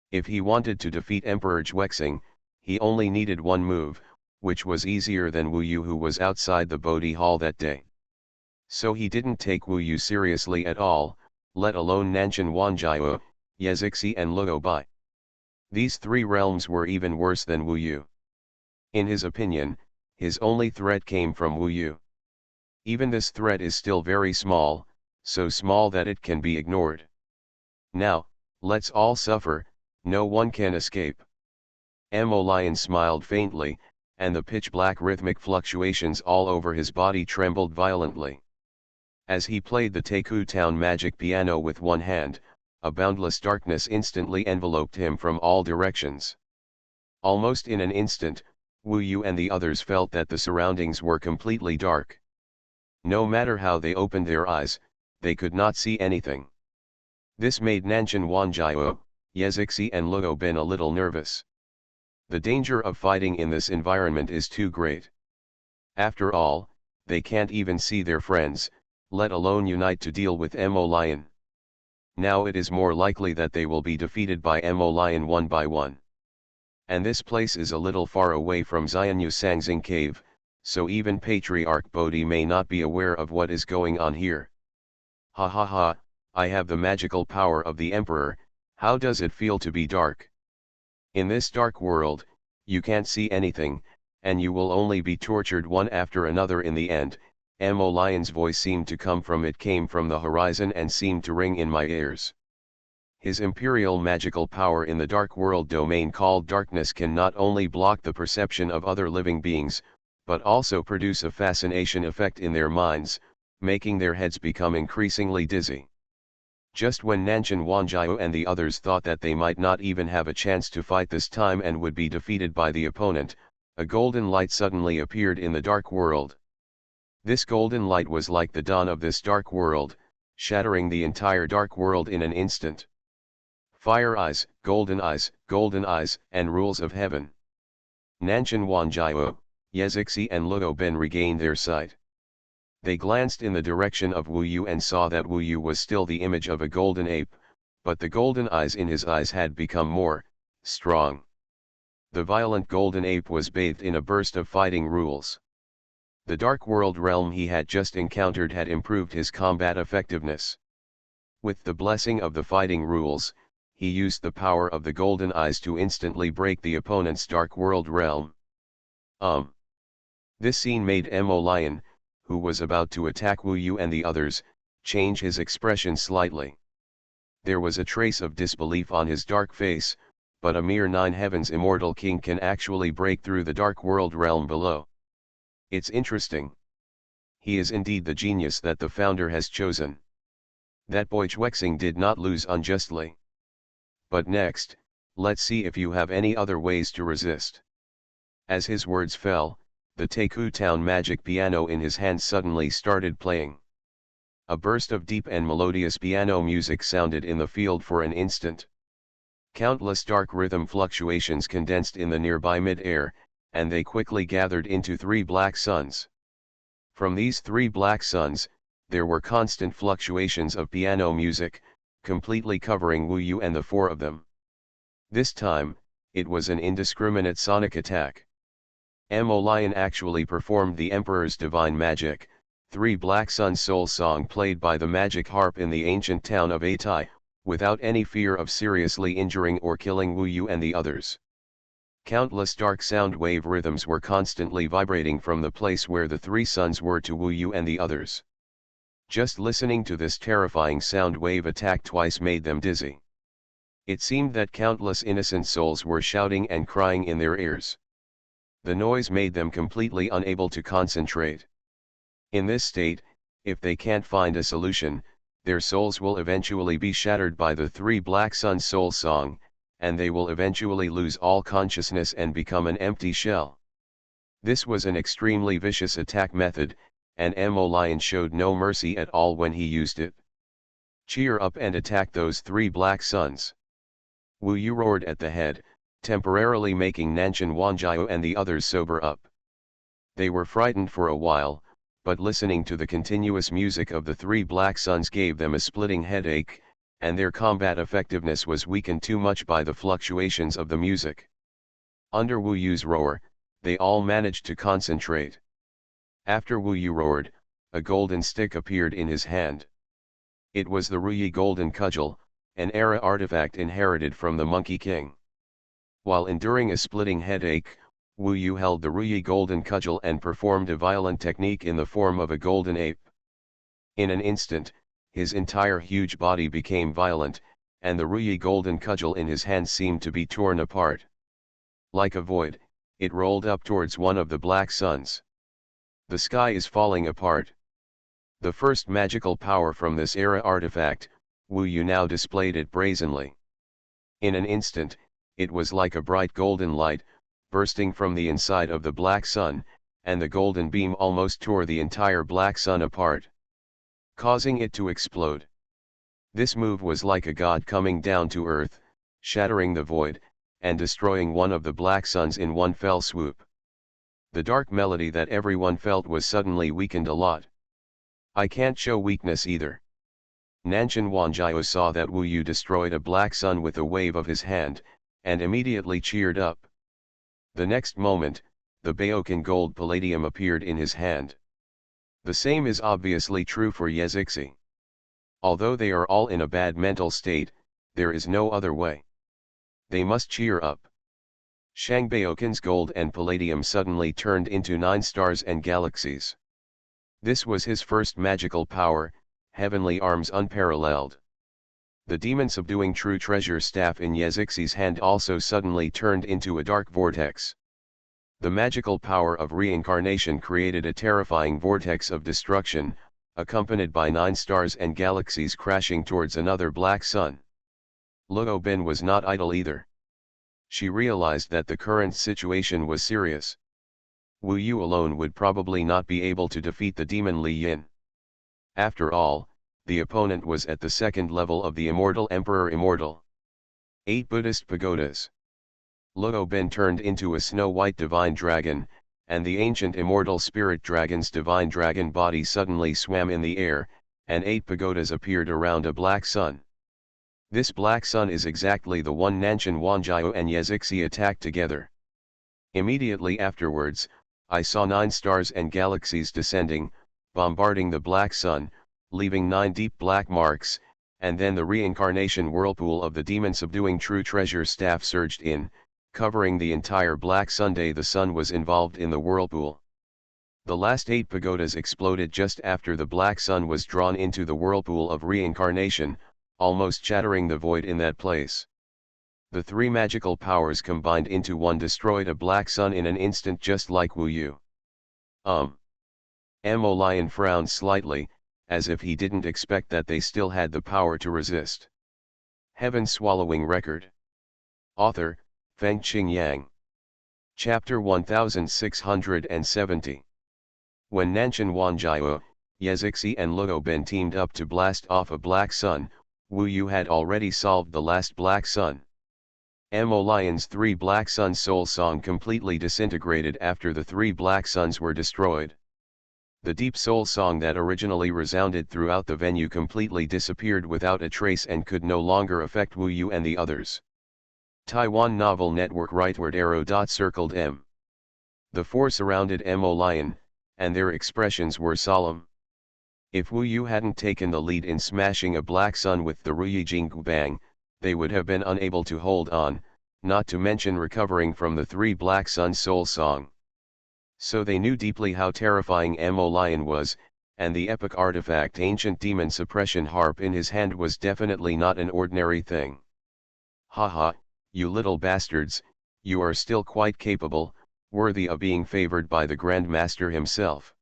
If he wanted to defeat Emperor Zhuexing, he only needed one move, which was easier than Wu Yu who was outside the Bodhi Hall that day. So he didn't take Wu Yu seriously at all, let alone Nanshan Wanjiao, Yezixi and Luo Bai. These three realms were even worse than Wu Yu. In his opinion, his only threat came from Wu Yu. Even this threat is still very small, so small that it can be ignored. Now, let's all suffer, no one can escape. Mo Lion smiled faintly, and the pitch-black rhythmic fluctuations all over his body trembled violently. As he played the Teku Town magic piano with one hand, a boundless darkness instantly enveloped him from all directions. Almost in an instant, Wu Yu and the others felt that the surroundings were completely dark. No matter how they opened their eyes, they could not see anything. This made Nanshan Wanjiao, Yezixi and Luo Bin a little nervous. The danger of fighting in this environment is too great. After all, they can't even see their friends, let alone unite to deal with Mo Lion. Now it is more likely that they will be defeated by Mo Lion one by one. And this place is a little far away from Xianyu Sangxing Cave, so even Patriarch Bodhi may not be aware of what is going on here. Ha ha ha, I have the magical power of the Emperor, how does it feel to be dark? In this dark world, you can't see anything, and you will only be tortured one after another in the end. MaleProtagonist's voice seemed to come from the horizon and seemed to ring in my ears. His imperial magical power in the dark world domain called darkness can not only block the perception of other living beings, but also produce a fascination effect in their minds, making their heads become increasingly dizzy. Just when Xuanhuan and the others thought that they might not even have a chance to fight this time and would be defeated by the opponent, a golden light suddenly appeared in the dark world. This golden light was like the dawn of this dark world, shattering the entire dark world in an instant. Fire eyes, and rules of heaven. Xuanhuan, Yezixi and Luo Ben regained their sight. They glanced in the direction of Wu Yu and saw that Wu Yu was still the image of a golden ape, but the golden eyes in his eyes had become more strong. The violent golden ape was bathed in a burst of fighting rules. The dark world realm he had just encountered had improved his combat effectiveness. With the blessing of the fighting rules, he used the power of the golden eyes to instantly break the opponent's dark world realm. This scene made MaleProtagonist, who was about to attack Wu Yu and the others, change his expression slightly. There was a trace of disbelief on his dark face, but a mere 9 heavens immortal king can actually break through the dark world realm below. It's interesting. He is indeed the genius that the founder has chosen. That boy Xuexing did not lose unjustly. But next, let's see if you have any other ways to resist. As his words fell, the Taku Town magic piano in his hand suddenly started playing. A burst of deep and melodious piano music sounded in the field for an instant. Countless dark rhythm fluctuations condensed in the nearby mid-air, and they quickly gathered into 3 black suns. From these 3 black suns, there were constant fluctuations of piano music, completely covering Wu Yu and the 4 of them. This time, it was an indiscriminate sonic attack. MaleProtagonist actually performed the Emperor's divine magic, 3 Black Sun Soul song played by the magic harp in the ancient town of Atai, without any fear of seriously injuring or killing Wu Yu and the others. Countless dark sound wave rhythms were constantly vibrating from the place where the 3 suns were to Wu Yu and the others. Just listening to this terrifying sound wave attack twice made them dizzy. It seemed that countless innocent souls were shouting and crying in their ears. The noise made them completely unable to concentrate. In this state, if they can't find a solution, their souls will eventually be shattered by the 3 Black Sun Soul song, and they will eventually lose all consciousness and become an empty shell. This was an extremely vicious attack method, and MaleProtagonist showed no mercy at all when he used it. Cheer up and attack those 3 black suns. Wu Yu roared at the head, temporarily making Xuanhuan and the others sober up. They were frightened for a while, but listening to the continuous music of the 3 black suns gave them a splitting headache, and their combat effectiveness was weakened too much by the fluctuations of the music. Under Wu Yu's roar, they all managed to concentrate. After Wu Yu roared, a golden stick appeared in his hand. It was the Ruyi Golden Cudgel, an era artifact inherited from the Monkey King. While enduring a splitting headache, Wu Yu held the Ruyi Golden Cudgel and performed a violent technique in the form of a golden ape. In an instant, his entire huge body became violent, and the Ruyi Golden Cudgel in his hand seemed to be torn apart. Like a void, it rolled up towards one of the black suns. The sky is falling apart. The first magical power from this era artifact, Wu Yu now displayed it brazenly. In an instant, it was like a bright golden light, bursting from the inside of the black sun, and the golden beam almost tore the entire black sun apart, causing it to explode. This move was like a god coming down to earth, shattering the void, and destroying one of the black suns in one fell swoop. The dark melody that everyone felt was suddenly weakened a lot. I can't show weakness either. Xuanhuan saw that Wu Yu destroyed a black sun with a wave of his hand, and immediately cheered up. The next moment, the Baokan gold palladium appeared in his hand. The same is obviously true for Yezixi. Although they are all in a bad mental state, there is no other way. They must cheer up. Shang Baoken's gold and palladium suddenly turned into 9 stars and galaxies. This was his first magical power, heavenly arms unparalleled. The demon subduing true treasure staff in Yezixi's hand also suddenly turned into a dark vortex. The magical power of reincarnation created a terrifying vortex of destruction, accompanied by 9 stars and galaxies crashing towards another black sun. Luo Ben was not idle either. She realized that the current situation was serious. Wu Yu alone would probably not be able to defeat the demon Li Yin. After all, the opponent was at the second level of the immortal Emperor Immortal. 8 Buddhist pagodas. Luo Ben turned into a snow-white divine dragon, and the ancient immortal spirit dragon's divine dragon body suddenly swam in the air, and 8 pagodas appeared around a black sun. This black sun is exactly the one Nanshan Wanjiao and Yezixi attacked together. Immediately afterwards, I saw 9 stars and galaxies descending, bombarding the black sun, leaving 9 deep black marks, and then the reincarnation whirlpool of the demon subduing true treasure staff surged in, covering the entire black Sunday. The sun was involved in the whirlpool. The last 8 pagodas exploded just after the black sun was drawn into the whirlpool of reincarnation, almost shattering the void in that place. The 3 magical powers combined into one destroyed a black sun in an instant, just like Wu Yu. Mo Lion frowned slightly, as if he didn't expect that they still had the power to resist. Heaven Swallowing Record. Author, Feng Qing Yang. Chapter 1670. When Nanshan Wanjiao, Yezixi and Luo Ben teamed up to blast off a black sun, Wu Yu had already solved the last black sun. Mo Lion's 3 black suns soul song completely disintegrated after the 3 black suns were destroyed. The deep soul song that originally resounded throughout the venue completely disappeared without a trace and could no longer affect Wu Yu and the others. Taiwan Novel Network rightward arrow circled M. The 4 surrounded Mo Lion, and their expressions were solemn. If Wu Yu hadn't taken the lead in smashing a black sun with the Ruyi Jinggu Bang, they would have been unable to hold on, not to mention recovering from the 3 black sun soul song. So they knew deeply how terrifying Mo Lion was, and the epic artifact ancient demon suppression harp in his hand was definitely not an ordinary thing. Haha, you little bastards, you are still quite capable, worthy of being favored by the Grand Master himself.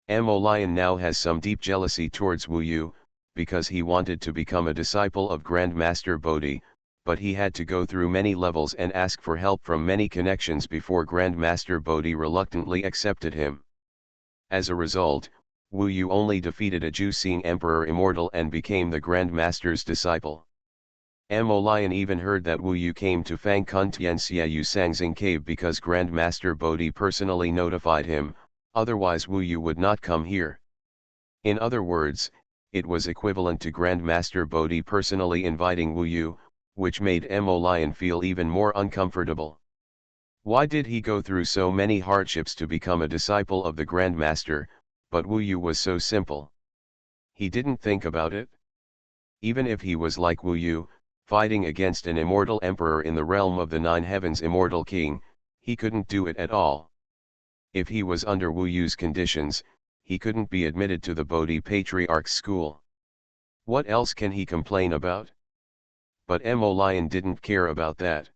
Mo Lion now has some deep jealousy towards Wu Yu, because he wanted to become a disciple of Grand Master Bodhi, but he had to go through many levels and ask for help from many connections before Grand Master Bodhi reluctantly accepted him. As a result, Wu Yu only defeated a Jusing Emperor Immortal and became the Grand Master's disciple. Mo Lion even heard that Wu Yu came to Fang Kun Tian Xiaoyu Sangxing Cave because Grand Master Bodhi personally notified him, otherwise Wu Yu would not come here. In other words, it was equivalent to Grand Master Bodhi personally inviting Wu Yu, which made Mo Lion feel even more uncomfortable. Why did he go through so many hardships to become a disciple of the Grand Master, but Wu Yu was so simple? He didn't think about it. Even if he was like Wu Yu, fighting against an immortal emperor in the realm of the 9 heavens immortal king, he couldn't do it at all. If he was under Wu Yu's conditions, he couldn't be admitted to the Bodhi Patriarch's school. What else can he complain about? But Mo Lion didn't care about that.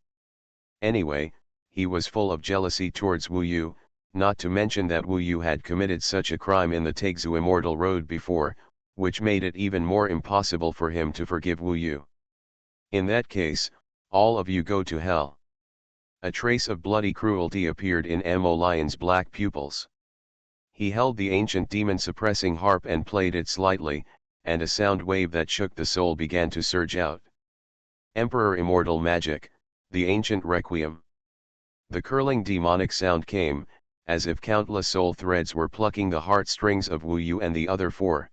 Anyway, he was full of jealousy towards Wu Yu, not to mention that Wu Yu had committed such a crime in the Taixu Immortal Road before, which made it even more impossible for him to forgive Wu Yu. In that case, all of you go to hell. A trace of bloody cruelty appeared in Mo Lion's black pupils. He held the ancient demon-suppressing harp and played it slightly, and a sound wave that shook the soul began to surge out. Emperor Immortal Magic, the ancient requiem. The curling demonic sound came, as if countless soul threads were plucking the heartstrings of Wu Yu and the other 4.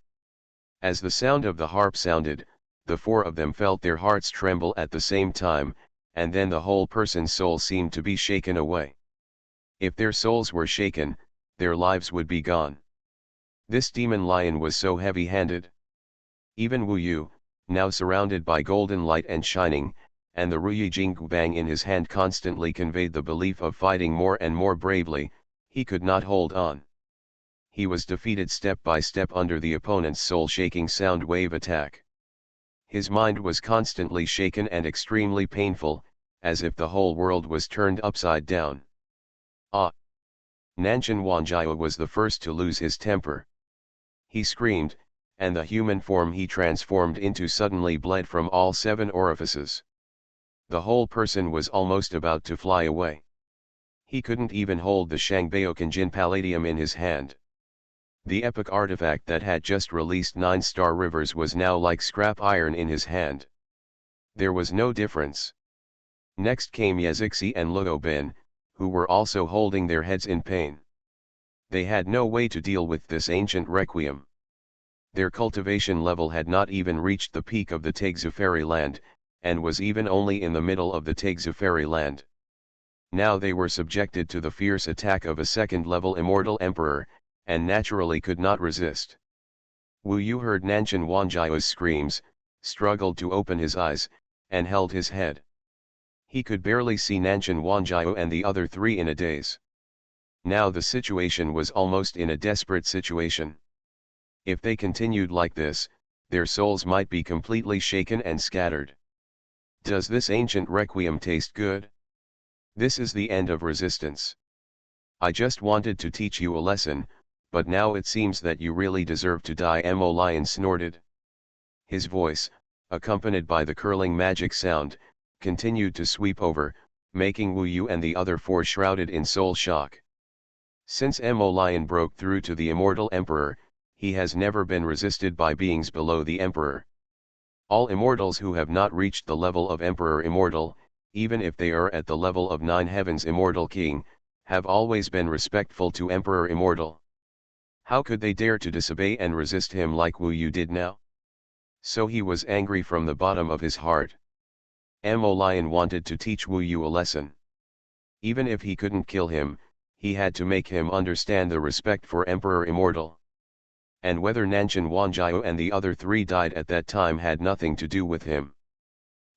As the sound of the harp sounded, the 4 of them felt their hearts tremble at the same time, and then the whole person's soul seemed to be shaken away. If their souls were shaken, their lives would be gone. This demon lion was so heavy-handed. Even Wu Yu, now surrounded by golden light and shining, and the Ruyi Jinggu Bang in his hand constantly conveyed the belief of fighting more and more bravely, he could not hold on. He was defeated step by step under the opponent's soul-shaking sound wave attack. His mind was constantly shaken and extremely painful, as if the whole world was turned upside down. Ah! Nanshan Wanjiao was the first to lose his temper. He screamed, and the human form he transformed into suddenly bled from all 7 orifices. The whole person was almost about to fly away. He couldn't even hold the Shangbao Kanjin Palladium in his hand. The epic artifact that had just released 9 star rivers was now like scrap iron in his hand. There was no difference. Next came Yezixi and Luo Bin, who were also holding their heads in pain. They had no way to deal with this ancient requiem. Their cultivation level had not even reached the peak of the Taigzu Fairyland, and was even only in the middle of the Taigzu Fairyland. Now they were subjected to the fierce attack of a second-level immortal emperor, and naturally could not resist. Wu Yu heard Nanshan Wanjiao's screams, struggled to open his eyes, and held his head. He could barely see Nanshan Wanjiao and the other 3 in a daze. Now the situation was almost in a desperate situation. If they continued like this, their souls might be completely shaken and scattered. Does this ancient requiem taste good? This is the end of resistance. I just wanted to teach you a lesson, but now it seems that you really deserve to die. Mo Lion snorted. His voice, accompanied by the curling magic sound, continued to sweep over, making Wu Yu and the other 4 shrouded in soul shock. Since Mo Lion broke through to the immortal emperor, he has never been resisted by beings below the emperor. All immortals who have not reached the level of Emperor Immortal, even if they are at the level of 9 Heavens Immortal King, have always been respectful to Emperor Immortal. How could they dare to disobey and resist him like Wu Yu did now? So he was angry from the bottom of his heart. Mo Lion wanted to teach Wu Yu a lesson. Even if he couldn't kill him, he had to make him understand the respect for Emperor Immortal. And whether Nanshan Wanjiao and the other 3 died at that time had nothing to do with him.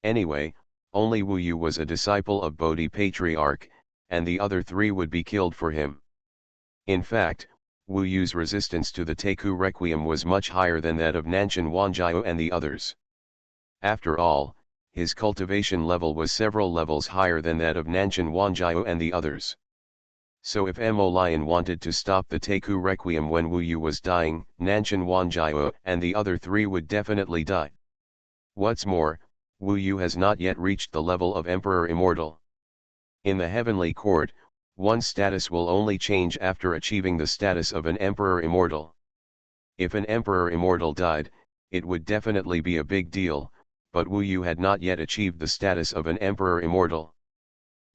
Anyway, only Wu Yu was a disciple of Bodhi Patriarch, and the other 3 would be killed for him. In fact, Wu Yu's resistance to the Teiku Requiem was much higher than that of Nanshan Wanjiao and the others. After all, his cultivation level was several levels higher than that of Nanshan Wanjiao and the others. So if Mo Lion wanted to stop the Teiku Requiem when Wu Yu was dying, Nanshan Wanjiao and the other 3 would definitely die. What's more, Wu Yu has not yet reached the level of Emperor Immortal. In the Heavenly Court, one's status will only change after achieving the status of an Emperor Immortal. If an Emperor Immortal died, it would definitely be a big deal, but Wu Yu had not yet achieved the status of an Emperor Immortal.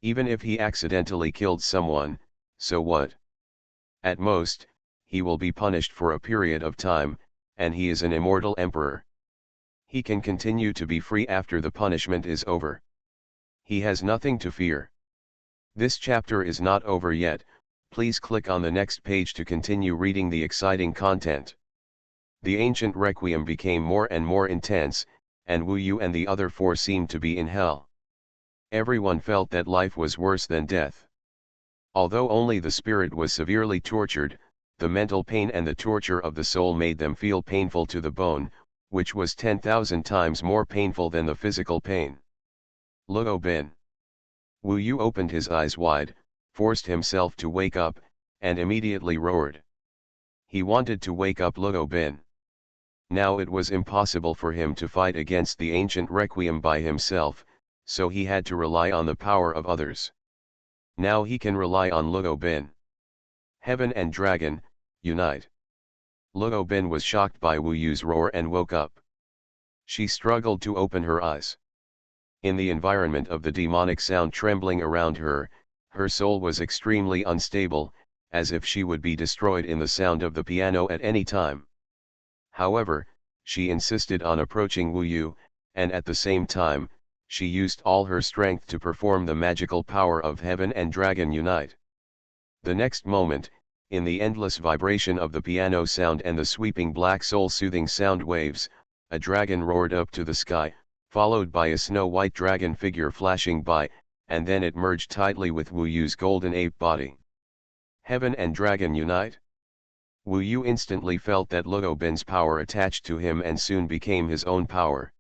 Even if he accidentally killed someone, so what? At most, he will be punished for a period of time, and he is an immortal emperor. He can continue to be free after the punishment is over. He has nothing to fear. This chapter is not over yet, please click on the next page to continue reading the exciting content. The ancient requiem became more and more intense, and Wu Yu and the other 4 seemed to be in hell. Everyone felt that life was worse than death. Although only the spirit was severely tortured, the mental pain and the torture of the soul made them feel painful to the bone, which was 10,000 times more painful than the physical pain. Luo Bin. Wu Yu opened his eyes wide, forced himself to wake up, and immediately roared. He wanted to wake up Luo Bin. Now it was impossible for him to fight against the ancient requiem by himself, so he had to rely on the power of others. Now he can rely on Luo Bin. Heaven and Dragon, unite. Luo Bin was shocked by Wu Yu's roar and woke up. She struggled to open her eyes. In the environment of the demonic sound trembling around her, her soul was extremely unstable, as if she would be destroyed in the sound of the piano at any time. However, she insisted on approaching Wu Yu, and at the same time, she used all her strength to perform the magical power of Heaven and Dragon unite. The next moment, in the endless vibration of the piano sound and the sweeping black soul-soothing sound waves, a dragon roared up to the sky, followed by a snow-white dragon figure flashing by, and then it merged tightly with Wu Yu's golden ape body. Heaven and dragon unite? Wu Yu instantly felt that Luo Bin's power attached to him and soon became his own power.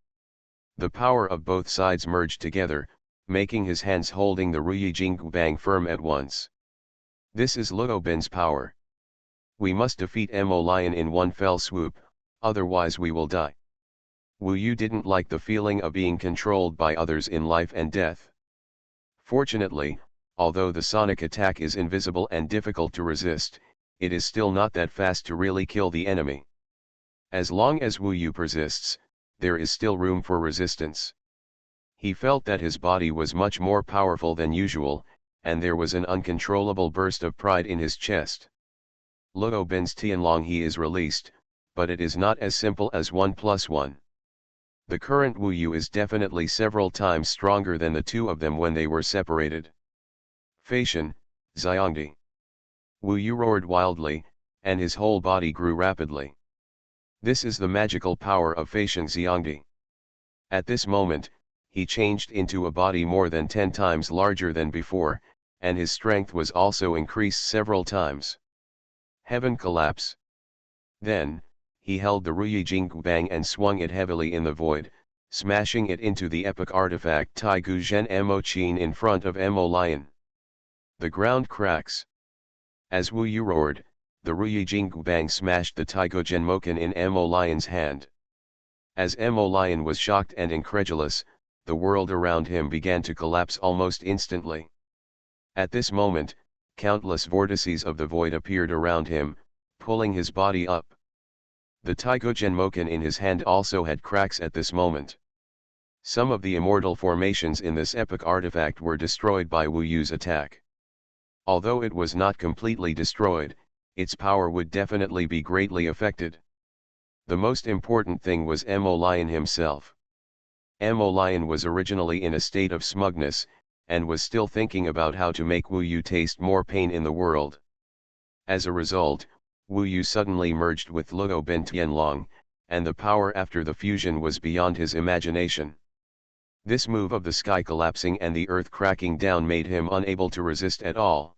The power of both sides merged together, making his hands holding the Ruyi Jingbang firm at once. This is Luo Bin's power. We must defeat Mo Lion in one fell swoop, otherwise we will die. Wu Yu didn't like the feeling of being controlled by others in life and death. Fortunately, although the sonic attack is invisible and difficult to resist, it is still not that fast to really kill the enemy. As long as Wu Yu persists, there is still room for resistance. He felt that his body was much more powerful than usual, and there was an uncontrollable burst of pride in his chest. Luo Bin's Tianlong He is released, but it is not as simple as 1 plus 1. The current Wu Yu is definitely several times stronger than the two of them when they were separated. Fashion, Xiangdi. Wu Yu roared wildly, and his whole body grew rapidly. This is the magical power of Fashion Xiangdi. At this moment, he changed into a body more than 10 times larger than before, and his strength was also increased several times. Heaven collapse. Then, he held the Ruyi Jingbang and swung it heavily in the void, smashing it into the epic artifact Taigu Zhen Mo Qin in front of Mo Lion. The ground cracks. As Wu Yu roared, the Ruyi Jingbang smashed the Taigu Zhen Moken in Mo Lion's hand. As Mo Lion was shocked and incredulous, the world around him began to collapse almost instantly. At this moment, countless vortices of the void appeared around him, pulling his body up. The Taigu Moken in his hand also had cracks at this moment. Some of the immortal formations in this epic artifact were destroyed by Wu Yu's attack. Although it was not completely destroyed, its power would definitely be greatly affected. The most important thing was Mo Lion himself. Mo Lion was originally in a state of smugness, and was still thinking about how to make Wu Yu taste more pain in the world. As a result, Wu Yu suddenly merged with Luo Bin Tianlong, and the power after the fusion was beyond his imagination. This move of the sky collapsing and the earth cracking down made him unable to resist at all.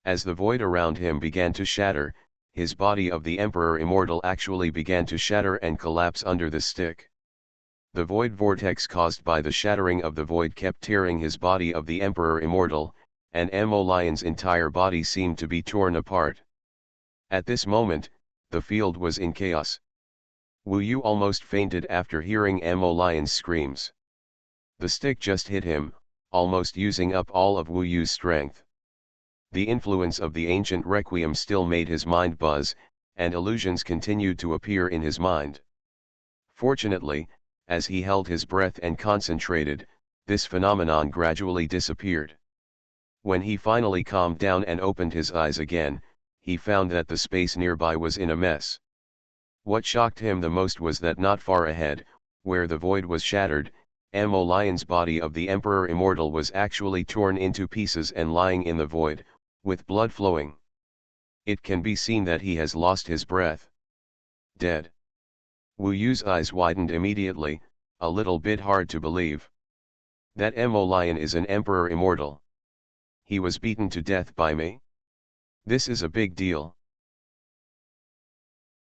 As the void around him began to shatter, his body of the Emperor Immortal actually began to shatter and collapse under the stick. The void vortex caused by the shattering of the void kept tearing his body of the Emperor Immortal, and Mo Lion's entire body seemed to be torn apart. At this moment, the field was in chaos. Wu Yu almost fainted after hearing Mo Lion's screams. The stick just hit him, almost using up all of Wu Yu's strength. The influence of the ancient requiem still made his mind buzz, and illusions continued to appear in his mind. Fortunately, as he held his breath and concentrated, this phenomenon gradually disappeared. When he finally calmed down and opened his eyes again, he found that the space nearby was in a mess. What shocked him the most was that not far ahead, where the void was shattered, Mo Lion's body of the Emperor Immortal was actually torn into pieces and lying in the void, with blood flowing. It can be seen that he has lost his breath. Dead. Wu Yu's eyes widened immediately, a little bit hard to believe. That Mo Lion is an Emperor Immortal. He was beaten to death by me? This is a big deal.